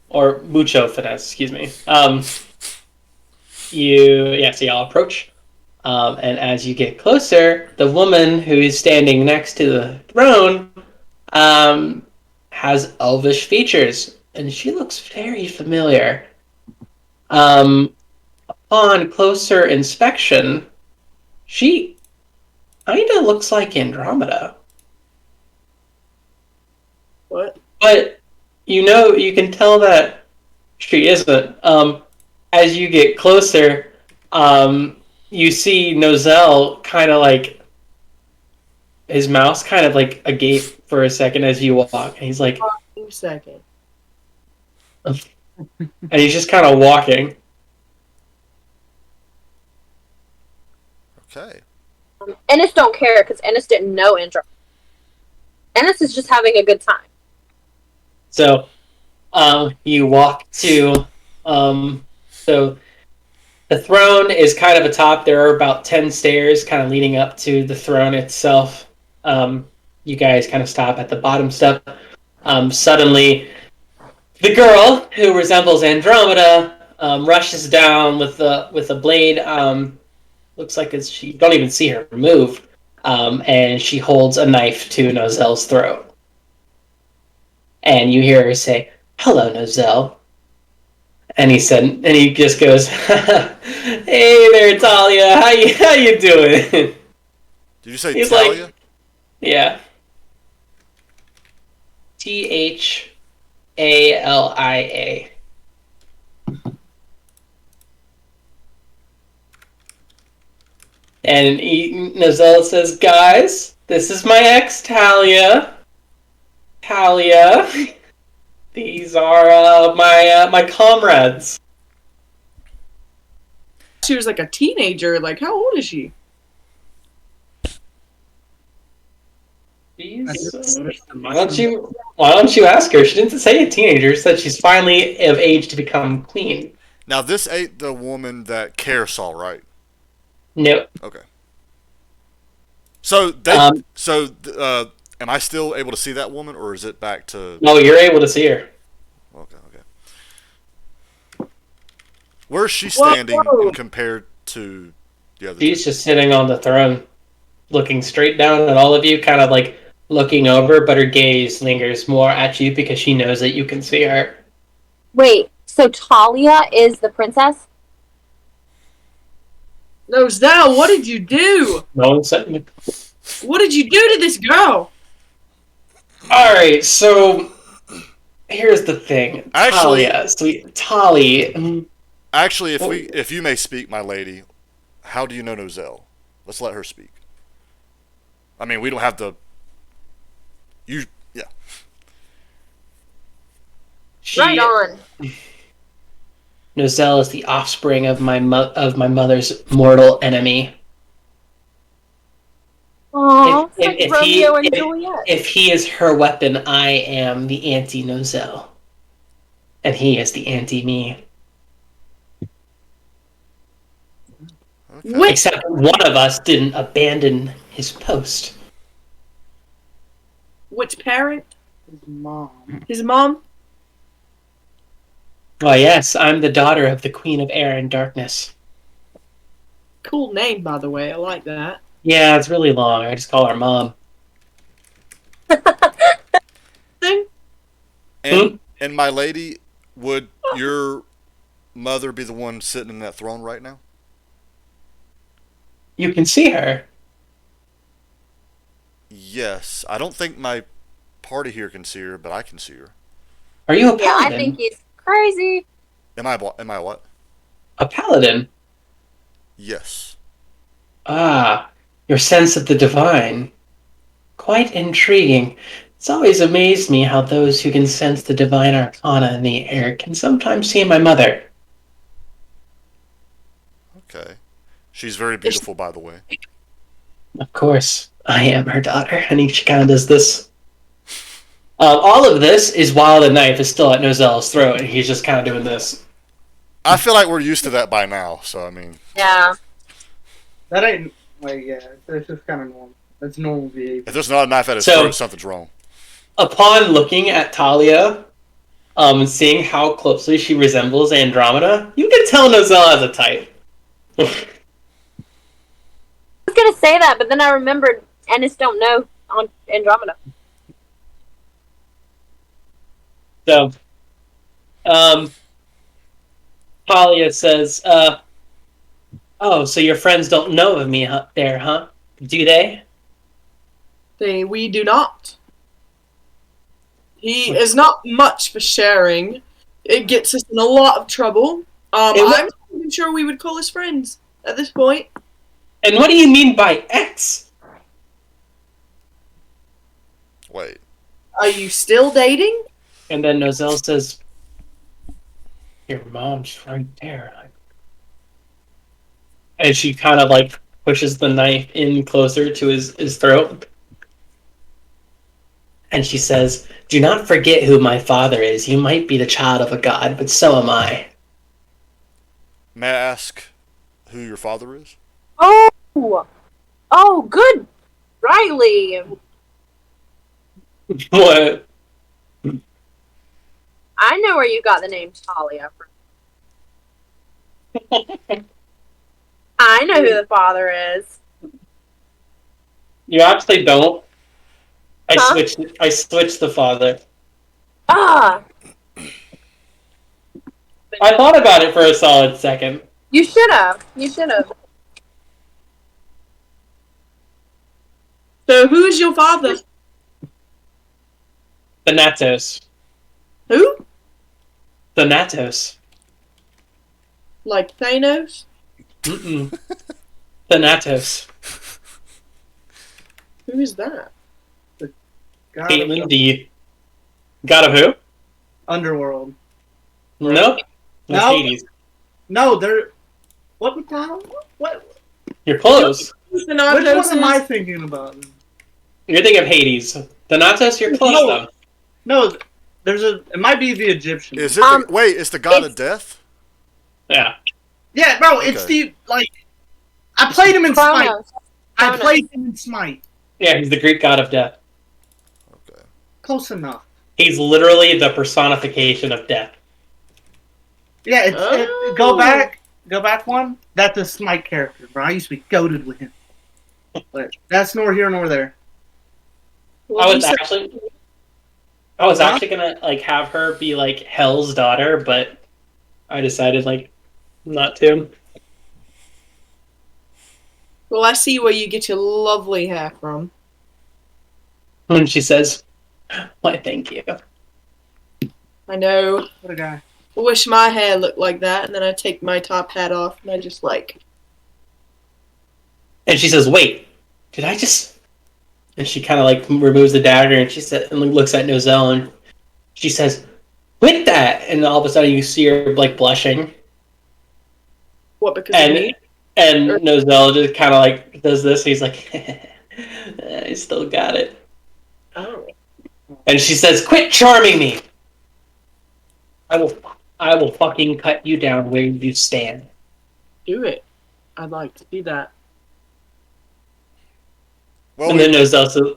Speaker 4: or mucho finesse, excuse me. So y'all approach. And as you get closer, the woman who is standing next to the throne, has elvish features, and she looks very familiar. Upon closer inspection, she kinda looks like Andromeda.
Speaker 5: What?
Speaker 4: But you can tell that she isn't. As you get closer, you see Nozelle kind of, like, his mouth's kind of, like, agape for a second as you walk, and he's like,
Speaker 5: 1 second.
Speaker 4: and he's just kind of walking.
Speaker 2: Okay.
Speaker 3: Ennis don't care because Ennis didn't know Andromeda. Ennis is just having a good time.
Speaker 4: So, you walk to, so the throne is kind of atop. There are about 10 stairs kind of leading up to the throne itself. You guys kind of stop at the bottom step. Suddenly, the girl who resembles Andromeda rushes down with a blade. Looks like you don't even see her move, and she holds a knife to Nozelle's throat. And you hear her say, "Hello, Nozelle." And he just goes, "Hey there, Talia. How you doing?"
Speaker 2: Did you say
Speaker 4: He's
Speaker 2: Talia?
Speaker 4: like, yeah. Thalia. And Nozelle says, "Guys, this is my ex, Talia. Talia. These are my comrades."
Speaker 5: She was like a teenager. Like, how old is she?
Speaker 4: Why don't you ask her? She didn't say a teenager. She said she's finally of age to become queen.
Speaker 2: Now, this ain't the woman that Care saw, right?
Speaker 4: No.
Speaker 2: Okay. So,
Speaker 4: Um,
Speaker 2: am I still able to see that woman, or is it back to...
Speaker 4: No, you're able to see her.
Speaker 2: Okay. Where's she standing
Speaker 5: Whoa.
Speaker 2: compared to the other
Speaker 4: She's
Speaker 2: two?
Speaker 4: just sitting on the throne, looking straight down at all of you, kind of like looking over, but her gaze lingers more at you because she knows that you can see her.
Speaker 3: Wait, so Talia is the princess?
Speaker 5: Nozelle, what did you do?
Speaker 4: No one said.
Speaker 5: What did you do to this girl?
Speaker 4: All right, so here's the thing.
Speaker 2: Actually-
Speaker 4: Talia, sweet Tali.
Speaker 2: Actually, if you may speak, my lady, how do you know Nozelle? Let's let her speak. I mean, we don't have to... Yeah.
Speaker 3: Right on.
Speaker 4: Nozelle is the offspring of my mother's mortal enemy.
Speaker 3: Aww,
Speaker 4: If-
Speaker 3: it's
Speaker 4: if
Speaker 3: like
Speaker 4: he-
Speaker 3: Romeo and
Speaker 4: if-
Speaker 3: Juliet.
Speaker 4: If he is her weapon, I am the anti-Nozelle. And he is the anti-me.
Speaker 2: Okay.
Speaker 5: Which
Speaker 4: Except one of us didn't abandon his post.
Speaker 5: parent?
Speaker 1: His mom.
Speaker 5: His mom?
Speaker 4: Oh yes, I'm the daughter of the Queen of Air and Darkness.
Speaker 5: Cool name, by the way. I like that.
Speaker 4: Yeah, it's really long. I just call her Mom.
Speaker 5: Thing?
Speaker 2: And my lady, would your mother be the one sitting in that throne right now?
Speaker 4: You can see her.
Speaker 2: Yes. I don't think my party here can see her, but I can see her.
Speaker 4: Are you a
Speaker 3: Yeah,
Speaker 4: paladin?
Speaker 3: I think he's crazy.
Speaker 2: Am I what?
Speaker 4: A paladin?
Speaker 2: Yes.
Speaker 4: Ah, your sense of the divine. Quite intriguing. It's always amazed me how those who can sense the divine arcana in the air can sometimes see my mother.
Speaker 2: Okay. She's very beautiful, by the way.
Speaker 4: Of course, I am her daughter, and she kind of does this. All of this is while the knife is still at Nozelle's throat, and he's just kind of doing this.
Speaker 2: I feel like we're used to that by now, so I mean...
Speaker 3: Yeah.
Speaker 1: That ain't like that's just kind of normal. That's normal behavior.
Speaker 2: If there's not a knife at his
Speaker 4: So-
Speaker 2: throat, something's wrong.
Speaker 4: Upon looking at Talia, and seeing how closely she resembles Andromeda, you can tell Nozelle has a type.
Speaker 3: I was gonna say that, but then I remembered Ennis don't know on Andromeda.
Speaker 4: So, Talia says, "Oh, so your friends don't know of me there, huh? Do they?"
Speaker 5: We do not. He is not much for sharing. It gets us in a lot of trouble. I'm not even sure we would call us friends at this point.
Speaker 4: And what do you mean by X?
Speaker 2: Wait.
Speaker 5: Are you still dating?
Speaker 4: And then Nozelle says, "Your mom's right there." And she kind of like pushes the knife in closer to his throat. And she says, "Do not forget who my father is. You might be the child of a god, but so am I."
Speaker 2: May I ask who your father is?
Speaker 3: Oh, oh, good, Riley.
Speaker 4: What?
Speaker 3: I know where you got the name Talia from. I know who the father is.
Speaker 4: You actually don't.
Speaker 3: Huh?
Speaker 4: I switched the father.
Speaker 3: Ah,
Speaker 4: I thought about it for a solid second.
Speaker 3: you should have. You should have.
Speaker 5: So who is your father?
Speaker 4: Thanatos.
Speaker 5: Who?
Speaker 4: Thanatos.
Speaker 5: Like Thanos?
Speaker 4: Mm-mm. Thanatos.
Speaker 5: Who is that?
Speaker 1: God of
Speaker 4: Caitlin, do you... God of who?
Speaker 1: Underworld.
Speaker 4: Nope. That's
Speaker 1: No.
Speaker 4: Hades.
Speaker 1: No, they're. What the hell? What?
Speaker 4: You're close.
Speaker 1: Which one am I thinking about?
Speaker 4: You're thinking of Hades. Thanatos, you're close,
Speaker 1: No.
Speaker 4: though.
Speaker 1: No, there's a. It might be the Egyptian.
Speaker 2: Is it? Wait, it's the god of death?
Speaker 4: Yeah.
Speaker 1: Yeah, bro, it's
Speaker 2: Okay.
Speaker 1: the like. I played him in Smite.
Speaker 3: Chronos.
Speaker 1: I
Speaker 3: Chronos.
Speaker 1: played him in Smite.
Speaker 4: Yeah, he's the Greek god of death.
Speaker 2: Okay.
Speaker 1: Close enough.
Speaker 4: He's literally the personification of death.
Speaker 1: Yeah,
Speaker 5: Oh.
Speaker 1: go back one. That's a Smite character, bro. I used to be goated with him. But that's nor here nor there.
Speaker 5: Well,
Speaker 4: I
Speaker 5: he
Speaker 4: was
Speaker 5: said-
Speaker 4: actually gonna like have her be like Hell's daughter, but I decided like not to.
Speaker 5: well, I see where you get your lovely hair from.
Speaker 4: When she says, "Why, thank you."
Speaker 5: I know.
Speaker 1: What a guy.
Speaker 5: I wish my hair looked like that, and then I take my top hat off, and I just like...
Speaker 4: And she says, "Wait, did I just?" And she kind of like removes the dagger, and she said, and looks at Nozel, and she says, "Quit that!" And all of a sudden, you see her like blushing,
Speaker 5: What, because of
Speaker 4: and
Speaker 5: me?
Speaker 4: Nozel just kind of like does this. He's like, "I still got it."
Speaker 5: Oh.
Speaker 4: And she says, "Quit charming me. I will fucking cut you down where you stand."
Speaker 5: Do it. I'd like to see that.
Speaker 2: Well,
Speaker 4: And then Nozel says,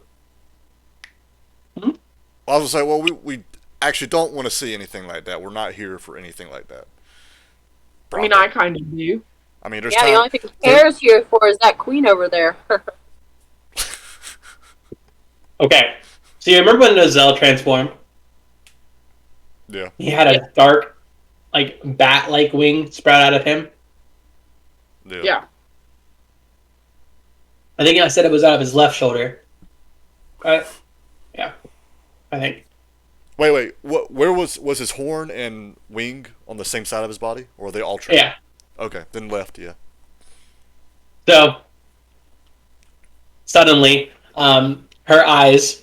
Speaker 2: I was gonna say, well, we actually don't want to see anything like that. We're not here for anything like that.
Speaker 5: I mean, I kind of do.
Speaker 2: I mean, there's
Speaker 3: Yeah, the
Speaker 2: time.
Speaker 3: only thing Kara's here for is that queen over there.
Speaker 4: "Okay, so you remember when Nozel transformed?
Speaker 2: Yeah.
Speaker 4: He had a dark, like bat-like wing sprout out of him.
Speaker 2: Yeah.
Speaker 5: Yeah.
Speaker 4: I think I said it was out of his left shoulder. Right? Yeah, I think.
Speaker 2: Wait. Where was his horn and wing on the same side of his body, or are they alternate?
Speaker 4: Yeah.
Speaker 2: Okay, then left. Yeah.
Speaker 4: So suddenly, her eyes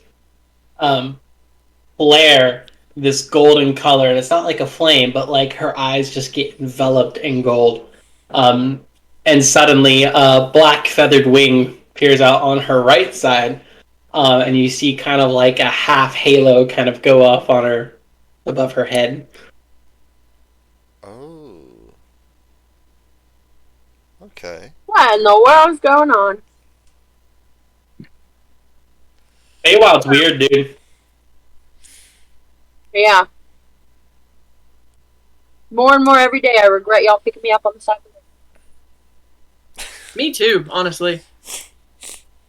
Speaker 4: flare this golden color, and it's not like a flame, but like her eyes just get enveloped in gold. And suddenly, a black feathered wing appears out on her right side, and you see kind of like a half halo kind of go off on her above her head.
Speaker 2: Oh. Okay.
Speaker 3: What in the world's going on?
Speaker 4: Feywild's weird, dude.
Speaker 3: Yeah. More and more every day, I regret y'all picking me up on the side of the road.
Speaker 5: Me too, honestly.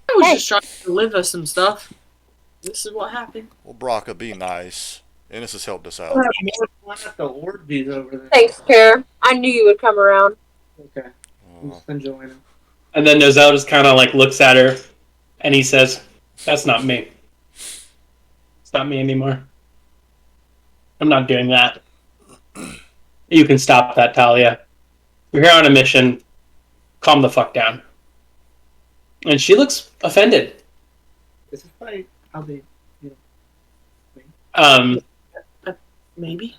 Speaker 5: I was
Speaker 3: Hey.
Speaker 5: just trying to deliver some stuff. This is what happened.
Speaker 2: Well, Braca, be nice. Ennis has helped us out.
Speaker 1: We'll have more fun at the orgies over there.
Speaker 3: Thanks, Kara. I knew you would come around.
Speaker 1: Okay. I'm just enjoying it.
Speaker 4: And then Nozel just kind of like looks at her, and he says, "That's not me. It's not me anymore. I'm not doing that. You can stop that, Talia. You're here on a mission. Calm the fuck down." And she looks offended.
Speaker 1: This is fake. I'll be.
Speaker 5: Maybe.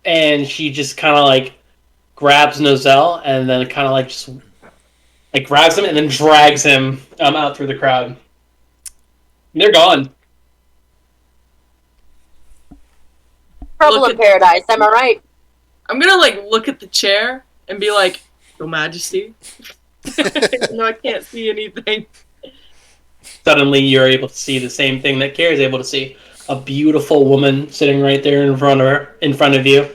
Speaker 4: And she just kind of like grabs Nozel, and then kind of like just like grabs him and then drags him out through the crowd. And they're gone.
Speaker 3: Trouble
Speaker 5: Look
Speaker 3: in
Speaker 5: at-
Speaker 3: paradise, am I right?
Speaker 5: I'm gonna like look at the chair and be like, Your Majesty. No, I can't see anything.
Speaker 4: Suddenly, you're able to see the same thing that Kira's able to see. A beautiful woman sitting right there in front of you.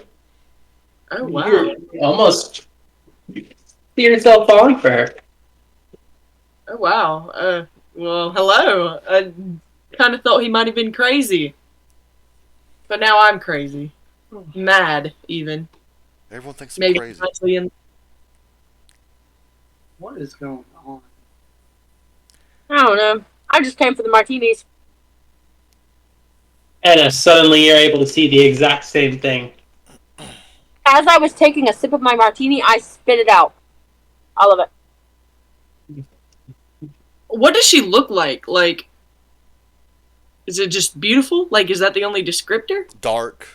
Speaker 5: Oh wow.
Speaker 4: You're almost see yourself falling for her.
Speaker 5: Oh wow. Well, hello. I kind of thought he might have been crazy, but now I'm crazy, mad even.
Speaker 2: Everyone thinks I'm
Speaker 5: Maybe
Speaker 2: crazy.
Speaker 5: actually in.
Speaker 1: What is going on?
Speaker 3: I don't know. I just came for the martinis.
Speaker 4: And suddenly, you're able to see the exact same thing.
Speaker 3: As I was taking a sip of my martini, I spit it out. All of it.
Speaker 5: What does she look like? Like, is it just beautiful? Like, is that the only descriptor?
Speaker 2: Dark.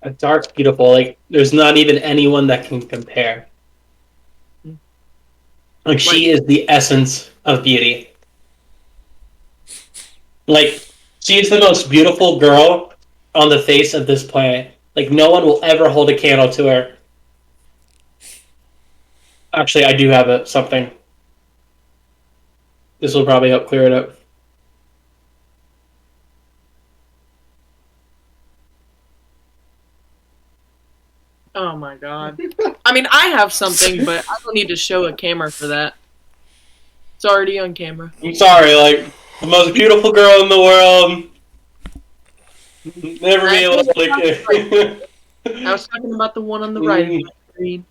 Speaker 4: A dark, beautiful. Like there's not even anyone that can compare. Like she is the essence of beauty. Like she is the most beautiful girl on the face of this planet. Like no one will ever hold a candle to her. Actually, I do have something. This will probably help clear it up.
Speaker 5: Oh my god. I mean, I have something, but I don't need to show a camera for that. It's already on camera.
Speaker 4: I'm sorry, like the most beautiful girl in the world. Never be able to like.
Speaker 5: I was talking about the one on the right of my screen.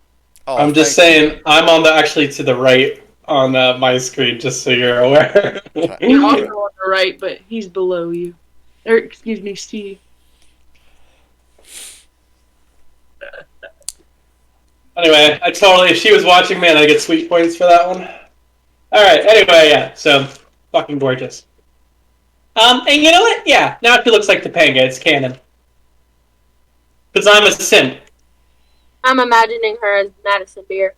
Speaker 2: Oh,
Speaker 4: I'm just
Speaker 2: thank
Speaker 4: saying, I'm on the actually to the right on my screen, just so you're aware.
Speaker 5: You're also on the right, but he's below you. Or, excuse me, Steve.
Speaker 4: Anyway, if she was watching, man, I get sweet points for that one. Alright, anyway, yeah, so, fucking gorgeous. And you know what? Yeah, now she looks like Topanga, it's canon. Because I'm a simp.
Speaker 3: I'm imagining her as Madison Beer.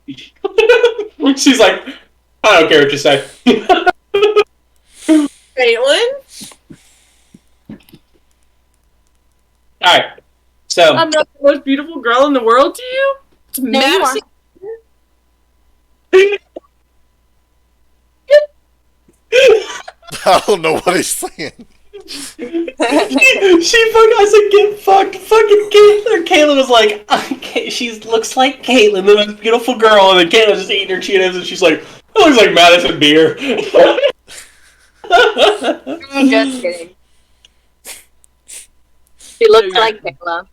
Speaker 4: She's like, I don't care what you say.
Speaker 5: Caitlin?
Speaker 4: Alright, so...
Speaker 5: I'm not the most beautiful girl in the world to you? It's
Speaker 3: No, you are.
Speaker 5: Madison.
Speaker 2: I don't know what he's saying.
Speaker 4: She fucking, I said, get fucked, fucking Caitlyn. Caitlyn was like, she looks like Caitlyn, the most beautiful girl, and then Caitlyn's just eating her Cheetos, and she's like, that looks like Madison Beer.
Speaker 3: I'm just kidding. She looks like Kayla.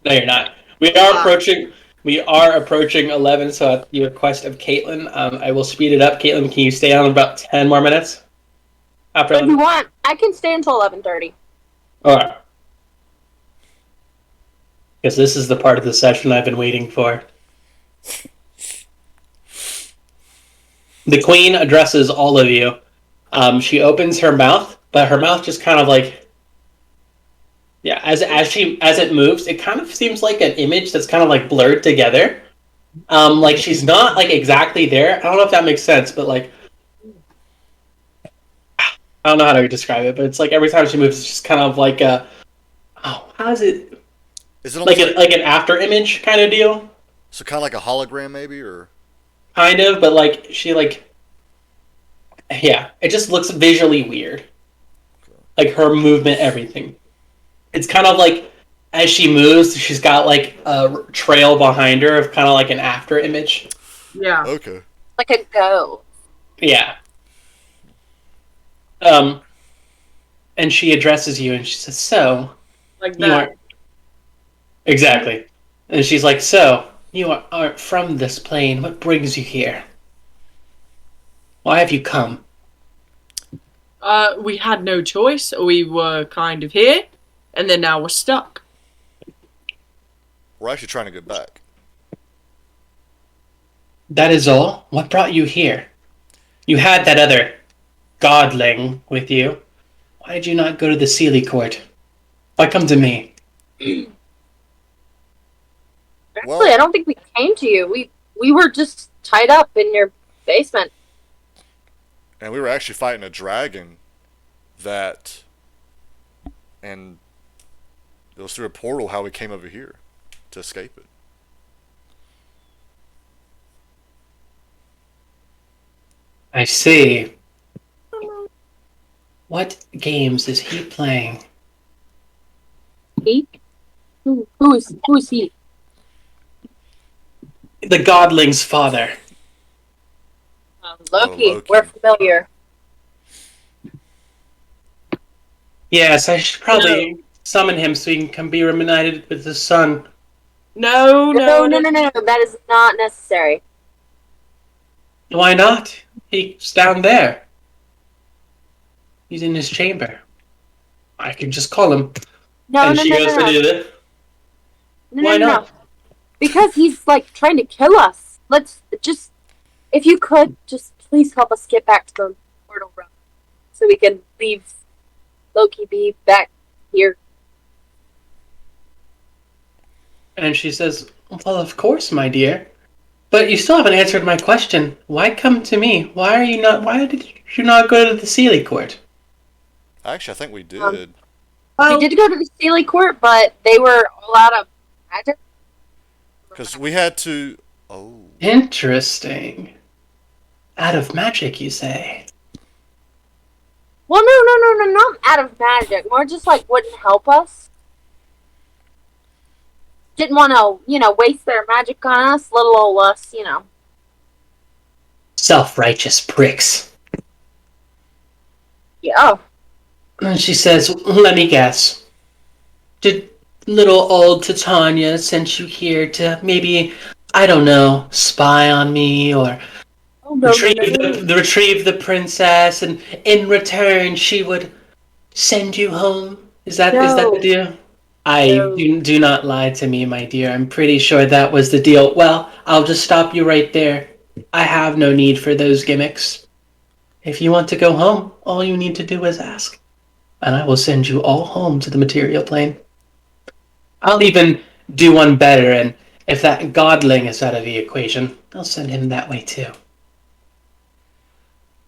Speaker 4: No, you're not. We are approaching 11, so at the request of Caitlyn, I will speed it up. Caitlyn, can you stay on about 10 more minutes? After
Speaker 3: If you
Speaker 4: 11?
Speaker 3: want, I can stay until 11:30.
Speaker 4: Alright. Because this is the part of the session I've been waiting for. The queen addresses all of you. She opens her mouth, but her mouth just kind of like... Yeah, as it moves, it kind of seems like an image that's kind of like blurred together. Like she's not like exactly there. I don't know if that makes sense, but like I don't know how to describe it, but it's like every time she moves, it's just kind of like a how is it?
Speaker 2: Is it almost
Speaker 4: Like an after image kind of deal?
Speaker 2: so kind of like a hologram, maybe, or
Speaker 4: Kind of, but like she like yeah, it just looks visually weird. Like her movement, everything. It's kind of like as she moves, she's got like a trail behind her of kind of like an after image.
Speaker 5: Yeah.
Speaker 2: okay.
Speaker 3: Like a go.
Speaker 4: Yeah. And she addresses you and she says, "So,
Speaker 5: Like
Speaker 4: you
Speaker 5: that.
Speaker 4: aren't..." Exactly. And she's like, "So, you aren't from this plane. What brings you here? Why have you come?"
Speaker 5: We had no choice. We were kind of here, and then now we're stuck.
Speaker 2: We're actually trying to get back.
Speaker 4: That is all? What brought you here? You had that other godling with you. Why did you not go to the Sealy Court? Why come to me?
Speaker 3: Actually,
Speaker 2: Well-
Speaker 3: I don't think we came to you. We We were just tied up in your basement.
Speaker 2: And we were actually fighting a dragon that, and it was through a portal how we came over here to escape it.
Speaker 4: I see. What games is he playing?
Speaker 3: He? Who's he?
Speaker 4: The Godling's father.
Speaker 3: Loki.
Speaker 2: Loki.
Speaker 3: We're familiar.
Speaker 4: Yes, I should probably summon him so he can be reunited with his son.
Speaker 5: No.
Speaker 3: No. That is not necessary.
Speaker 4: Why not? He's down there. He's in his chamber. I could just call him.
Speaker 3: No.
Speaker 4: Why not?
Speaker 3: Because he's like trying to kill us. Let's just, if you could, just please help us get back to the portal room, so we can leave Loki be back here.
Speaker 4: And she says, well, of course, my dear. But you still haven't answered my question. Why come to me? Why did you not go to the Sealy Court?
Speaker 2: Actually, I think we did.
Speaker 3: We did go to the Sealy Court, but they were all out of magic.
Speaker 2: Because we had to. Oh.
Speaker 4: Interesting. Out of magic, you say?
Speaker 3: Well, no, not out of magic. More just like wouldn't help us. Didn't want to, waste their magic on us, little old us,
Speaker 4: Self-righteous pricks.
Speaker 3: Yeah.
Speaker 4: And she says, let me guess. Did little old Titania send you here to maybe, I don't know, spy on me or retrieve the princess, and in return she would send you home? Is that the deal? Do not lie to me, my dear. I'm pretty sure that was the deal. Well, I'll just stop you right there. I have no need for those gimmicks. If you want to go home, all you need to do is ask, and I will send you all home to the material plane. I'll even do one better, and if that godling is out of the equation, I'll send him that way too.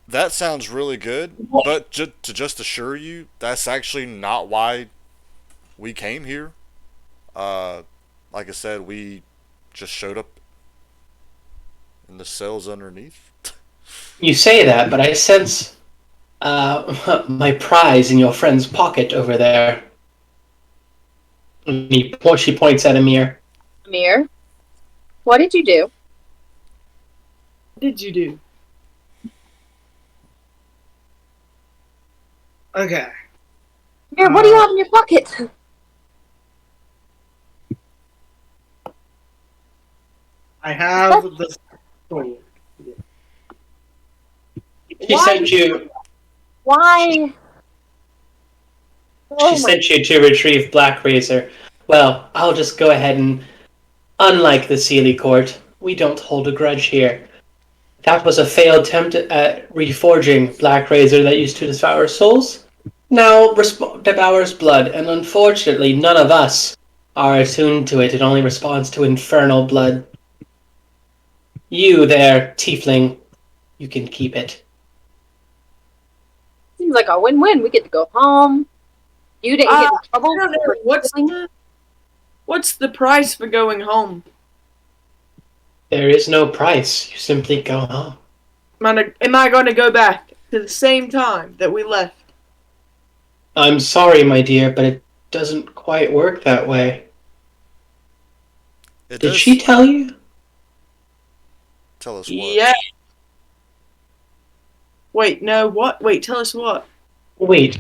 Speaker 2: That sounds really good, but to just assure you, that's actually not why we came here. Like I said, we just showed up in the cells underneath.
Speaker 4: You say that, but I sense my prize in your friend's pocket over there. And she points at Amir.
Speaker 3: Amir, what did you do?
Speaker 5: What did you do?
Speaker 1: Okay.
Speaker 3: Amir, what do you have in your pocket?
Speaker 1: I have the sword.
Speaker 4: She sent you.
Speaker 3: Why?
Speaker 4: She sent you to retrieve Black Razor. Well, I'll just go ahead and, unlike the Sealy Court, we don't hold a grudge here. That was a failed attempt at reforging Black Razor that used to devour souls. Now devours blood, and unfortunately, none of us are attuned to it. It only responds to infernal blood. You there, tiefling, you can keep it.
Speaker 3: Seems like a win-win. We get to go home. You didn't get in trouble.
Speaker 5: I don't know. What's the price for going home?
Speaker 4: There is no price. You simply go home.
Speaker 5: Am I going to go back to the same time that we left?
Speaker 4: I'm sorry, my dear, but it doesn't quite work that way. Did she tell you?
Speaker 2: Tell us what?
Speaker 5: Yeah. Wait, no, what? Wait, tell us what?
Speaker 4: Wait.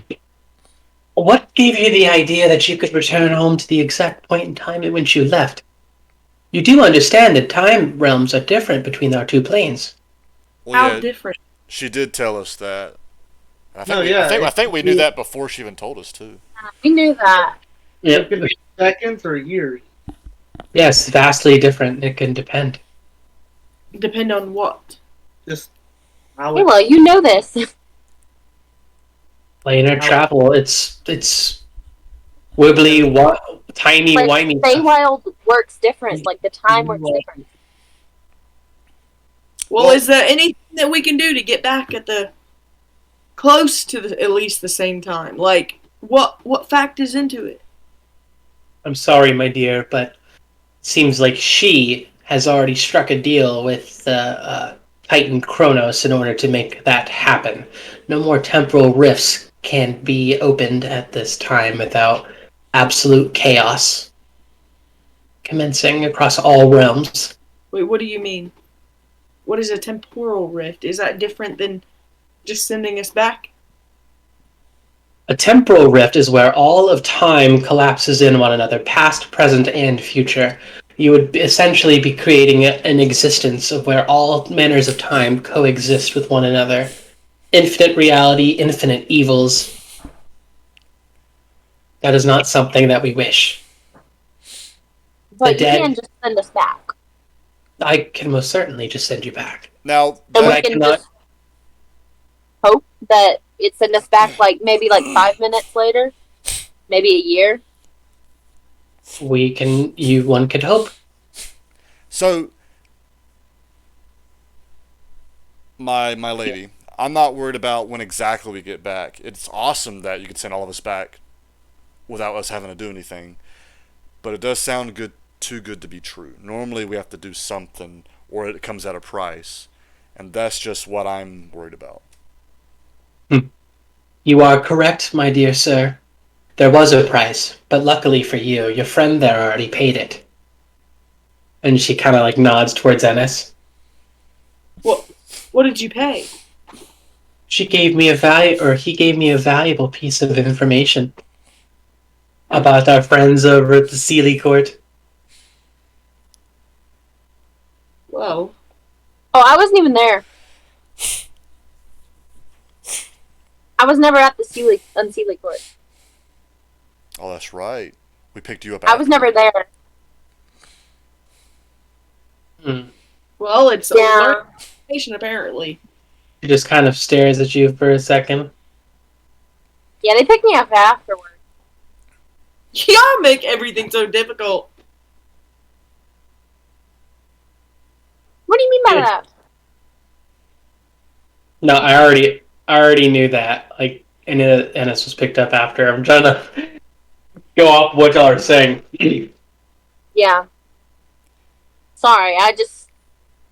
Speaker 4: What gave you the idea that you could return home to the exact point in time at which you left? You do understand that time realms are different between our two planes.
Speaker 2: Well,
Speaker 5: How different?
Speaker 2: She did tell us that. I think we knew that before she even told us too.
Speaker 3: We knew that.
Speaker 4: Yeah.
Speaker 1: It could be seconds or years.
Speaker 4: Yes, vastly different. It can depend.
Speaker 5: Depend on what?
Speaker 1: Just
Speaker 3: Hey, well, you know this.
Speaker 4: Planar travel. It's wibbly, tiny,
Speaker 3: like,
Speaker 4: whiny.
Speaker 3: Feywild works different. Like the time works different.
Speaker 5: Well,
Speaker 2: Well-
Speaker 5: is there anything that we can do to get back at the close to the, at least the same time? Like, what factors into it?
Speaker 4: I'm sorry, my dear, but it seems like she has already struck a deal with Titan Kronos in order to make that happen. No more temporal rifts can be opened at this time without absolute chaos commencing across all realms.
Speaker 5: Wait, what do you mean? What is a temporal rift? Is that different than just sending us back?
Speaker 4: A temporal rift is where all of time collapses in one another, past, present, and future. You would essentially be creating an existence of where all manners of time coexist with one another. Infinite reality, infinite evils. That is not something that we wish.
Speaker 3: But
Speaker 4: The
Speaker 3: you
Speaker 4: dead-
Speaker 3: can just send us back.
Speaker 4: I can most certainly just send you back.
Speaker 2: Now,
Speaker 3: And
Speaker 4: But
Speaker 3: we
Speaker 4: I
Speaker 3: can
Speaker 4: cannot.
Speaker 3: just hope that it send us back like maybe like 5 minutes later, maybe a year.
Speaker 4: We can. One could hope.
Speaker 2: so my lady, I'm not worried about when exactly we get back. It's awesome that you can send all of us back without us having to do anything, but it does sound too good to be true. Normally we have to do something, or it comes at a price, and that's just what I'm worried about.
Speaker 4: You are correct, my dear sir. There was a price, but luckily for you, your friend there already paid it. And she kind of like nods towards Ennis.
Speaker 5: What did you pay?
Speaker 4: She gave me he gave me a valuable piece of information about our friends over at the Sealy Court.
Speaker 5: Well,
Speaker 3: Oh, I wasn't even there. I was never at the Sealy Court.
Speaker 2: Oh, that's right. We picked you up.
Speaker 3: I was never there.
Speaker 5: well, it's a
Speaker 3: Yeah.
Speaker 5: learned patient apparently.
Speaker 4: She just kind of stares at you for a second.
Speaker 3: Yeah, they picked me up afterwards.
Speaker 5: Y'all make everything so difficult.
Speaker 3: What do you mean by
Speaker 4: Yeah.
Speaker 3: that?
Speaker 4: No, I already knew that. Like, Ennis was picked up after. I'm trying to go off what y'all are saying.
Speaker 3: Yeah. Sorry, I just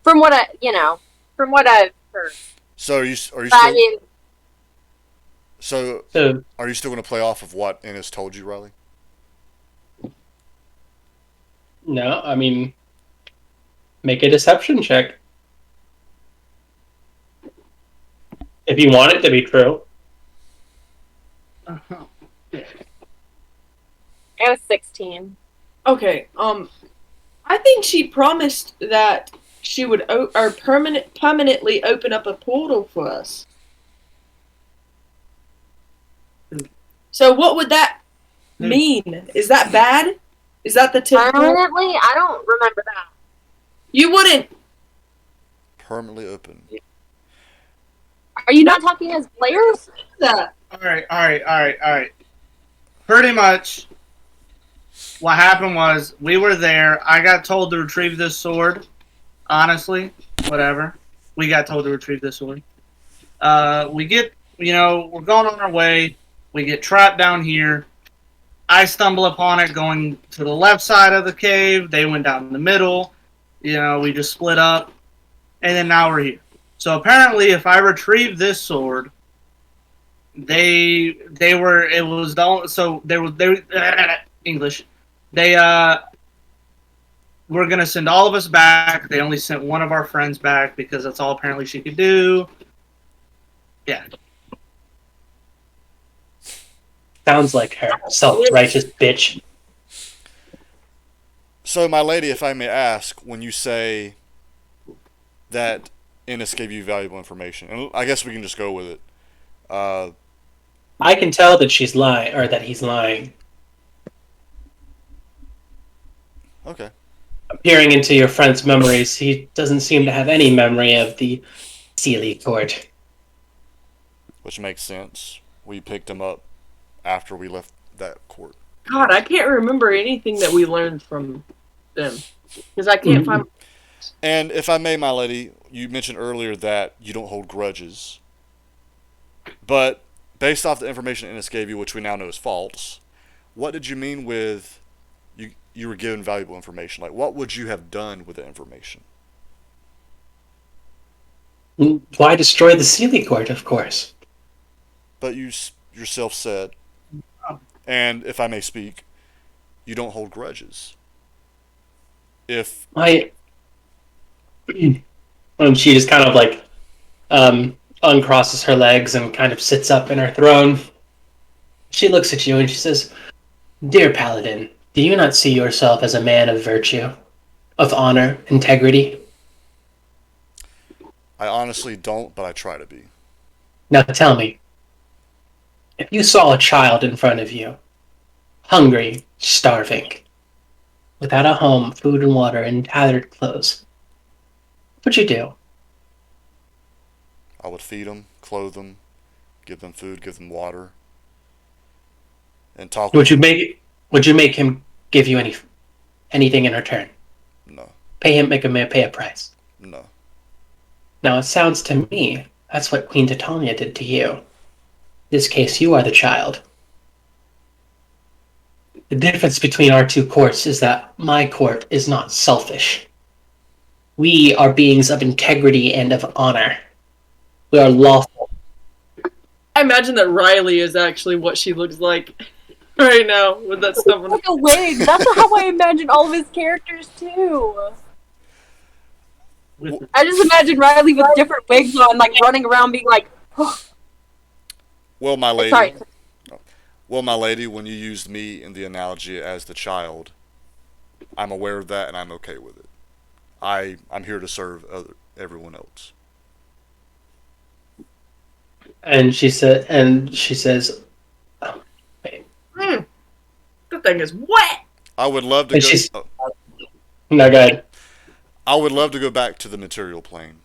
Speaker 3: from what I've heard.
Speaker 2: So are you
Speaker 3: But I
Speaker 2: still
Speaker 3: mean,
Speaker 2: so
Speaker 4: So
Speaker 2: are you still going to play off of what Ennis told you, Riley?
Speaker 4: no, I mean, make a deception check if you want it to be true.
Speaker 3: I was 16.
Speaker 5: Okay, I think she promised that she would permanently open up a portal for us. So what would that mean? Is that bad? Is that the temporal?
Speaker 3: Permanently? I don't remember that.
Speaker 5: You wouldn't.
Speaker 2: Permanently open.
Speaker 3: Are you not talking as players?
Speaker 5: That.
Speaker 1: All right. Pretty much, what happened was we were there. I got told to retrieve this sword. Honestly, whatever. We got told to retrieve this sword. We get, we're going on our way. We get trapped down here. I stumble upon it going to the left side of the cave. They went down the middle. We just split up. And then now we're here. So apparently, if I retrieve this sword, they English. They were gonna send all of us back. They only sent one of our friends back because that's all apparently she could do. Yeah.
Speaker 4: Sounds like her. Self-righteous bitch.
Speaker 2: So, my lady, if I may ask, when you say that Ennis gave you valuable information, and I guess we can just go with it.
Speaker 4: I can tell that she's lying, or that he's lying.
Speaker 2: Okay.
Speaker 4: Peering into your friend's memories, he doesn't seem to have any memory of the Sealy Court.
Speaker 2: Which makes sense. We picked him up after we left that court.
Speaker 5: God, I can't remember anything that we learned from them because I can't find.
Speaker 2: And if I may, my lady, you mentioned earlier that you don't hold grudges. But based off the information Ennis gave you, which we now know is false, what did you mean with you were given valuable information? Like, what would you have done with the information?
Speaker 4: Why destroy the Sealy Court, of course?
Speaker 2: But you yourself said, and if I may speak, you don't hold grudges. If
Speaker 4: I she just kind of like uncrosses her legs and kind of sits up in her throne. She looks at you and she says, "Dear Paladin, do you not see yourself as a man of virtue, of honor, integrity?
Speaker 2: I honestly don't, but I try to be.
Speaker 4: Now tell me, if you saw a child in front of you, hungry, starving, without a home, food and water, and tattered clothes, what would you do?"
Speaker 2: I would feed them, clothe them, give them food, give them water, and talk.
Speaker 4: Would you make him give you anything in return?
Speaker 2: No,
Speaker 4: Pay him, make him pay a price.
Speaker 2: no.
Speaker 4: Now it sounds to me that's what Queen Titania did to you. In this case, you are the child. The difference between our two courts is that my court is not selfish. We are beings of integrity and of honor. We are lawful.
Speaker 5: I imagine that Riley is actually what she looks like right now with that stuff on.
Speaker 3: Like a wig. That's how I imagine all of his characters too. I just imagine Riley with different wigs on, like running around being like,
Speaker 2: Well, my lady.
Speaker 3: sorry.
Speaker 2: Well, my lady, when you used me in the analogy as the child, I'm aware of that and I'm okay with it. I'm here to serve everyone else.
Speaker 4: And she says, oh, wait.
Speaker 5: That thing is wet.
Speaker 2: I would love to
Speaker 4: And
Speaker 2: go.
Speaker 4: she's- No, go ahead.
Speaker 2: I would love to go back to the material plane,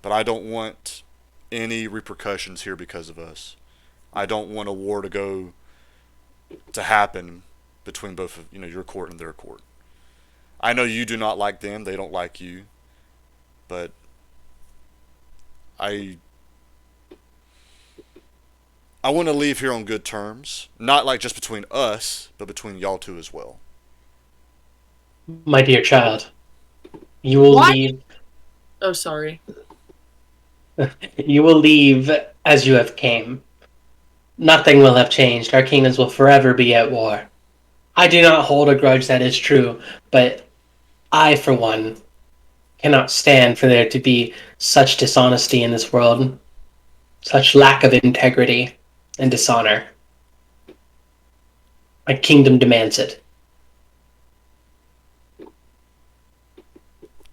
Speaker 2: but I don't want any repercussions here because of us. I don't want a war to happen between both of your court and their court. I know you do not like them; they don't like you, but I want to leave here on good terms, not like just between us, but between y'all two as well.
Speaker 4: My dear child, you will
Speaker 5: What?
Speaker 4: leave.
Speaker 5: Oh, sorry.
Speaker 4: You will leave as you have came. Nothing will have changed. Our kingdoms will forever be at war. I do not hold a grudge, that is true, but I, for one, cannot stand for there to be such dishonesty in this world, such lack of integrity and dishonor. My kingdom demands it.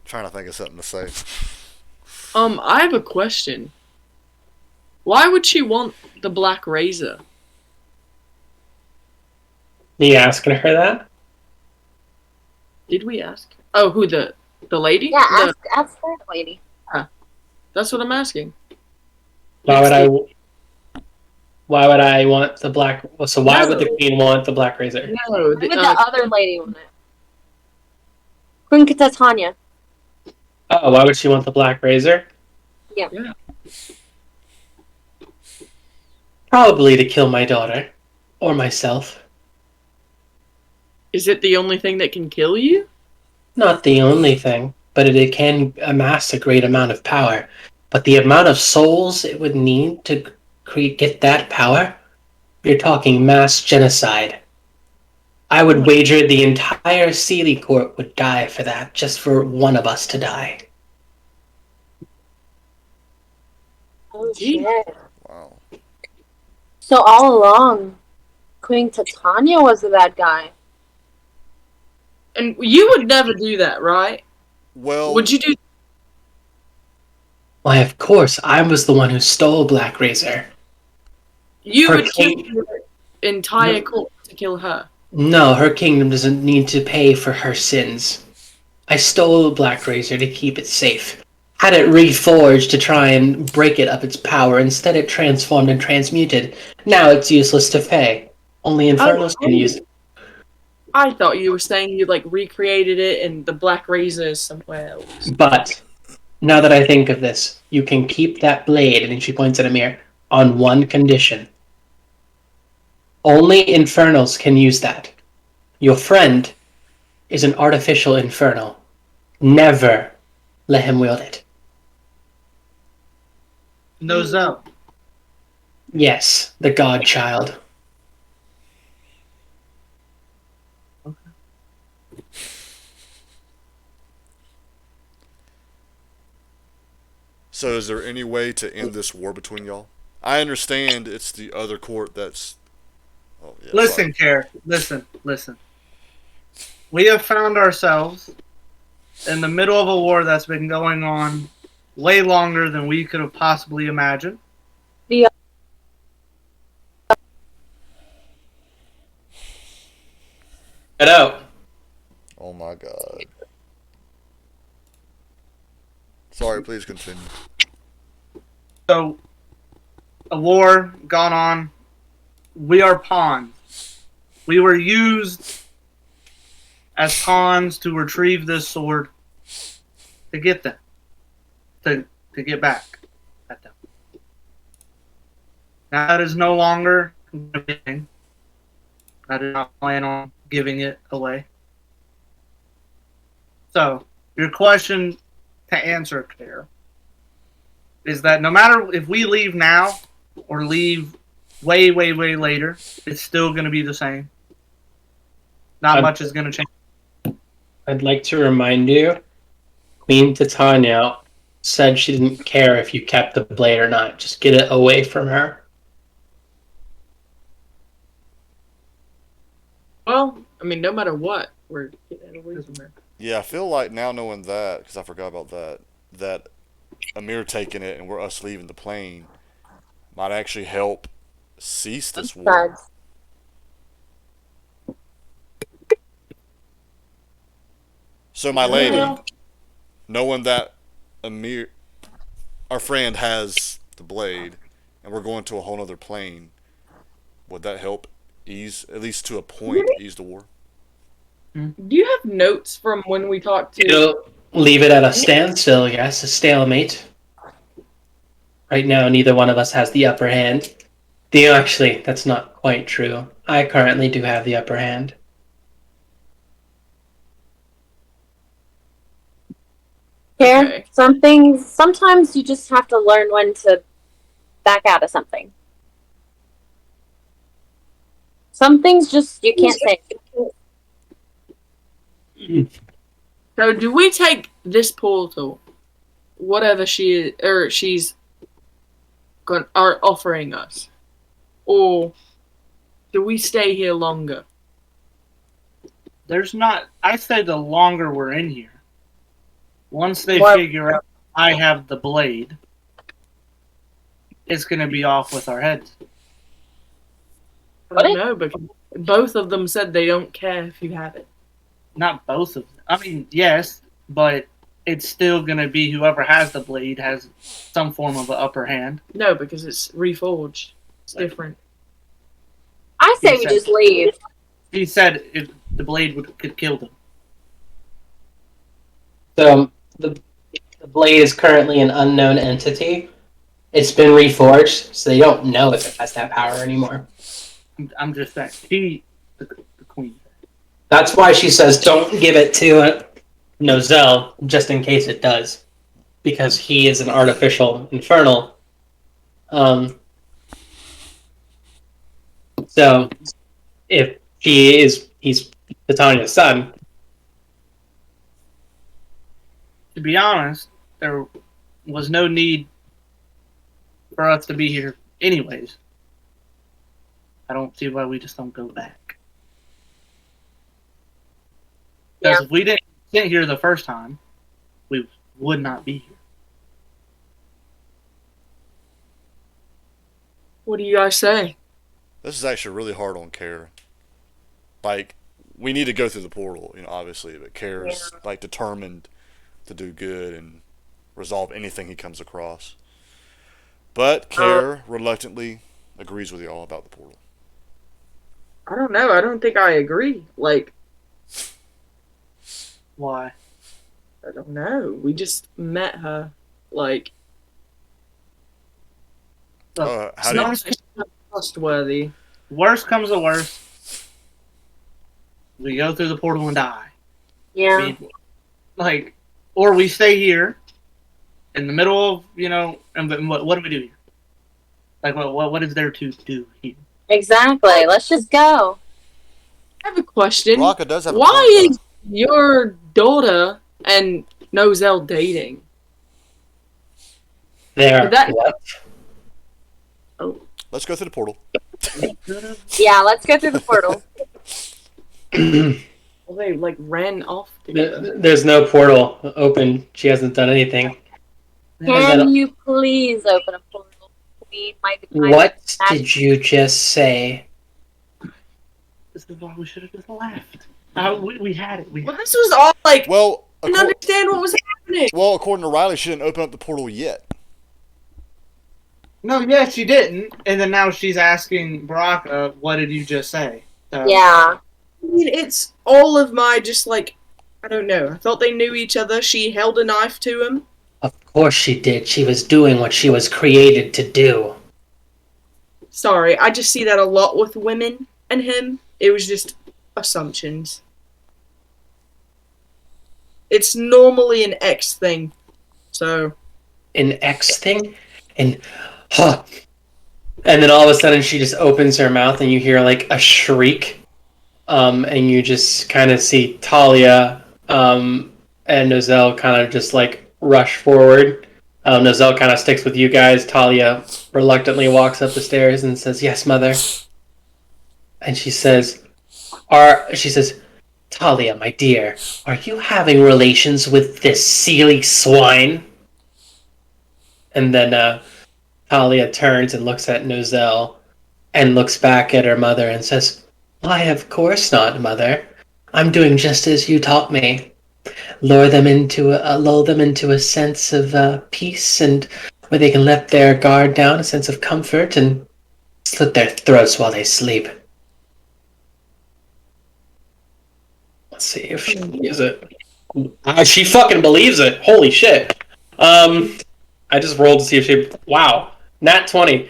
Speaker 2: Trying to think of something to say.
Speaker 5: I have a question. Why would she want the black razor?
Speaker 4: Are you asking her that?
Speaker 5: Did we ask? Oh, who the lady?
Speaker 3: Yeah,
Speaker 5: The-
Speaker 3: ask that lady.
Speaker 5: that's what I'm asking.
Speaker 4: Why would I want the black? So why would the
Speaker 5: No.
Speaker 4: queen want the black razor?
Speaker 5: No,
Speaker 3: Who would the other lady want it? Queen Titania.
Speaker 4: Oh, why would she want the black razor?
Speaker 3: Yeah.
Speaker 5: Yeah.
Speaker 4: Probably to kill my daughter. Or myself.
Speaker 5: Is it the only thing that can kill you?
Speaker 4: Not the only thing, but it can amass a great amount of power. But the amount of souls it would need to get that power, you're talking mass genocide. I would wager the entire Sealy court would die for that, just for one of us to die.
Speaker 3: Oh
Speaker 5: Gee.
Speaker 3: shit.
Speaker 2: Wow.
Speaker 3: So all along, Queen Titania was the bad guy.
Speaker 5: And you would never do that, right?
Speaker 2: Well,
Speaker 5: Would you do?
Speaker 4: Why, of course, I was the one who stole Black Razor.
Speaker 5: You
Speaker 4: Her
Speaker 5: would kill
Speaker 4: king-
Speaker 5: your entire
Speaker 4: No.
Speaker 5: court to kill her.
Speaker 4: No, her kingdom doesn't need to pay for her sins. I stole the Black Razor to keep it safe. Had it reforged to try and break it of its power. Instead, it transformed and transmuted. Now it's useless to pay. Only Infernos can use it.
Speaker 5: I thought you were saying you like recreated it and the black razor is somewhere else.
Speaker 4: But now that I think of this, you can keep that blade, and she points at Amir, on one condition. Only infernals can use that. Your friend is an artificial infernal. Never let him wield it.
Speaker 1: Nozel.
Speaker 4: Yes, the godchild.
Speaker 2: So, is there any way to end this war between y'all? I understand it's the other court that's. Oh, yeah,
Speaker 1: Listen, Care. Listen. We have found ourselves in the middle of a war that's been going on way longer than we could have possibly imagined.
Speaker 4: Get out.
Speaker 2: Oh my god. Sorry, please continue.
Speaker 1: So, a war gone on. We are pawns. We were used as pawns to retrieve this sword to get them. To get back at them. Now that is no longer a thing. I did not plan on giving it away. So, your question to answer, Claire, is that no matter if we leave now or leave way later, it's still going to be the same. Not much is going to change.
Speaker 4: I'd like to remind you, Queen Titania said she didn't care if you kept the blade or not. Just get it away from her.
Speaker 5: Well, I mean, no matter what, we're getting away from her.
Speaker 2: Yeah, I feel like now knowing that, because I forgot about that Amir taking it and we're us leaving the plane might actually help cease this war. So, my lady, knowing that Amir, our friend, has the blade, and we're going to a whole other plane, would that help ease, at least to a point, ease the war?
Speaker 5: Do you have notes from when we talked to?
Speaker 4: It'll leave it at a standstill, yes, a stalemate. Right now, neither one of us has the upper hand. Actually, that's not quite true. I currently do have the upper hand.
Speaker 3: Care.
Speaker 5: Okay.
Speaker 3: Sometimes you just have to learn when to back out of something. Some things just you can't say.
Speaker 5: So, do we take this portal, whatever she's are offering us, or do we stay here longer?
Speaker 1: There's not. I say the longer we're in here, once they
Speaker 3: What?
Speaker 1: figure out I have the blade, it's going to be off with our heads.
Speaker 5: I don't know, because both of them said they don't care if you have it.
Speaker 1: Not both of them. I mean, yes, but it's still going to be whoever has the blade has some form of an upper hand.
Speaker 5: No, because it's reforged. It's different.
Speaker 3: I say we just leave.
Speaker 1: He said if the blade could kill them.
Speaker 4: So, the blade is currently an unknown entity. It's been reforged, so they don't know if it has that power anymore.
Speaker 1: I'm just saying. The queen.
Speaker 4: That's why she says don't give it to Nozel, just in case it does. Because he is an artificial infernal. So, if he's Titania's son.
Speaker 1: To be honest, there was no need for us to be here anyways. I don't see why we just don't go back. Because if we didn't get here the first time, we would not be here.
Speaker 5: What do you guys say?
Speaker 2: This is actually really hard on Care. Like, we need to go through the portal, obviously, but Care's like determined to do good and resolve anything he comes across. But Care reluctantly agrees with y'all about the portal.
Speaker 5: I don't know. I don't think I agree. Like,
Speaker 1: Why?
Speaker 5: I don't know. We just met her. Like,
Speaker 1: Look,
Speaker 2: How do you,
Speaker 5: she's not trustworthy.
Speaker 1: worst comes to worst, we go through the portal and die.
Speaker 3: Yeah.
Speaker 1: Like, or we stay here in the middle of, and what do we do here? Like, what is there to do here?
Speaker 3: Exactly. Let's just go.
Speaker 5: I have a question.
Speaker 2: Rocka does have a
Speaker 5: Why
Speaker 2: point,
Speaker 5: is your daughter and Nozel dating?
Speaker 4: There.
Speaker 5: That-
Speaker 2: though. Let's go through the portal.
Speaker 3: Yeah, let's go through the portal.
Speaker 5: Well, they like ran off together.
Speaker 4: There's no portal open. She hasn't done anything.
Speaker 3: Can you please open a portal?
Speaker 4: What did you just say?
Speaker 1: This is why we should have just left. We had it.
Speaker 5: Well, this was all like.
Speaker 2: Well,
Speaker 5: I didn't understand what was happening.
Speaker 2: well, according to Riley, she didn't open up the portal yet.
Speaker 1: No, yeah, she didn't. And then now she's asking Brock, what did you just say?
Speaker 3: Yeah.
Speaker 5: I mean, it's all of my just like. I don't know. I thought they knew each other. She held a knife to him.
Speaker 4: Of course she did. She was doing what she was created to do.
Speaker 5: Sorry, I just see that a lot with women and him. It was just assumptions. It's normally an X thing. So.
Speaker 4: An X thing? And then all of a sudden she just opens her mouth and you hear like a shriek. And you just kind of see Talia and Nozel kind of just like rush forward. Nozel kind of sticks with you guys. Talia reluctantly walks up the stairs and says, "Yes, mother." And she says, "Talia, my dear, are you having relations with this silly swine?" And then Talia turns and looks at Nozel and looks back at her mother and says, "Why, of course not, mother. I'm doing just as you taught me. Lull them into a sense of peace, and where they can let their guard down, a sense of comfort, and slit their throats while they sleep." Let's see if she believes it. She fucking believes it. Holy shit. I just rolled to see if she. Wow, nat 20.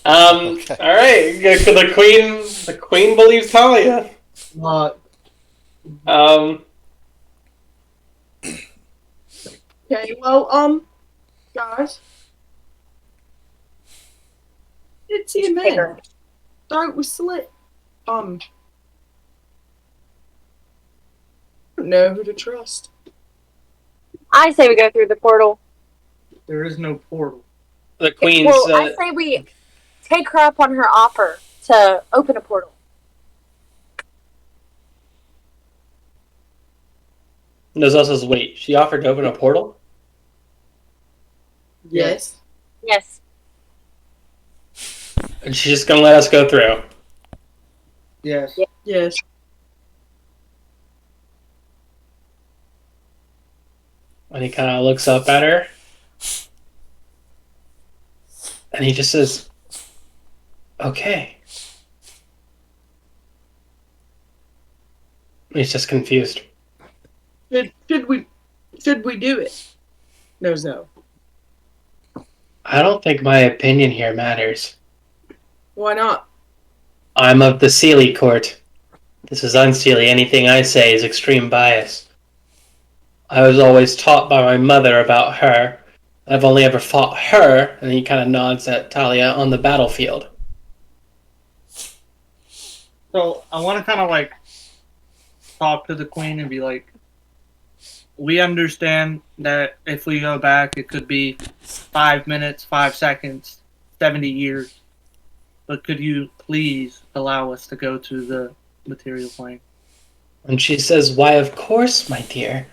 Speaker 2: Okay.
Speaker 4: All right. The queen believes Talia.
Speaker 5: Okay, well, guys. Did see a man. Throat was slit. I don't know who to trust.
Speaker 3: I say we go through the portal.
Speaker 1: There is no portal.
Speaker 4: The queen's.
Speaker 3: Well, I say we take her up on her offer to open a portal.
Speaker 4: Nozel says, "Wait, she offered to open a portal?"
Speaker 5: Yes.
Speaker 3: Yes.
Speaker 4: And she's just gonna let us go through.
Speaker 1: Yes.
Speaker 5: Yes.
Speaker 4: And he kind of looks up at her. And he just says, "Okay." He's just confused.
Speaker 5: Should we do it? No.
Speaker 4: I don't think my opinion here matters.
Speaker 5: Why not?
Speaker 4: I'm of the Seelie court. This is unseelie. Anything I say is extreme bias. I was always taught by my mother about her. I've only ever fought her, and he kind of nods at Talia, on the battlefield.
Speaker 1: So I want to kind of like talk to the queen and be like, we understand that if we go back, it could be 5 minutes, 5 seconds, 70 years. But could you please allow us to go to the material plane?
Speaker 4: And she says, "Why, of course, my dear."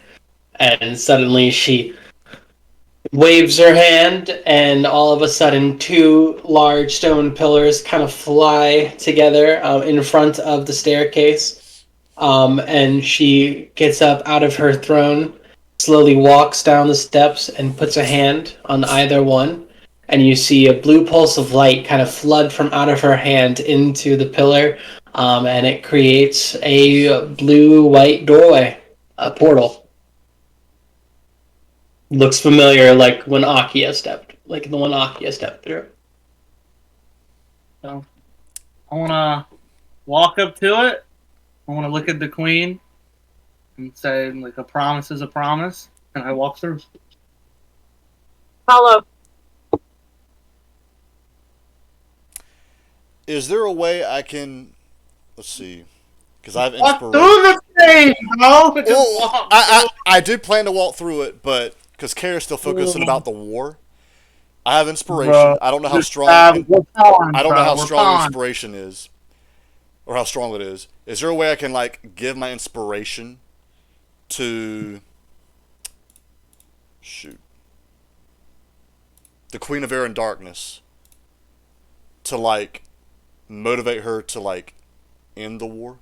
Speaker 4: And suddenly she waves her hand, and all of a sudden 2 large stone pillars kind of fly together in front of the staircase. And she gets up out of her throne, slowly walks down the steps, and puts a hand on either one. And you see a blue pulse of light kind of flood from out of her hand into the pillar, and it creates a blue-white doorway, a portal. Looks familiar, like when Akia stepped, like the one Akia stepped through.
Speaker 1: So I want to walk up to it. I want to look at the queen and say, like, a promise is a promise. And I walk through.
Speaker 3: Follow.
Speaker 2: Is there a way I can? Let's see, because I have
Speaker 1: Walk through
Speaker 2: inspiration.
Speaker 1: the thing, bro! Just
Speaker 2: Well,
Speaker 1: walk
Speaker 2: I did plan to walk through it, but because Kara's still focusing about the war, I have inspiration.
Speaker 1: Bro,
Speaker 2: I don't know how strong.
Speaker 1: we're fine,
Speaker 2: I don't know
Speaker 1: bro.
Speaker 2: how
Speaker 1: We're
Speaker 2: strong
Speaker 1: fine.
Speaker 2: inspiration is, or how strong it is. Is there a way I can like give my inspiration to shoot the Queen of Air and Darkness to like motivate her to like end the war?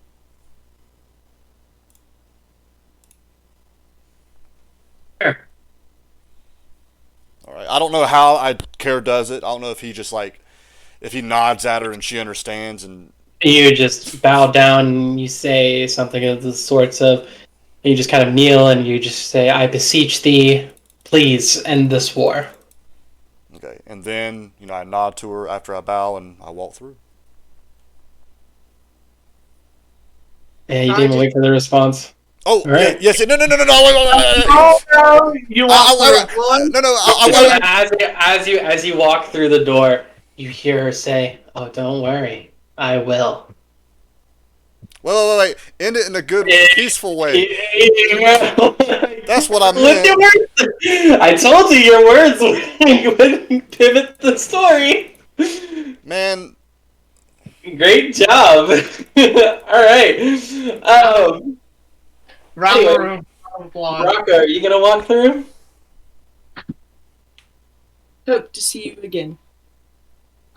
Speaker 4: Sure.
Speaker 2: All right. I don't know how Care does it. I don't know if he just like if he nods at her and she understands and
Speaker 4: You just bow down and you say something of the sorts of, you just kind of kneel and you just say, I beseech thee, please end this war.
Speaker 2: okay. And then I nod to her after I bow and I walk through.
Speaker 4: Yeah, you
Speaker 5: I
Speaker 4: didn't
Speaker 5: just-
Speaker 4: wait for the response.
Speaker 2: Oh,
Speaker 4: All right.
Speaker 2: yes. No. Wait.
Speaker 1: Oh, no, you walk through.
Speaker 4: As you walk through the door, you hear her say, "Oh, don't worry, I will."
Speaker 2: Wait. End it in a good, peaceful way. That's what I
Speaker 4: Look at
Speaker 2: meant.
Speaker 4: words. I told you your words would pivot the story.
Speaker 2: Man,
Speaker 4: Great job. All right.
Speaker 1: Round
Speaker 4: Anyway.
Speaker 1: the room. Applause.
Speaker 4: Rocco, are you gonna walk through?
Speaker 5: Hope to see you again.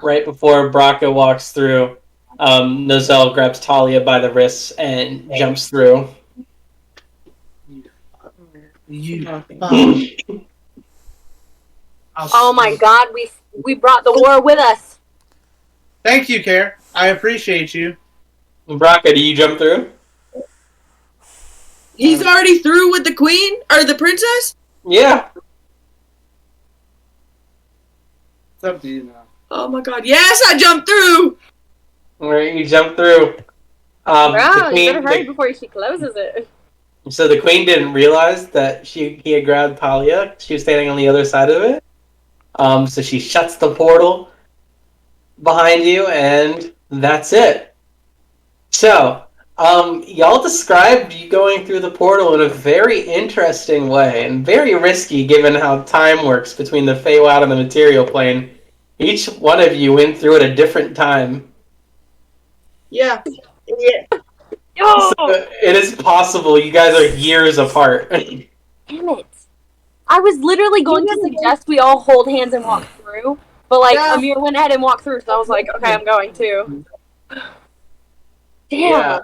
Speaker 4: Right before Braca walks through, Nozell grabs Talia by the wrists and jumps through.
Speaker 1: You.
Speaker 3: Oh my God, we brought the war with us.
Speaker 1: Thank you, Care. I appreciate you.
Speaker 4: Braca, do you jump through?
Speaker 5: He's already through with the queen or the princess.
Speaker 4: Yeah.
Speaker 1: It's up to you now.
Speaker 5: Oh my God! Yes, I jumped through.
Speaker 4: All right, you jump through.
Speaker 3: Wow,
Speaker 4: The
Speaker 3: you better hurry
Speaker 4: queen,
Speaker 3: before she closes it.
Speaker 4: so the queen didn't realize that he had grabbed Talia. She was standing on the other side of it. So she shuts the portal behind you, and that's it. So, y'all described you going through the portal in a very interesting way, and very risky given how time works between the Feywild and the material plane. Each one of you went through at a different time.
Speaker 5: Yeah.
Speaker 3: Oh,
Speaker 4: So it is possible you guys are years apart.
Speaker 3: damn it. I was literally going to suggest we all hold hands and walk through, but
Speaker 5: Yeah.
Speaker 3: Amir went ahead and walked through, so I was like, okay, I'm going too. Damn.
Speaker 4: Yeah.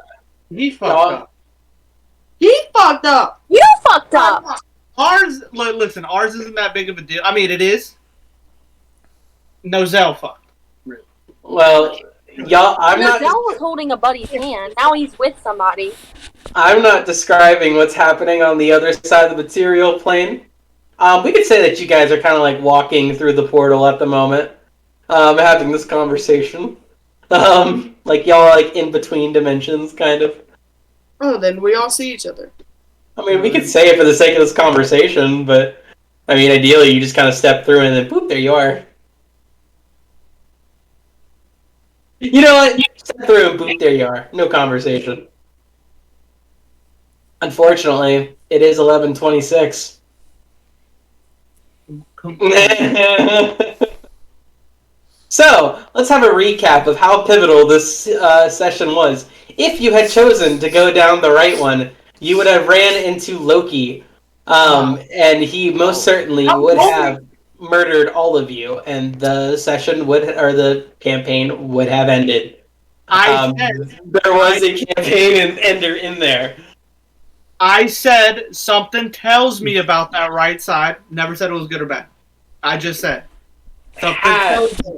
Speaker 1: He fucked
Speaker 4: No.
Speaker 1: up.
Speaker 5: He fucked up.
Speaker 3: You fucked up.
Speaker 1: Ours, listen, ours isn't that big of a deal. I mean, it is. Nozell fucked.
Speaker 4: Well, y'all, I'm not.
Speaker 3: Nozell was holding a buddy's hand. Now he's with somebody.
Speaker 4: I'm not describing what's happening on the other side of the material plane. We could say that you guys are kind of like walking through the portal at the moment, having this conversation. Like y'all are like in between dimensions, kind of.
Speaker 5: Oh, then we all see each other.
Speaker 4: I mean, we could say it for the sake of this conversation, but I mean, ideally, you just kind of step through and then boop, there you are. You know what? You step through and boop, there you are. No conversation. Unfortunately, it is 11:26. So, let's have a recap of how pivotal this session was. If you had chosen to go down the right one, you would have ran into Loki, and he most certainly would have murdered all of you, and the session or the campaign would have ended.
Speaker 1: I said,
Speaker 4: There was a campaign ender in there.
Speaker 1: I said something tells me about that right side. Never said it was good or bad. I just said something tells me.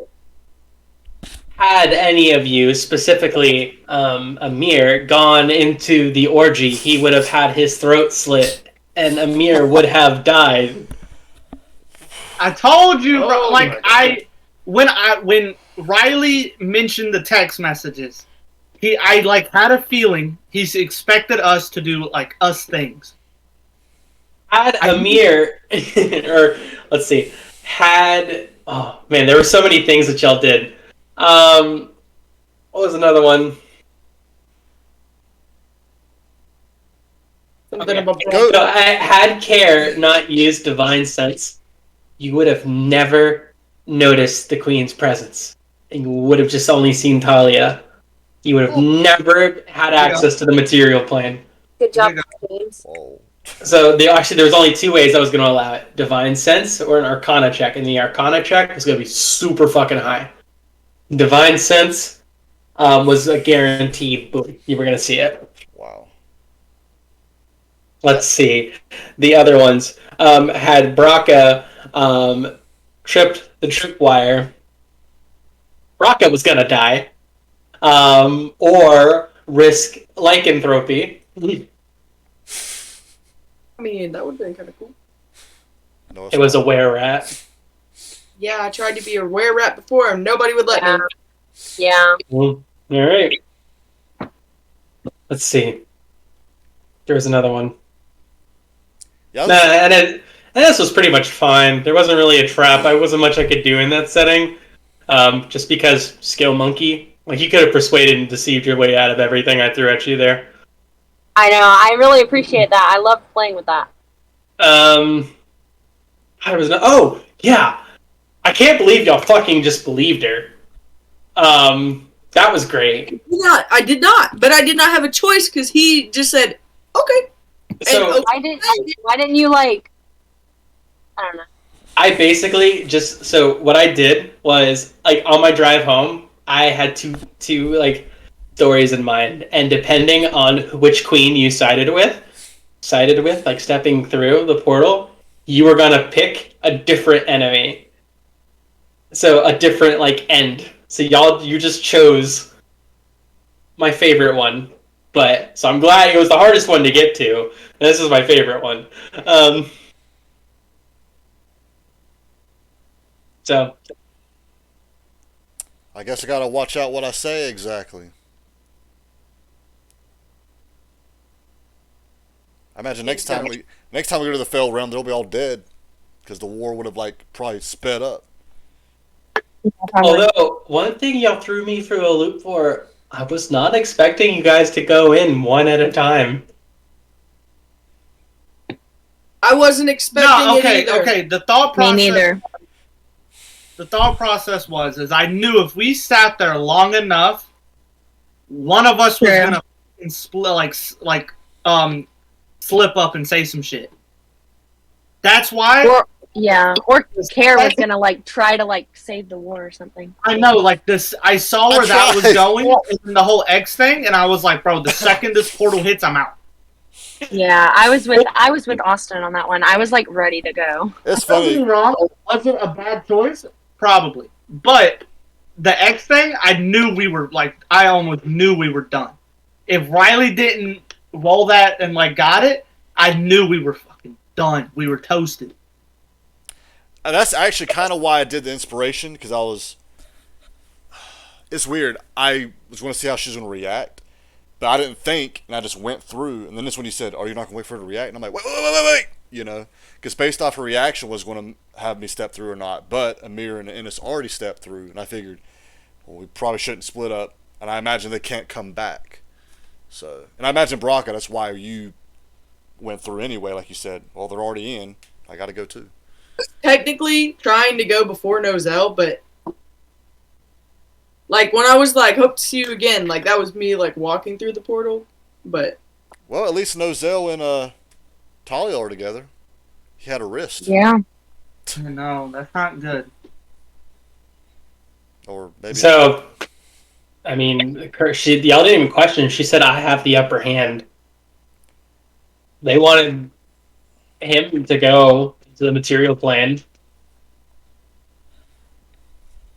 Speaker 4: Had any of you, specifically Amir, gone into the orgy, he would have had his throat slit, and Amir would have died.
Speaker 1: I told you, bro.
Speaker 5: Oh
Speaker 1: Like
Speaker 5: my God.
Speaker 1: when Riley mentioned the text messages, I like had a feeling he's expected us to do like us things.
Speaker 4: Had Amir, or let's see, oh man, there were so many things that y'all did. What was another one?
Speaker 5: Something
Speaker 4: Okay.
Speaker 5: about
Speaker 2: Go.
Speaker 4: So I had Care not used Divine Sense, you would have never noticed the Queen's presence. And you would have just only seen Talia. You would have never had access to the material plane.
Speaker 3: Good job,
Speaker 1: Big
Speaker 3: James.
Speaker 2: Whoa.
Speaker 4: So there was only two ways I was going to allow it: Divine Sense or an Arcana check. And the Arcana check was going to be super fucking high. Divine Sense was a guaranteed boom. You were going to see it.
Speaker 2: Wow.
Speaker 4: Let's see. The other ones had Braca tripped the tripwire. Braca was going to die. Or risk lycanthropy.
Speaker 5: I mean, that would have been kind of cool.
Speaker 2: No,
Speaker 4: It was a were-rat.
Speaker 5: Yeah, I tried to be a were rat before and nobody would let me.
Speaker 3: Yeah.
Speaker 4: All right. Let's see. There was another one.
Speaker 2: Yeah,
Speaker 4: Nah, and this was pretty much fine. There wasn't really a trap. I wasn't much I could do in that setting. Just because skill monkey, like you could have persuaded and deceived your way out of everything I threw at you there.
Speaker 3: I know. I really appreciate that. I love playing with that.
Speaker 4: I was oh yeah, I can't believe y'all fucking just believed her. That was great.
Speaker 5: I did not. But I did not have a choice because he just said, okay.
Speaker 4: So
Speaker 5: And,
Speaker 3: Why didn't you like? I don't know.
Speaker 4: I basically just what I did was like on my drive home, I had two like stories in mind, and depending on which queen you sided with, like stepping through the portal, you were gonna pick a different enemy. So a different like end. So you just chose my favorite one. But so I'm glad it was the hardest one to get to. And this is my favorite one. So
Speaker 2: I guess I gotta watch out what I say exactly. I imagine next time we go to the Fell Realm, they'll be all dead because the war would have like probably sped up.
Speaker 4: although one thing y'all threw me through a loop for, I was not expecting you guys to go in one at a time.
Speaker 5: I wasn't expecting
Speaker 1: No,
Speaker 5: it either.
Speaker 1: okay. The thought process.
Speaker 3: Me neither.
Speaker 1: The thought process is I knew if we sat there long enough, one of us was
Speaker 3: True.
Speaker 1: gonna split slip up and say some shit. That's why
Speaker 3: Or Care was gonna like try to like save the war or something.
Speaker 1: I know like this. I saw where that was going in the whole X thing, and I was like, bro, the second this portal hits, I'm out.
Speaker 3: Yeah, I was with Austin on that one. I was like ready to go.
Speaker 2: It's
Speaker 1: Don't get me
Speaker 2: funny.
Speaker 1: wrong. Was it a bad choice? Probably, but the X thing, I almost knew we were done. If Riley didn't roll that and like got it, I knew we were fucking done. We were toasted.
Speaker 2: And that's actually kind of why I did the inspiration, because it's weird. I was going to see how she's going to react, but I didn't think, and I just went through. And then that's when you said, "Oh, you're not going to wait for her to react?" And I'm like, wait. You know, because based off her reaction was going to have me step through or not. But Amir and Ennis already stepped through, and I figured, well, we probably shouldn't split up. And I imagine they can't come back. So, and I imagine Braca, that's why you went through anyway. Like you said, well, they're already in. I got to go too.
Speaker 5: Technically trying to go before Nozel, but like when I was like, hope to see you again, like that was me like walking through the portal. But
Speaker 2: Well, at least Nozel and Talia are together. He had a wrist.
Speaker 3: Yeah.
Speaker 1: No, that's not good.
Speaker 2: Or maybe.
Speaker 4: So, I mean, y'all didn't even question. She said, "I have the upper hand." They wanted him to go to the material plane.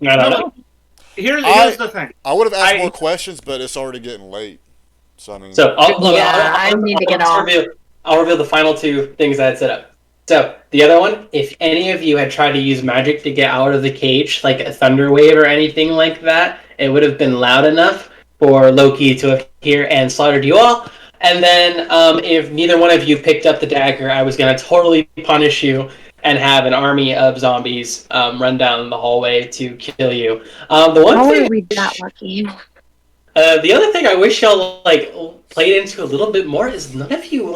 Speaker 4: I don't know.
Speaker 1: Here's the thing.
Speaker 2: I would have asked more questions, but it's already getting late. So, I mean.
Speaker 4: So,
Speaker 3: I need to get off.
Speaker 4: I'll reveal the final two things I had set up. So, the other one, if any of you had tried to use magic to get out of the cage, like a thunder wave or anything like that, it would have been loud enough for Loki to appear and slaughtered you all. And then, if neither one of you picked up the dagger, I was going to totally punish you and have an army of zombies run down the hallway to kill you. The one
Speaker 3: How
Speaker 4: thing,
Speaker 3: are we that lucky?
Speaker 4: the other thing I wish y'all played into a little bit more is none of you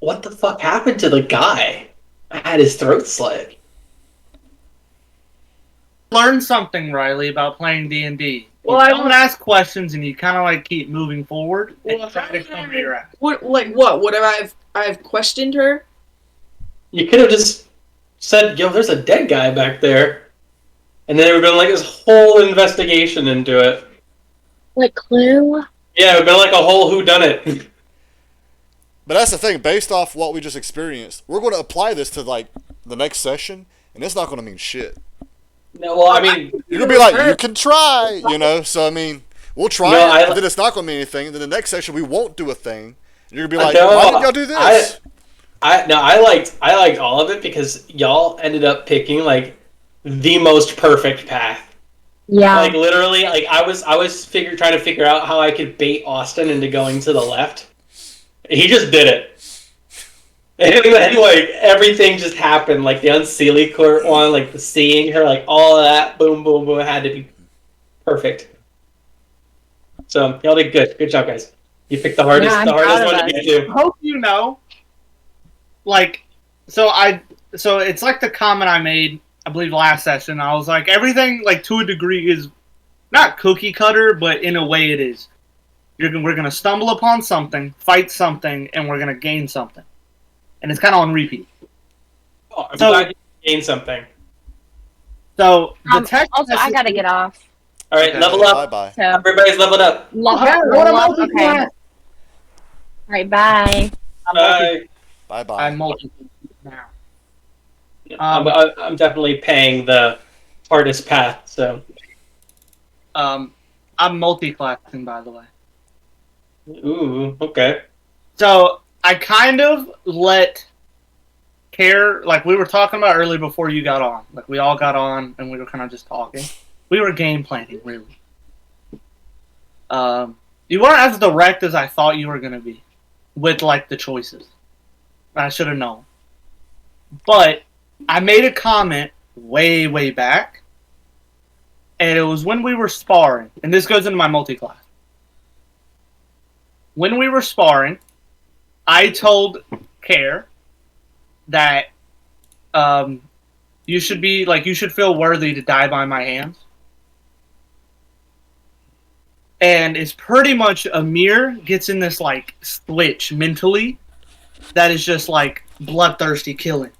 Speaker 4: what the fuck happened to the guy? I had his throat slit.
Speaker 1: Learn something, Riley, about playing D&D.
Speaker 5: Well,
Speaker 1: You
Speaker 5: I
Speaker 1: don't
Speaker 5: don't-
Speaker 1: ask questions, and you kind of like keep moving forward and
Speaker 5: Well,
Speaker 1: try to come to your ass.
Speaker 5: What? Like what? Would I've questioned her?
Speaker 4: You could have just said, "Yo, there's a dead guy back there," and then it would have been like this whole investigation into it.
Speaker 3: Like Clue?
Speaker 4: Yeah, it would have been like a whole whodunit.
Speaker 2: But that's the thing. Based off what we just experienced, we're going to apply this to like the next session, and it's not going to mean shit.
Speaker 4: No, well, I mean,
Speaker 2: You're going to be like, you can try, you know. So I mean, we'll try
Speaker 4: No,
Speaker 2: it, and then it's not going to mean anything. And then the next session, we won't do a thing. And you're going to be like,
Speaker 4: No,
Speaker 2: why didn't y'all do this?
Speaker 4: I liked all of it because y'all ended up picking like the most perfect path.
Speaker 3: Yeah.
Speaker 4: Like literally, like I was trying to figure out how I could bait Austin into going to the left. He just did it. And then like everything just happened, like the unseelie court one, like the seeing her, like all of that, boom, boom, boom, had to be perfect. So y'all did good. Good job, guys. You picked the hardest,
Speaker 3: I'm
Speaker 4: the hardest
Speaker 3: proud of
Speaker 4: one to
Speaker 3: us.
Speaker 4: get to.
Speaker 1: Hope you know. Like, so it's like the comment I made, I believe last session. I was like, everything like to a degree is not cookie cutter, but in a way it is. We're gonna stumble upon something, fight something, and we're gonna gain something, and it's kind of on repeat.
Speaker 4: Oh, I'm
Speaker 1: So-
Speaker 4: glad you gained something.
Speaker 1: So the text
Speaker 3: Also, I
Speaker 1: message-
Speaker 3: gotta get off.
Speaker 4: All right,
Speaker 1: Okay.
Speaker 4: level up.
Speaker 2: Bye-bye.
Speaker 3: So,
Speaker 4: Everybody's leveled up.
Speaker 3: okay. Alright, bye.
Speaker 4: Bye.
Speaker 2: Bye-bye.
Speaker 1: I'm multi now.
Speaker 4: I'm definitely paying the hardest path. So,
Speaker 1: I'm multi-classing, by the way.
Speaker 4: ooh, okay.
Speaker 1: So I kind of let Care, like we were talking about earlier before you got on. Like we all got on and we were kind of just talking. We were game planning, really. You weren't as direct as I thought you were gonna be with like the choices. I should have known. But I made a comment way, way back, and it was when we were sparring, and this goes into my multi-class. When we were sparring, I told Care that you should feel worthy to die by my hands. And it's pretty much Amir gets in this like switch mentally that is just like bloodthirsty killing.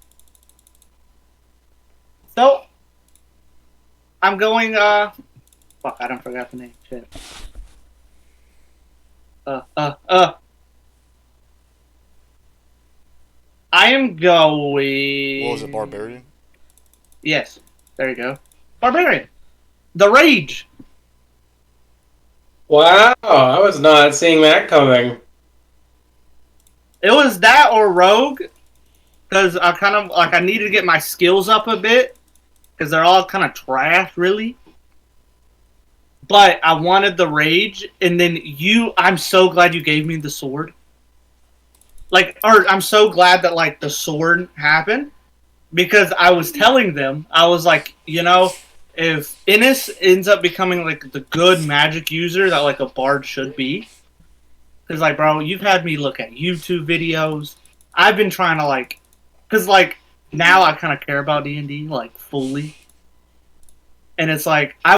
Speaker 1: So I'm going fuck, I don't forgot the name. Shit. I am going.
Speaker 2: What was it, Barbarian?
Speaker 1: Yes. There you go. Barbarian. The Rage.
Speaker 4: Wow, I was not seeing that coming.
Speaker 1: It was that or Rogue. Because I kind of, like, I needed to get my skills up a bit. Because they're all kind of trash, really. But I wanted the Rage. And then I'm so glad you gave me the sword. Like, or I'm so glad that, like, the sword happened. Because I was telling them, I was like, you know, if Innis ends up becoming, like, the good magic user that, like, a bard should be. Because, like, bro, you've had me look at YouTube videos. I've been trying to, like... Because, like, now I kind of care about D&D, like, fully. And it's like, I